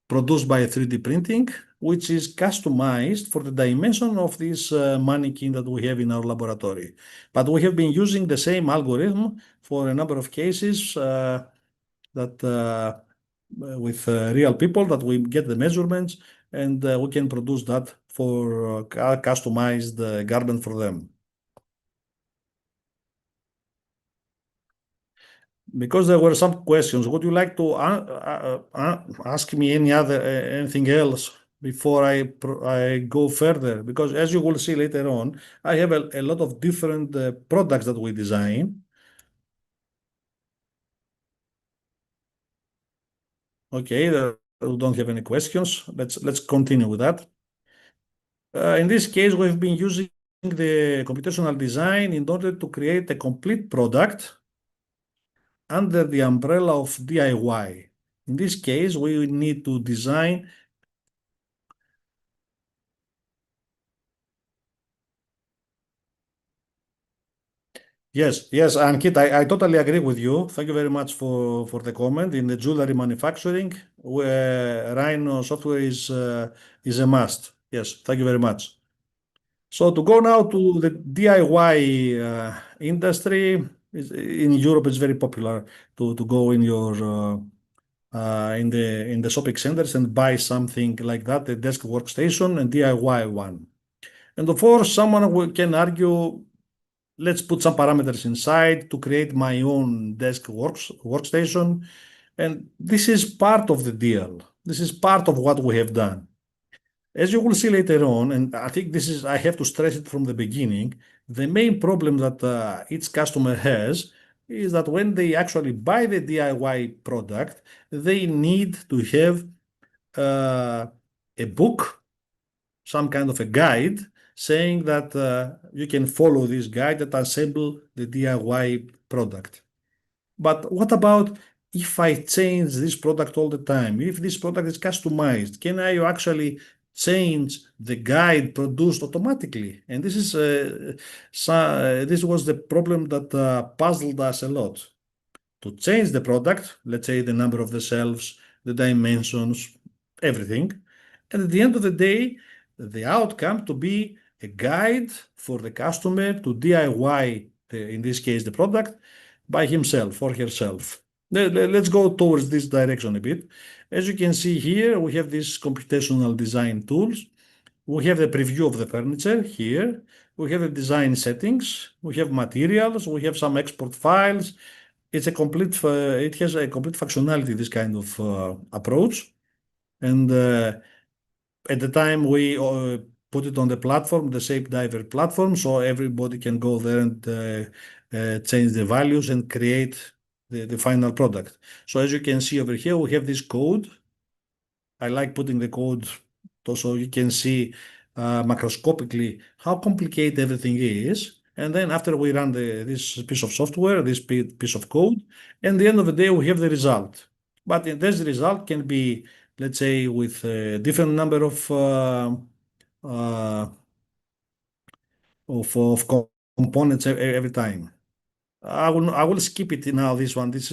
produced by 3D printing, which is customized for the dimension of this mannequin that we have in our laboratory. But we have been using the same algorithm for a number of cases with real people that we get the measurements and we can produce that for customized garment for them. Because there were some questions, would you like to ask me anything else before I go further? Because as you will see later on, I have a lot of different products that we design. Okay, we don't have any questions. Let's continue with that. In this case, we've been using the computational design in order to create a complete product under the umbrella of DIY. In this case, we need to design. Yes, Ankit, I totally agree with you. Thank you very much for the comment. In the jewelry manufacturing, Rhino software is a must. Yes, thank you very much. So to go now to the DIY industry, in Europe, it's very popular to go in your in the shopping centers and buy something like that, a desk workstation and DIY one. And of course, someone can argue, let's put some parameters inside to create my own desk workstation. And this is part of the deal. This is part of what we have done. As you will see later on, and I think I have to stress it from the beginning, the main problem that each customer has is that when they actually buy the DIY product, they need to have a book, some kind of a guide saying that you can follow this guide that assemble the DIY product. But what about if I change this product all the time? If this product is customized, can I actually change the guide produced automatically? And this was the problem that puzzled us a lot. To change the product, let's say the number of the shelves, the dimensions, everything. And at the end of the day, the outcome to be a guide for the customer to DIY, in this case, the product by himself or herself. Let's go towards this direction a bit. As you can see here, we have these computational design tools. We have the preview of the furniture here. We have the design settings. We have materials. We have some export files. It has a complete functionality, this kind of approach. And at the time we put it on the platform, the Shape Diver platform, so everybody can go there and change the values and create the final product. So as you can see over here, we have this code. I like putting the code so you can see macroscopically how complicated everything is. And then after we run this piece of software, this piece of code, and at the end of the day, we have the result. But this result can be, let's say, with a different number of components every time. I will skip it now, this one. This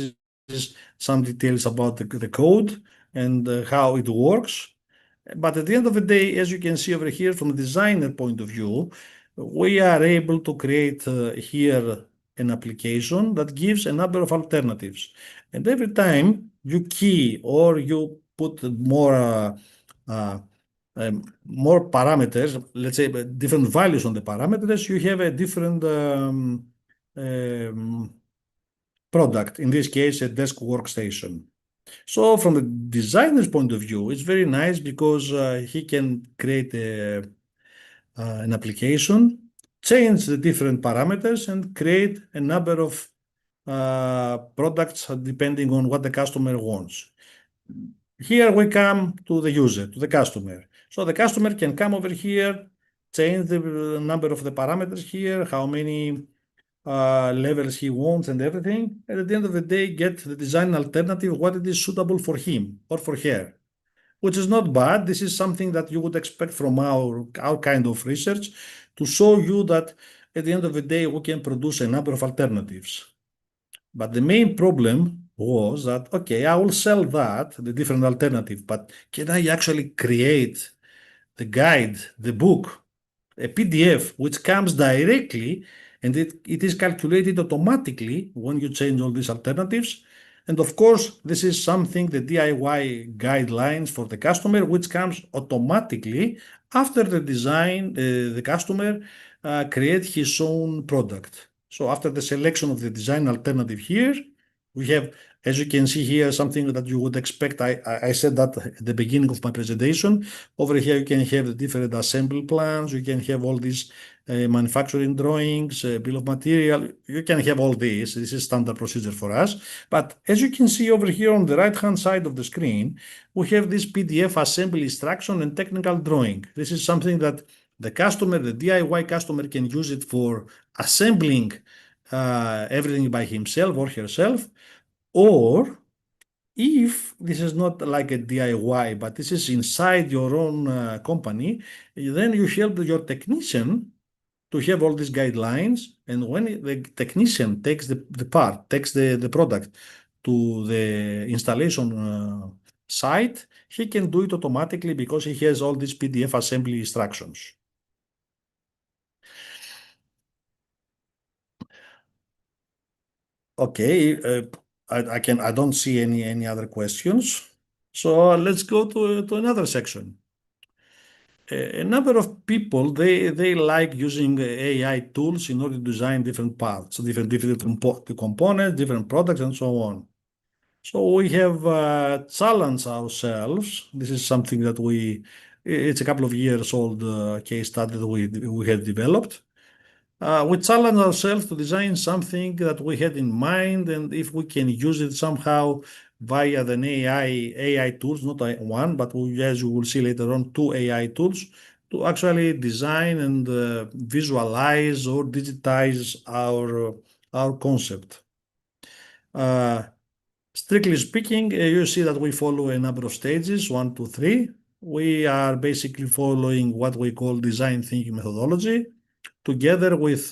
is some details about the code and how it works. But at the end of the day, as you can see over here, from a designer point of view, we are able to create here an application that gives a number of alternatives. And every time you key or you put more parameters, let's say different values on the parameters, you have a different product, in this case, a desk workstation. So from the designer's point of view, it's very nice because he can create an application, change the different parameters, and create a number of products depending on what the customer wants. Here we come to the user, to the customer. So the customer can come over here, change the number of the parameters here, how many levels he wants and everything, and at the end of the day get the design alternative, what it is suitable for him or for her, which is not bad. This is something that you would expect from our kind of research to show you that at the end of the day we can produce a number of alternatives. But the main problem was that, okay, I will sell that, the different alternative, but can I actually create the guide, the book, a PDF, which comes directly and it is calculated automatically when you change all these alternatives? And of course, this is something, the DIY guidelines for the customer, which comes automatically after the design, the customer create his own product. So after the selection of the design alternative here, we have, as you can see here, something that you would expect. I said that at the beginning of my presentation. Over here, you can have the different assembly plans. You can have all these manufacturing drawings, bill of material. You can have all this. This is standard procedure for us. But as you can see over here on the right-hand side of the screen, we have this PDF assembly instruction and technical drawing. This is something that the customer, the DIY customer, can use it for assembling everything by himself or herself, or if this is not like a DIY, but this is inside your own company, then you help your technician to have all these guidelines. And when the technician takes the part, takes the product to the installation site, he can do it automatically because he has all these PDF assembly instructions. Okay, I don't see any other questions. So let's go to another section. A number of people, they like using AI tools in order to design different parts, different components, different products, and so on. So we have challenged ourselves. This is something that it's a couple of years old case study that we have developed. We challenge ourselves to design something that we had in mind, and if we can use it somehow via the AI tools, not one, but as you will see later on, two AI tools to actually design and visualize or digitize our concept. Strictly speaking, you see that we follow a number of stages, 1, 2, 3. We are basically following what we call design thinking methodology, together with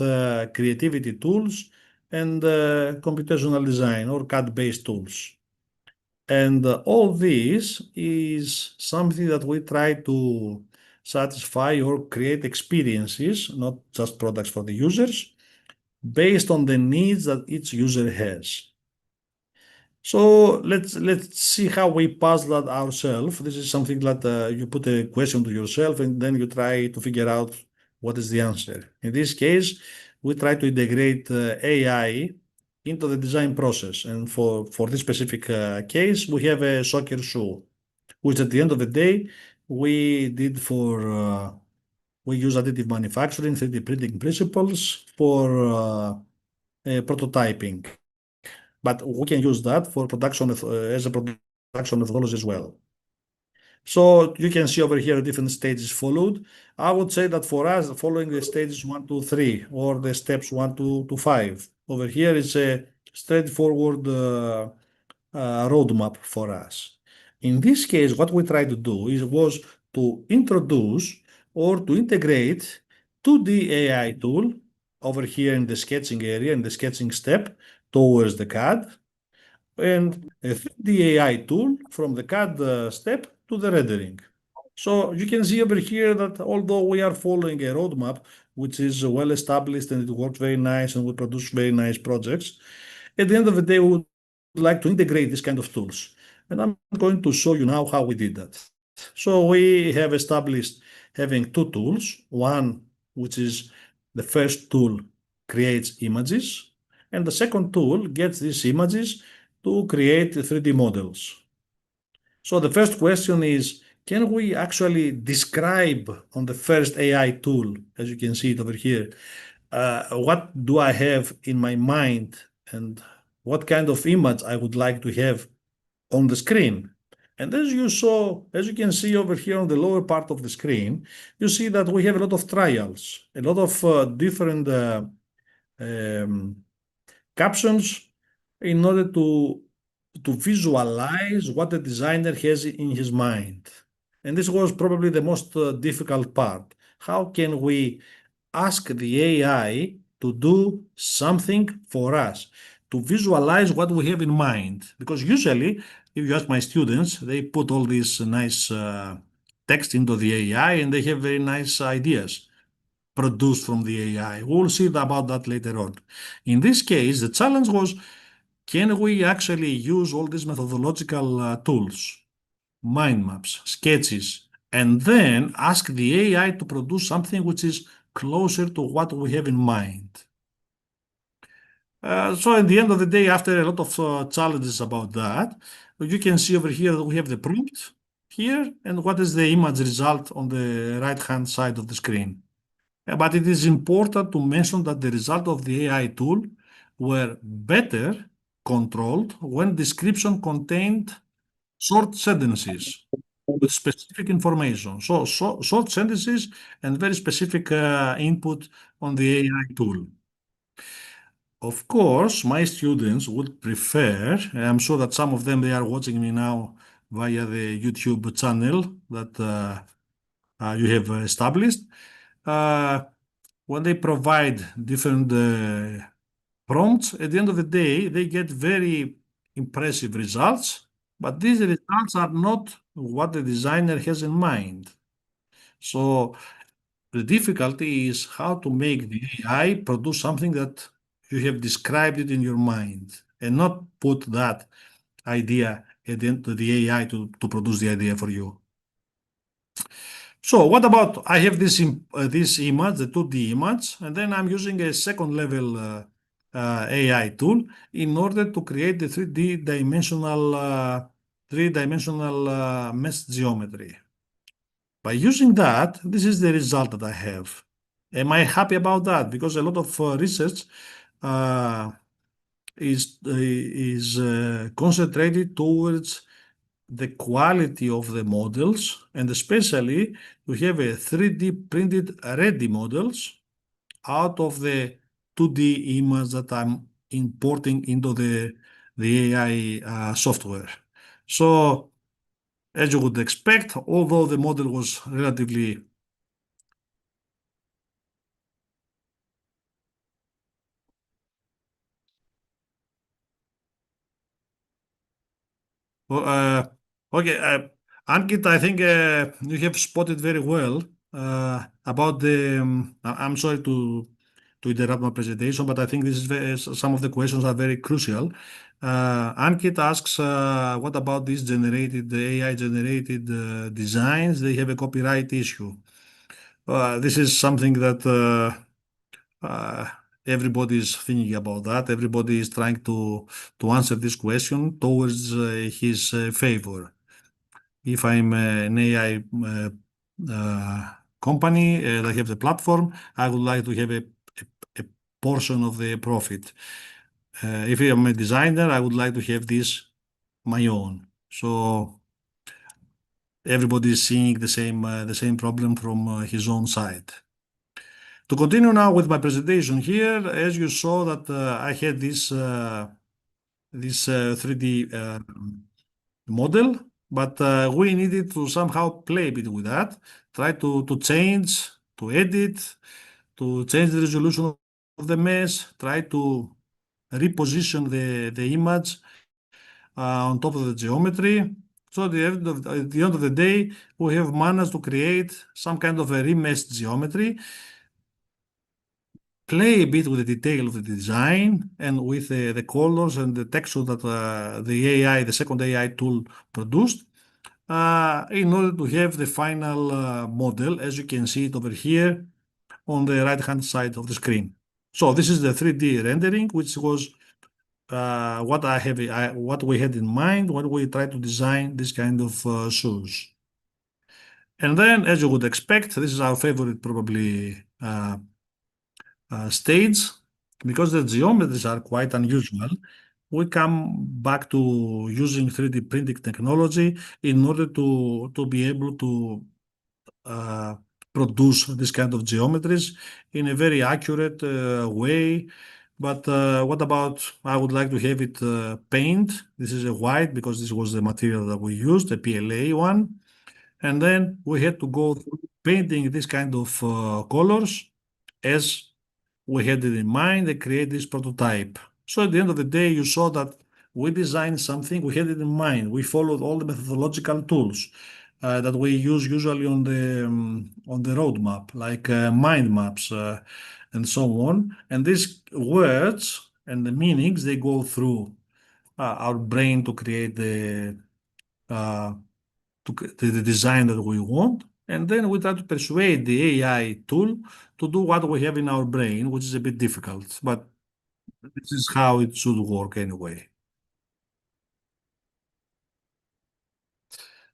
creativity tools and computational design or CAD-based tools. And all this is something that we try to satisfy or create experiences, not just products for the users, based on the needs that each user has. So let's see how we pass that ourselves. This is something that you put a question to yourself and then you try to figure out what is the answer. In this case, we try to integrate AI into the design process. And for this specific case, we have a soccer shoe, which at the end of the day, we did we use additive manufacturing, 3D printing principles for prototyping. But we can use that for production as a production methodology as well. So you can see over here different stages followed. I would say that for us, following the stages 1, 2, 3, or the steps 1 to 5, over here is a straightforward roadmap for us. In this case, what we tried to do was to introduce or to integrate 2D AI tool over here in the sketching area, in the sketching step towards the CAD, and a 3D AI tool from the CAD step to the rendering. So you can see over here that although we are following a roadmap, which is well established and it works very nice and we produce very nice projects, at the end of the day, we would like to integrate this kind of tools. And I'm going to show you now how we did that. So we have established having two tools. One, which is the first tool, creates images, and the second tool gets these images to create 3D models. So the first question is, can we actually describe on the first AI tool, as you can see it over here, what do I have in my mind and what kind of image I would like to have on the screen? And as you can see over here on the lower part of the screen, you see that we have a lot of trials, a lot of different captions in order to visualize what the designer has in his mind. And this was probably the most difficult part. How can we ask the AI to do something for us, to visualize what we have in mind? Because usually, if you ask my students, they put all these nice text into the AI and they have very nice ideas produced from the AI. We'll see about that later on. In this case, the challenge was can we actually use all these methodological tools, mind maps, sketches, and then ask the AI to produce something which is closer to what we have in mind? So at the end of the day, after a lot of challenges about that, you can see over here that we have the prompt here, and what is the image result on the right-hand side of the screen. But it is important to mention that the result of the AI tool were better controlled when description contained short sentences with specific information. So short sentences and very specific input on the AI tool. Of course, my students would prefer, and I'm sure that some of them, they are watching me now via the YouTube channel that you have established. When they provide different prompts, at the end of the day, they get very impressive results, but these results are not what the designer has in mind. So the difficulty is how to make the AI produce something that you have described it in your mind and not put that idea at the end to the AI to produce the idea for you. So what about I have this image, the 2D image, and then I'm using a second level AI tool in order to create the 3D three-dimensional mesh geometry. By using that, this is the result that I have. Am I happy about that? Because a lot of research uh, is concentrated towards the quality of the models, and especially we have a 3D printed ready models out of the 2D image that I'm importing into the AI software. So as you would expect, although the model was relatively Well, okay, Ankit, I think you have spotted very well about the. I'm sorry to interrupt my presentation, but I think this is some of the questions are very crucial. Ankit asks, what about these the AI generated designs? They have a copyright issue. This is something that uh, everybody is thinking about that. Everybody is trying to answer this question towards his favor. If I'm an AI company that have the platform, I would like to have a portion of the profit. If I'm a designer, I would like to have this my own. So everybody is seeing the same problem from his own side. To continue now with my presentation here, as you saw that I had this 3D model, but we needed to somehow play a bit with that, try to change, to edit, to change the resolution of the mesh, try to reposition the image on top of the geometry. So at the end of the day, we have managed to create some kind of a remeshed geometry, play a bit with the detail of the design and with the colors and the texture that the second AI tool produced in order to have the final model, as you can see it over here on the right-hand side of the screen. So this is the 3D rendering, which was what we had in mind when we tried to design this kind of shoes. And then, as you would expect, this is our favorite probably stage, because the geometries are quite unusual. We come back to using 3D printing technology in order to be able to uh, produce this kind of geometries in a very accurate way. But what about, I would like to have it paint. This is a white because this was the material that we used, the PLA one. And then we had to go through painting this kind of colors as we had it in mind and create this prototype. So at the end of the day, you saw that we designed something, we had it in mind. We followed all the methodological tools that we use usually on the roadmap, like mind maps and so on. And these words and the meanings, they go through our brain to create uh, the design that we want, and then we try to persuade the AI tool to do what we have in our brain, which is a bit difficult, but this is how it should work anyway.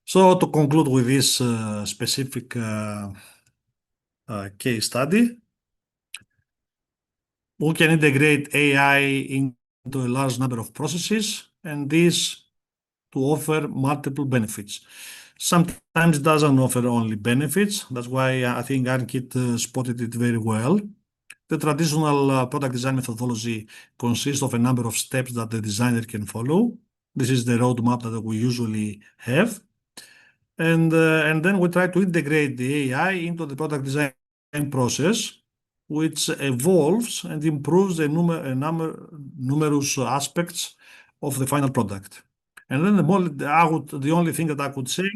So to conclude with this specific case study, we can integrate AI into a large number of processes, and this to offer multiple benefits. Sometimes it doesn't offer only benefits. That's why I think Ankit spotted it very well. The traditional product design methodology consists of a number of steps that the designer can follow. This is the roadmap that we usually have. And then we try to integrate the AI into the product design process, which evolves and improves numerous aspects of the final product. And then the only thing that I could say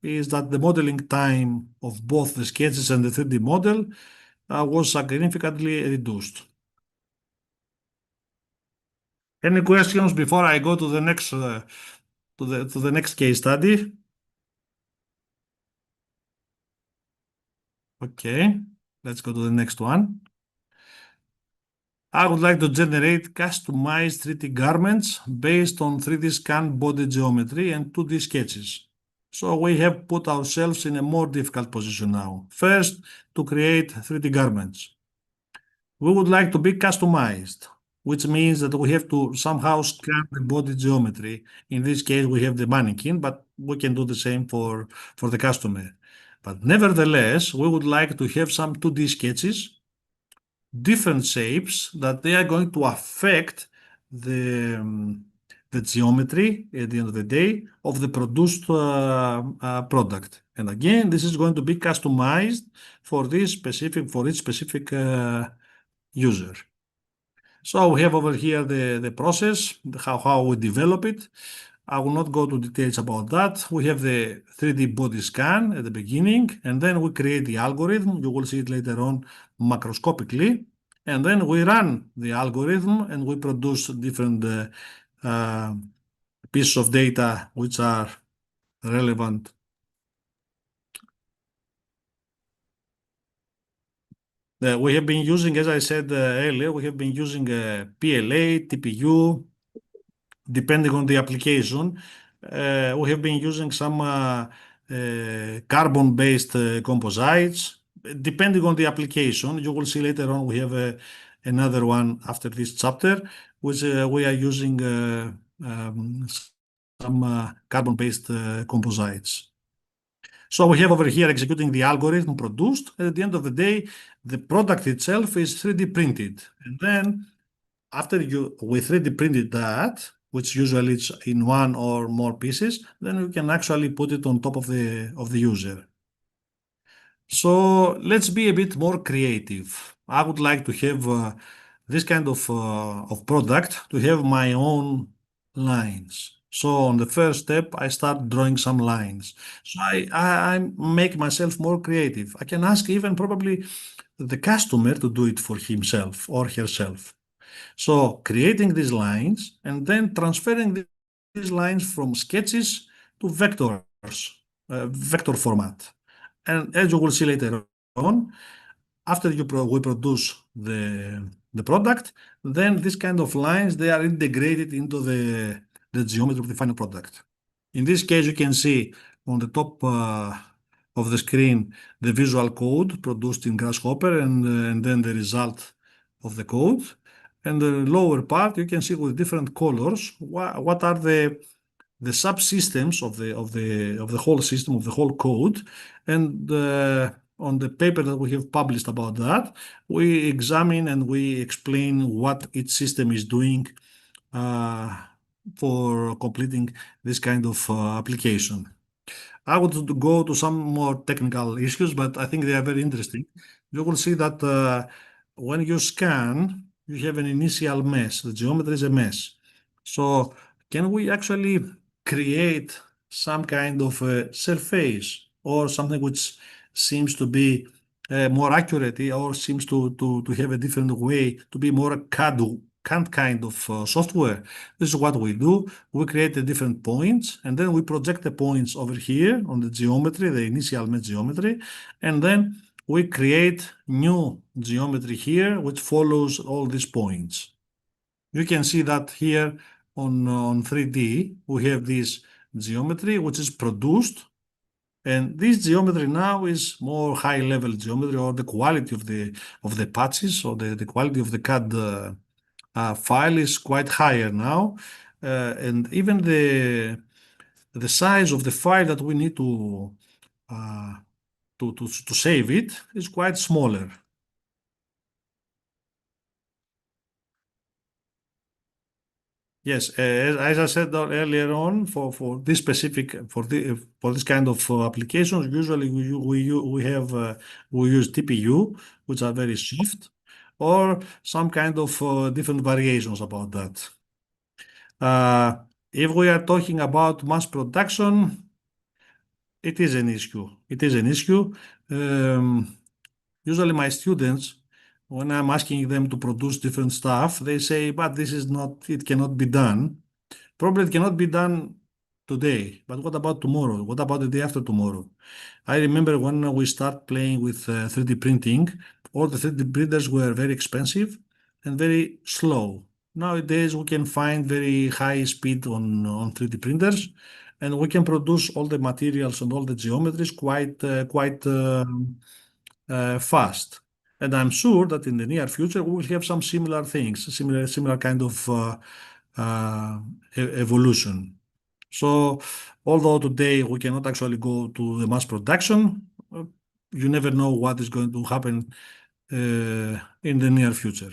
is that the modeling time of both the sketches and the 3D model was significantly reduced. Any questions before I go to the next to the next case study? Okay, let's go to the next one. I would like to generate customized 3D garments based on 3D scan body geometry and 2D sketches. So we have put ourselves in a more difficult position now. First, to create 3D garments. We would like to be customized, which means that we have to somehow scan the body geometry. In this case, we have the mannequin, but we can do the same for the customer. But nevertheless, we would like to have some 2D sketches, different shapes that they are going to affect the geometry at the end of the day of the produced product. And again, this is going to be customized for each specific user. So we have over here the process, how we develop it. I will not go to details about that. We have the 3D body scan at the beginning, and then we create the algorithm. You will see it later on macroscopically. And then we run the algorithm and we produce different pieces of data which are relevant. We have been using, as I said earlier, we have been using PLA, TPU, depending on the application. We have been using some carbon-based composites. Depending on the application, you will see later on we have another one after this chapter, which we are using some carbon-based composites. So we have over here executing the algorithm produced. At the end of the day, the product itself is 3D printed. And then after we 3D printed that, which usually it's in one or more pieces, then you can actually put it on top of the user. So let's be a bit more creative. I would like to have this kind of product to have my own lines. So on the first step, I start drawing some lines. So I make myself more creative. I can ask even probably the customer to do it for himself or herself. So creating these lines and then transferring these lines from sketches to vectors, vector format. And as you will see later on, after we produce the product, then this kind of lines, they are integrated into the geometry of the final product. In this case, you can see on the top of the screen the visual code produced in Grasshopper and then the result of the code. And the lower part, you can see with different colors what are the subsystems of the whole system, of the whole code. And on the paper that we have published about that, we examine and we explain what each system is doing for completing this kind of application. I would go to some more technical issues, but I think they are very interesting. You will see that when you scan, you have an initial mesh. The geometry is a mesh. So can we actually create some kind of a surface or something which seems to be more accurate or seems to have a different way to be more CAD kind of software. This is what we do. We create the different points, and then we project the points over here on the geometry, the initial mesh geometry, and then we create new geometry here, which follows all these points. You can see that here on 3D, we have this geometry, which is produced. And this geometry now is more high-level geometry, or the quality of the patches, or the quality of the CAD file is quite higher now, and even the size of the file that we need uh, to save it is quite smaller. Yes, as I said earlier on, for this specific for this kind of applications, usually we use TPU, which are very soft, or some kind of different variations about that. If we are talking about mass production, it is an issue. It is an issue. Usually, my students, when I'm asking them to produce different stuff, they say, "But this is not. It cannot be done." Probably it cannot be done today, but what about tomorrow? What about the day after tomorrow? I remember when we start playing with 3D printing, all the 3D printers were very expensive and very slow. Nowadays, we can find very high speed on 3D printers, and we can produce all the materials and all the geometries quite fast. And I'm sure that in the near future we will have some similar things, similar kind of uh, evolution. So, although today we cannot actually go to the mass production, you never know what is going to happen in the near future.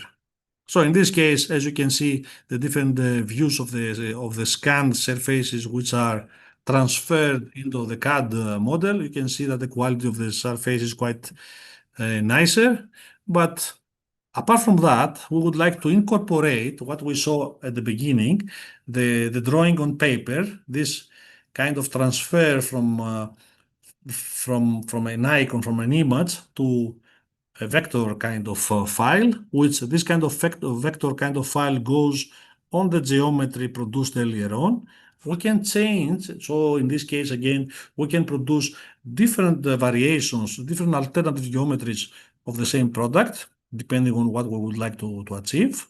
So in this case, as you can see, the different views of the scanned surfaces which are transferred into the CAD model, you can see that the quality of the surface is quite nicer. But apart from that, we would like to incorporate what we saw at the beginning, the drawing on paper, this kind of transfer from an icon, from an image to a vector kind of file, which this kind of vector kind of file goes on the geometry produced earlier on. We can change, so in this case again, we can produce different variations, different alternative geometries of the same product, depending on what we would like to achieve.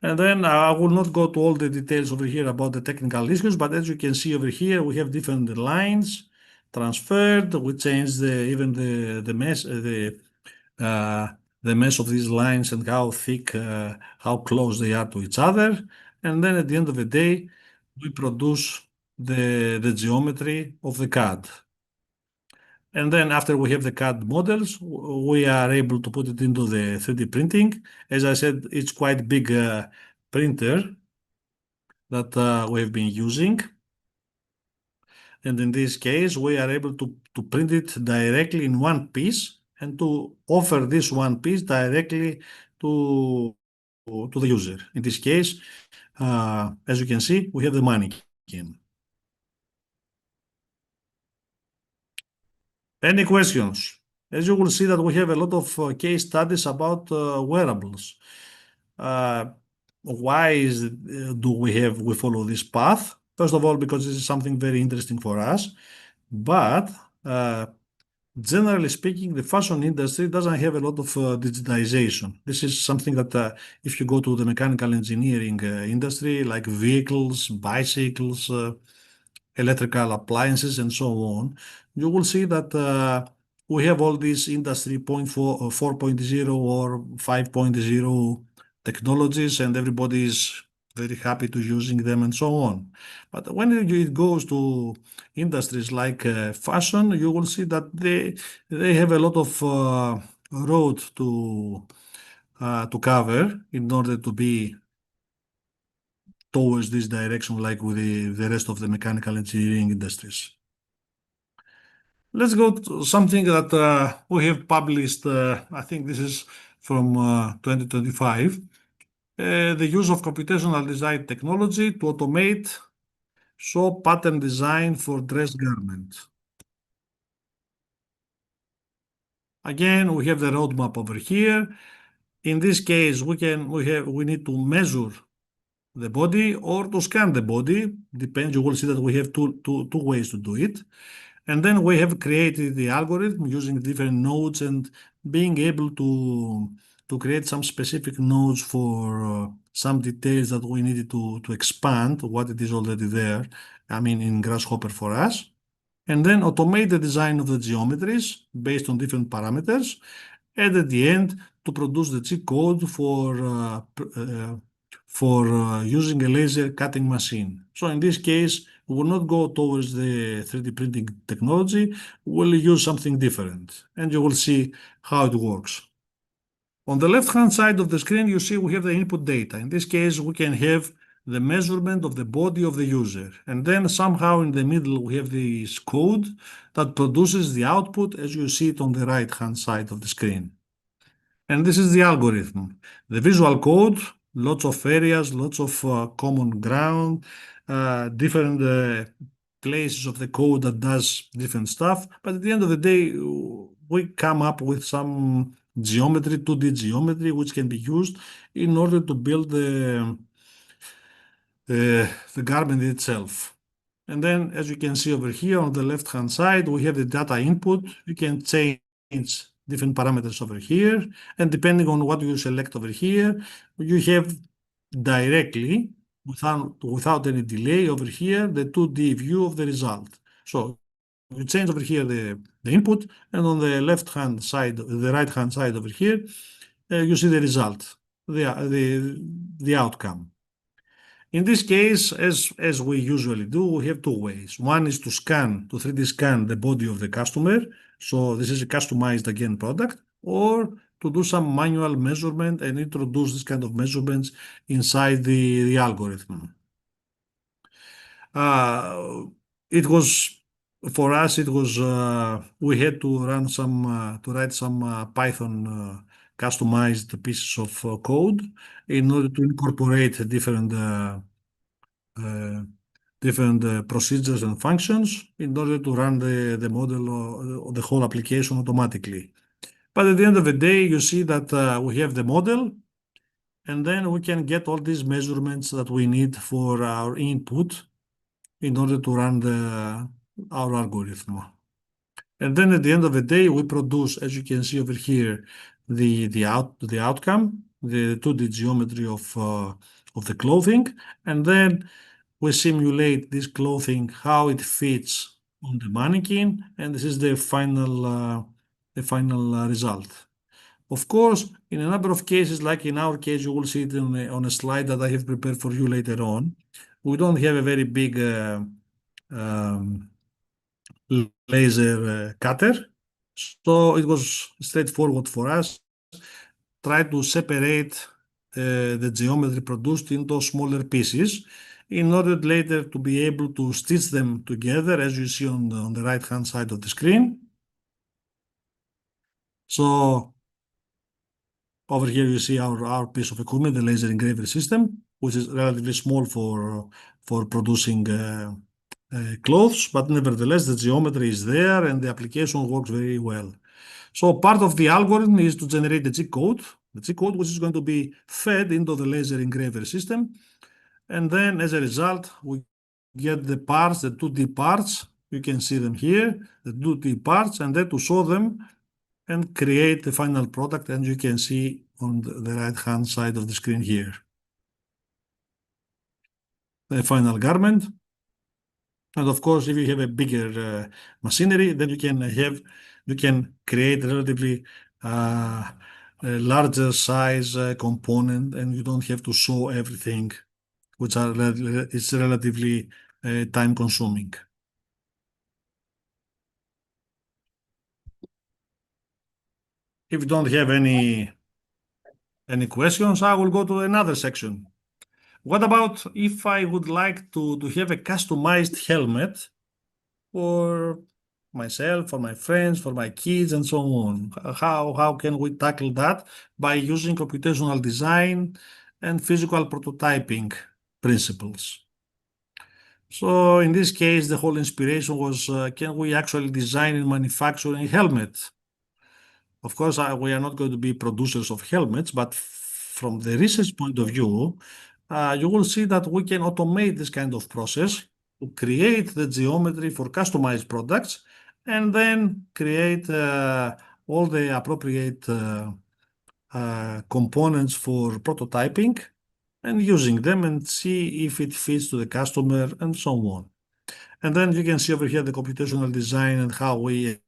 And then I will not go to all the details over here about the technical issues, but as you can see over here, we have different lines transferred. We change even the mesh, the mesh of these lines and how thick, how close they are to each other. And then at the end of the day, we produce the geometry of the CAD. And then after we have the CAD models, we are able to put it into the 3D printing. As I said, it's quite big printer that we have been using. And in this case, we are able to print it directly in one piece and to offer this one piece directly to the user. In this case, as you can see, we have the mannequin. Any questions? As you will see that we have a lot of case studies about wearables. Why do we follow this path? First of all, because this is something very interesting for us, but generally speaking, the fashion industry doesn't have a lot of digitization. This is something that if you go to the mechanical engineering industry, like vehicles, bicycles, electrical appliances, and so on, you will see that we have all these industry 4.0 or 5.0 technologies, and everybody is very happy to using them and so on. But when it goes to industries like fashion, you will see that they have a lot of road to cover in order to be towards this direction, like with the rest of the mechanical engineering industries. Let's go to something that we have published. I think this is from 2025. The use of computational design technology to automate sew pattern design for dress garment. Again, we have the roadmap over here. in this case, we need to measure the body or to scan the body. Depends. You will see that we have two ways to do it. And then we have created the algorithm using different nodes and being able to create some specific nodes for some details that we needed to expand what it is already there. I mean, in Grasshopper for us. And then automate the design of the geometries based on different parameters. And at the end, to produce the cheat code for using a laser cutting machine. So in this case, we will not go towards the 3D printing technology. We'll use something different, and you will see how it works. On the left-hand side of the screen, you see we have the input data. In this case, we can have the measurement of the body of the user. And then somehow in the middle, we have this code that produces the output as you see it on the right-hand side of the screen. And this is the algorithm. The visual code, lots of areas, lots of common ground, different places of the code that does different stuff. But at the end of the day, we come up with some geometry, 2D geometry, which can be used in order to build the garment itself. And then, as you can see over here on the left-hand side, we have the data input. You can change different parameters over here. And depending on what you select over here, you have directly, without any delay over here, the 2D view of the result. So you change over here the input, and on the left-hand side, the right-hand side over here, you see the result, the outcome. In this case, as we usually do, we have two ways. One is to 3D scan the body of the customer. So this is a customized, again, product, or to do some manual measurement and introduce this kind of measurements inside the algorithm. It was, for us, we had to write some Python customized pieces of code in order to incorporate different procedures and functions in order to run the model or the whole application automatically. But at the end of the day, you see that we have the model, and then we can get all these measurements that we need for our input in order to run our algorithm. And then at the end of the day, we produce, as you can see over here, the outcome, the 2D geometry of the clothing, and then we simulate this clothing, how it fits on the mannequin, and this is the final result. Of course, in a number of cases, like in our case, you will see it on a slide that I have prepared for you later on. We don't have a very big laser cutter, so it was straightforward for us. Try to separate the geometry produced into smaller pieces in order later to be able to stitch them together, as you see on the right-hand side of the screen. So over here you see our piece of equipment, the laser engraver system, which is relatively small for producing clothes, but nevertheless the geometry is there and the application works very well. So part of the algorithm is to generate the cheat code which is going to be fed into the laser engraver system. And then as a result, we get the parts, the 2D parts. You can see them here, the 2D parts, and then to show them and create the final product. And you can see on the right-hand side of the screen here, the final garment. And of course, if you have a bigger machinery, then you can create relatively a larger size component, and you don't have to show everything, which is relatively time consuming. If you don't have any questions, I will go to another section. What about if I would like to have a customized helmet for myself, for my friends, for my kids, and so on? How can we tackle that? By using computational design and physical prototyping principles. So in this case, the whole inspiration was, can we actually design and manufacture a helmet Of course, we are not going to be producers of helmets, but from the research point of view, you will see that we can automate this kind of process to create the geometry for customized products and then create all the appropriate components for prototyping and using them and see if it fits to the customer and so on. And then you can see over here the computational design and how we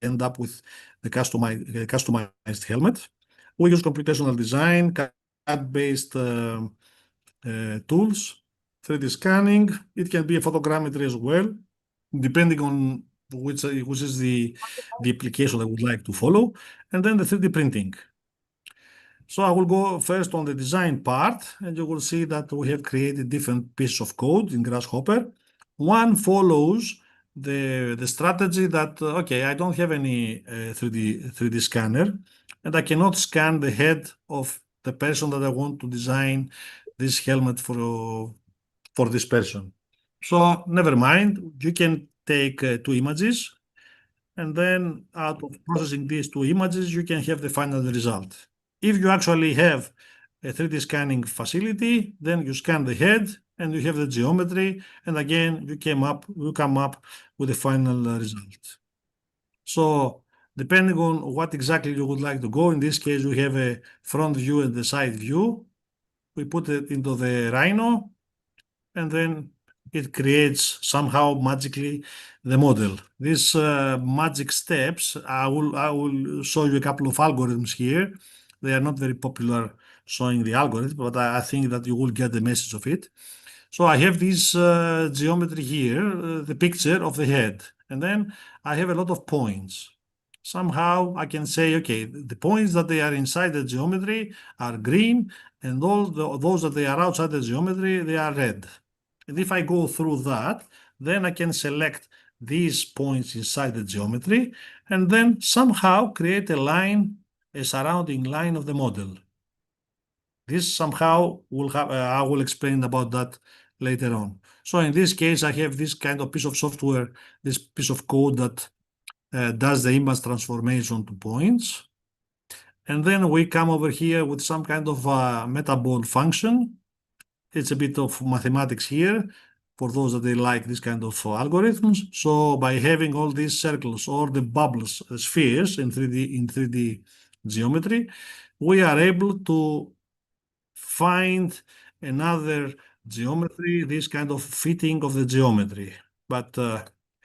end up with the customized helmet. We use computational design, CAD-based tools, 3D scanning. It can be a photogrammetry as well, depending on which is the application I would like to follow. And then the 3D printing. So I will go first on the design part, and you will see that we have created different pieces of code in Grasshopper. One follows the strategy that, okay, I don't have any 3D scanner, and I cannot scan the head of the person that I want to design this helmet for this person. So never mind, you can take two images, and then out of processing these two images, you can have the final result. If you actually have a 3D scanning facility, then you scan the head and you have the geometry, and again, you come up with the final result. So depending on what exactly you would like to go, in this case, we have a front view and the side view. We put it into the Rhino, and then it creates somehow magically the model. These magic steps, I will show you a couple of algorithms here. They are not very popular showing the algorithm, but I think that you will get the message of it. So I have this geometry here, the picture of the head, and then I have a lot of points. Somehow I can say, okay, the points that they are inside the geometry are green, and those that they are outside the geometry, they are red. And if I go through that, then I can select these points inside the geometry and then somehow create a line, a surrounding line of the model. This somehow will have, I will explain about that later on. So in this case, I have this kind of piece of software, this piece of code that does the image transformation to points. And then we come over here with some kind of metaball function. It's a bit of mathematics here for those that they like this kind of algorithms. So by having all these circles or the bubbles, spheres in 3D geometry, we are able to find another geometry, this kind of fitting of the geometry. But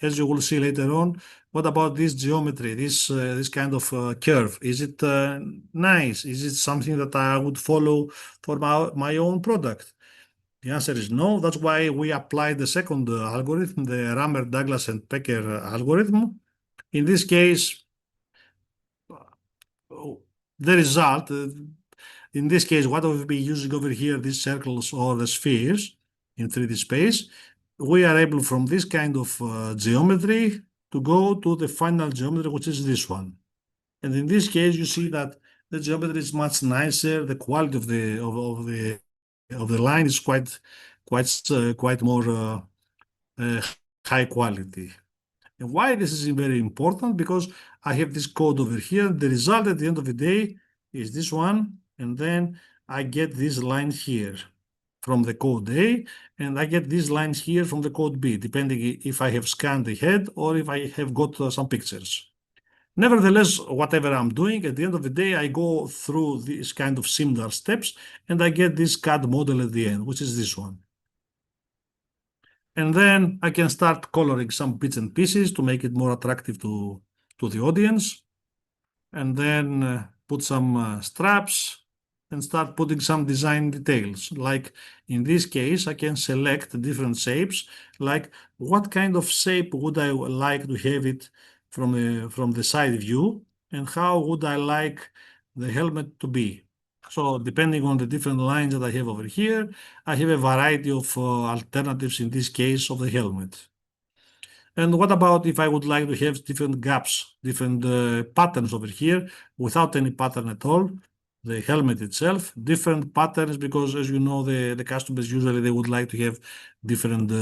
as you will see later on, what about this geometry, this kind of curve? Is it nice? Is it something that I would follow for my own product? The answer is no. That's why we applied the second algorithm, the Rammer, Douglas, and Pecker algorithm. In this case, the result, in this case, what we'll be using over here, these circles or the spheres in 3D space, we are able from this kind of geometry to go to the final geometry, which is this one. And in this case, you see that the geometry is much nicer. The quality of the line is quite more high quality. And why this is very important? Because I have this code over here. The result at the end of the day is this one, and then I get these lines here from the code A, and I get these lines here from the code B, depending if I have scanned the head or if I have got some pictures. Nevertheless, whatever I'm doing, at the end of the day, I go through these kind of similar steps and I get this CAD model at the end, which is this one. And then I can start coloring some bits and pieces to make it more attractive to the audience. And then put some straps and start putting some design details. Like in this case, I can select different shapes, like what kind of shape would I like to have it from the side view, and how would I like the helmet to be. So depending on the different lines that I have over here, I have a variety of alternatives in this case of the helmet. And what about if I would like to have different gaps, different patterns over here without any pattern at all? The helmet itself, different patterns, because as you know, the customers usually they would like to have different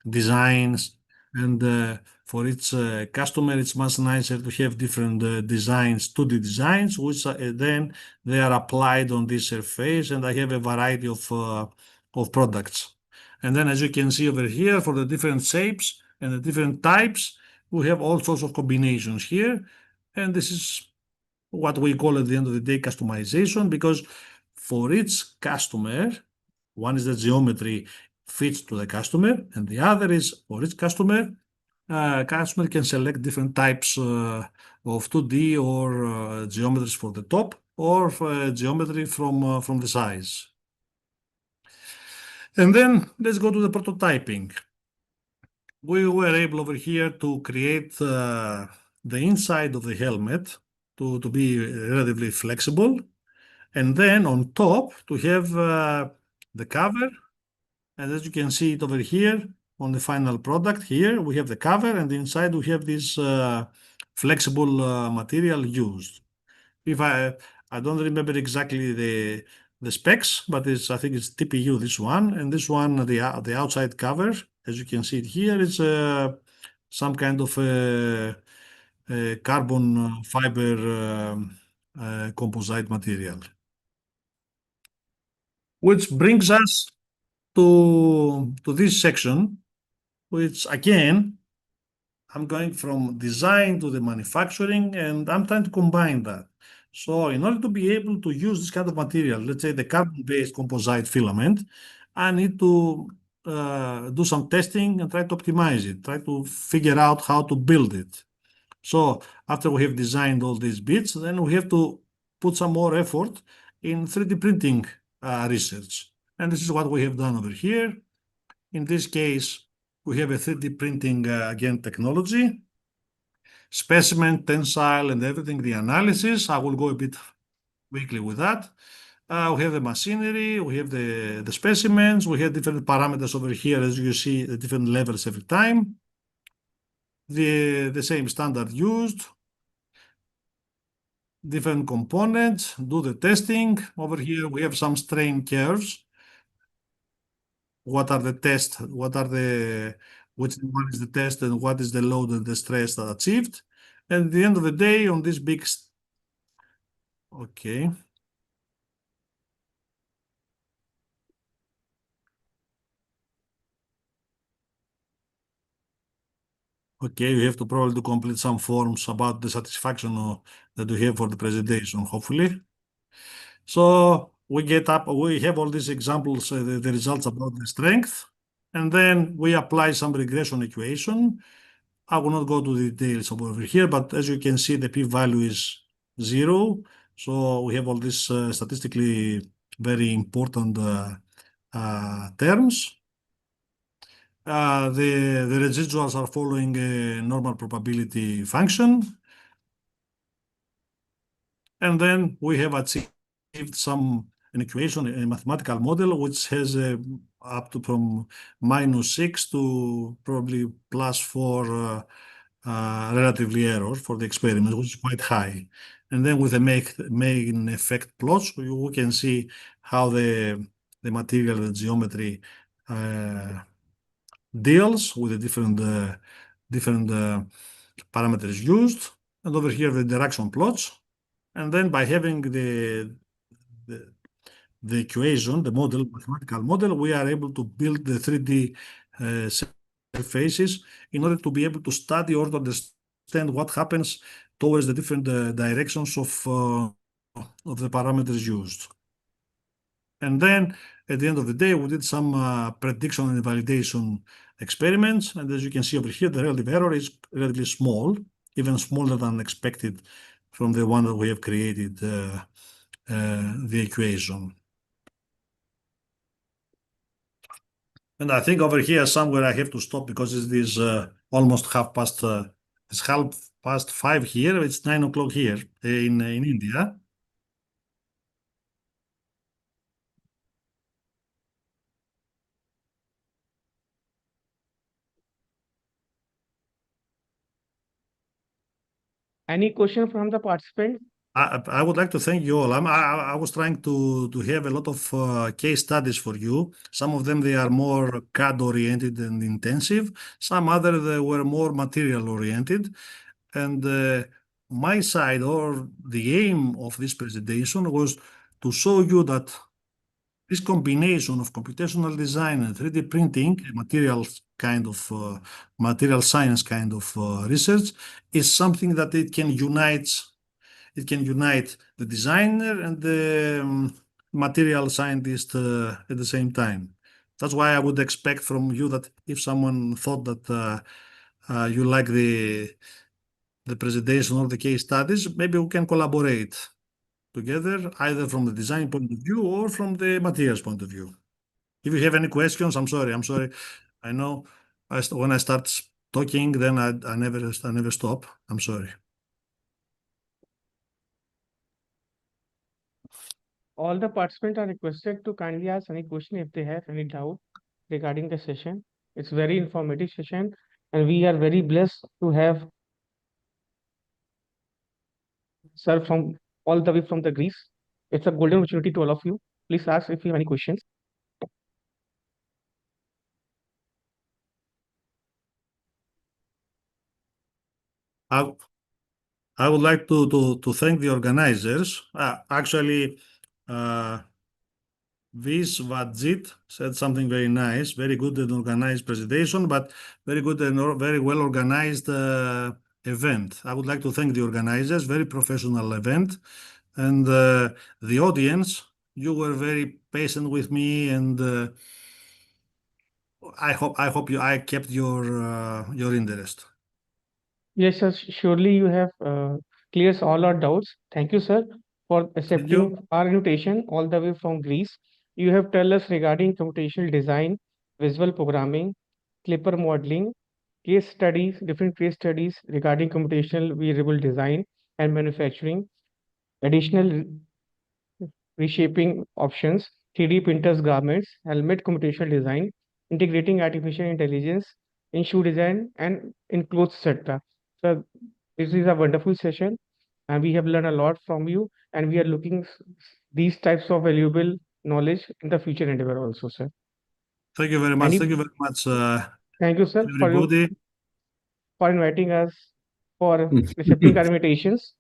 designs and for each customer, it's much nicer to have different designs, 2D designs, which then they are applied on this surface, and I have a variety of products. And then, as you can see over here, for the different shapes and the different types, we have all sorts of combinations here. And this is what we call at the end of the day customization, because for each customer, one is the geometry fits to the customer, and the other is for each customer, customer can select different types of 2D or geometries for the top or geometry from the size. And then let's go to the prototyping. We were able over here to create the inside of the helmet to be relatively flexible, and then on top to have the cover. And as you can see it over here on the final product here, we have the cover, and inside we have this flexible material used. If I don't remember exactly the specs, but I think it's TPU, this one, and this one, the outside cover, as you can see it here, is some kind of carbon fiber composite material. Which brings us to this section, which again, I'm going from design to the manufacturing, and I'm trying to combine that. So in order to be able to use this kind of material, let's say the carbon-based composite filament, I need to do some testing and try to optimize it, try to figure out how to build it. So after we have designed all these bits, then we have to put some more effort in 3D printing research. And this is what we have done over here. In this case, we have a 3D printing, again, technology, specimen, tensile, and everything, the analysis. I will go a bit quickly with that. We have the machinery, we have the specimens, we have different parameters over here, as you see, the different levels every time. The same standard used, different components, do the testing. Over here, we have some strain curves. What are the tests? Which one is the test and what is the load and the stress that achieved? And at the end of the day, on this big, okay. Okay, you have to probably complete some forms about the satisfaction that you have for the presentation, hopefully. So we have all these examples, the results about the strength, and then we apply some regression equation. I will not go to the details over here, but as you can see, the p-value is 0. So we have all these statistically very important terms. The residuals are following a normal probability function. And then we have achieved an equation, a mathematical model, which has up to from -6 to probably +4 relatively error for the experiment, which is quite high. And then with the main effect plots, we can see how the material, the geometry deals with the different parameters used. And over here, the direction plots. And then by having the equation, the model, mathematical model, we are able to build the 3D surfaces in order to be able to study or to understand what happens towards the different directions of the parameters used. And then at the end of the day, we did some prediction and validation experiments. And as you can see over here, the relative error is relatively small, even smaller than expected from the one that we have created the equation. And I think over here somewhere I have to stop because it is almost it's 5:30 here. It's 9 o'clock here in India. Any question from the participant? I would like to thank you all. I was trying to have a lot of case studies for you. Some of them they are more CAD oriented and intensive. Some other they were more material oriented. And my side or the aim of this presentation was to show you that this combination of computational design and 3D printing, material science kind of research, is something that it can unite the designer and the material scientist at the same time. That's why I would expect from you that if someone thought that you like the presentation or the case studies, maybe we can collaborate together, either from the design point of view or from the materials point of view. If you have any questions, I'm sorry. I know when I start talking, then I never stop. I'm sorry. All the participants are requested to kindly ask any question if they have any doubt regarding the session. It's very informative session, and we are very blessed to have sir from all the way from the Greece. It's a golden opportunity to all of you. Please ask if you have any questions. I, I would like to thank the organizers. Actually, this Vajit said something very nice, very good and organized presentation, but very good and very well organized event. I would like to thank the organizers, very professional event, and the audience. You were very patient with me, and I kept your interest. Yes, sir. Surely you have clears all our doubts. Thank you, sir, for Thank accepting you. our invitation all the way from Greece. You have told us regarding computational design, visual programming, clipper modeling, case studies, different case studies regarding computational wearable design and manufacturing, additional reshaping options, 3D printers, garments, helmet computational design, integrating artificial intelligence in shoe design and in clothes, etc. So this is a wonderful session, and we have learned a lot from you, and we are looking these types of valuable knowledge in the future endeavor also, sir. Thank you very much. Any, Thank you very much, thank you, sir, everybody. for inviting us for accepting our invitations.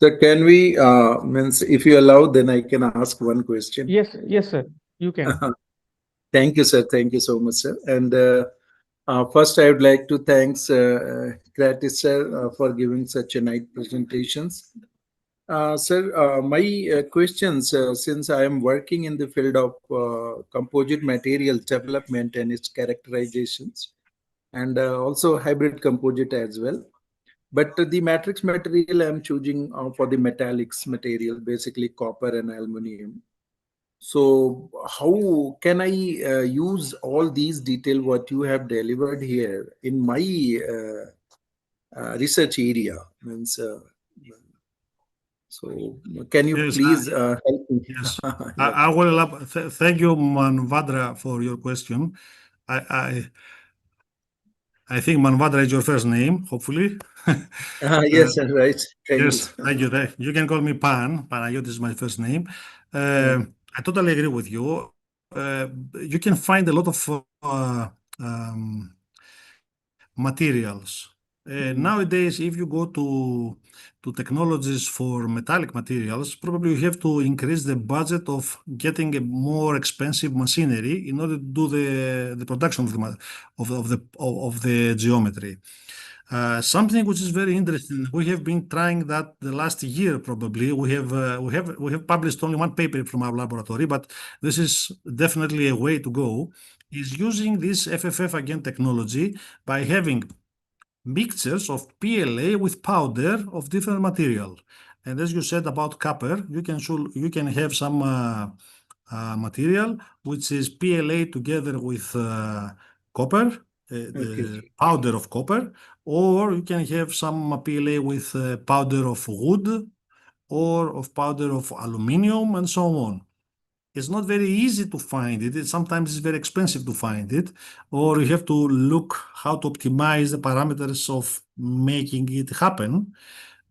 So can we, means if you allow, then I can ask one question. Yes, yes, sir. You can. Thank you, sir. Thank you so much, sir. And first, I would like to thanks Gratis, sir, for giving such a nice presentations. Sir, my questions, since I am working in the field of composite material development and its characterizations, and also hybrid composite as well. But the matrix material I'm choosing for the metallics material, basically copper and aluminum. So how can I use all these detail what you have delivered here in my research area? Means, so can you Yes, please help me? yes. Yeah. I will thank you, Manvadra, for your question. I I think Manvadra is your first name, hopefully. Yes, sir, right. Thank you. Yes, thank you. You can call me Pan. Panayiotis is my first name. I totally agree with you. You can find a lot of um, materials. Nowadays, if you go to technologies for metallic materials, probably you have to increase the budget of getting a more expensive machinery in order to do the production of the geometry. Something which is very interesting. We have been trying that the last year probably. We have published only one paper from our laboratory, but this is definitely a way to go. Is using this FFF again technology by having mixtures of PLA with powder of different material. And as you said about copper, you can have some material which is PLA together with copper, Okay. the powder of copper, or you can have some PLA with powder of wood or of powder of aluminum and so on. It's not very easy to find it. Sometimes it's very expensive to find it, or you have to look how to optimize the parameters of making it happen.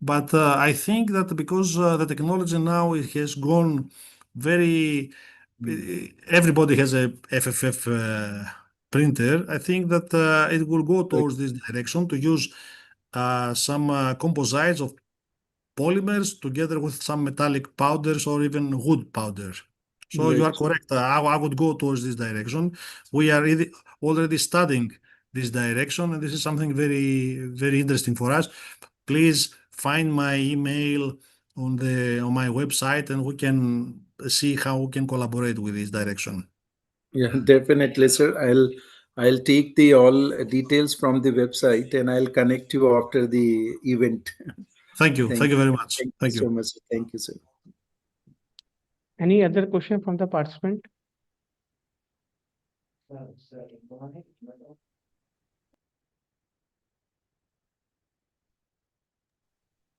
But I think that because the technology now it has gone very, everybody has a FFF printer. I think that it will go towards this direction to use some composites of polymers together with some metallic powders or even wood powder. So you are Right. correct. I would go towards this direction. We are already studying this direction, and this is something very, very interesting for us. Please find my email on my website, and we can see how we can collaborate with this direction. Yeah, definitely, sir. I'll take the all details from the website and I'll connect you after the event. Thank you. Thank Thank you you. very much. Thank you Thank so you. much. Thank you, sir. Any other question from the participant?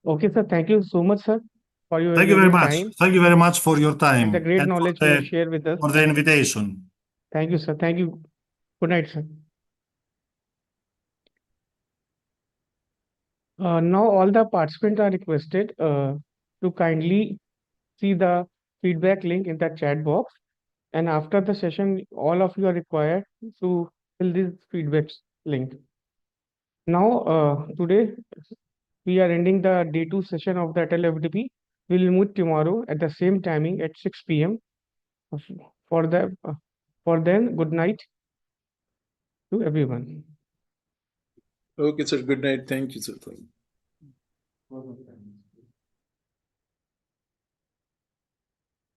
Okay, sir. Thank you so much, sir, for your Thank you very valuable much. time Thank you very much for your and the time great and knowledge you have shared with us. for the invitation. Thank you, sir. Thank you. Good night, sir. Now all the participants are requested to kindly see the feedback link in the chat box. And after the session, all of you are required to fill this feedback link. Now, today we are ending the day 2 session of the Atal FDP. We will meet tomorrow at the same timing at 6 p.m. For then, good night to everyone. Okay, sir. Good night. Thank you, sir.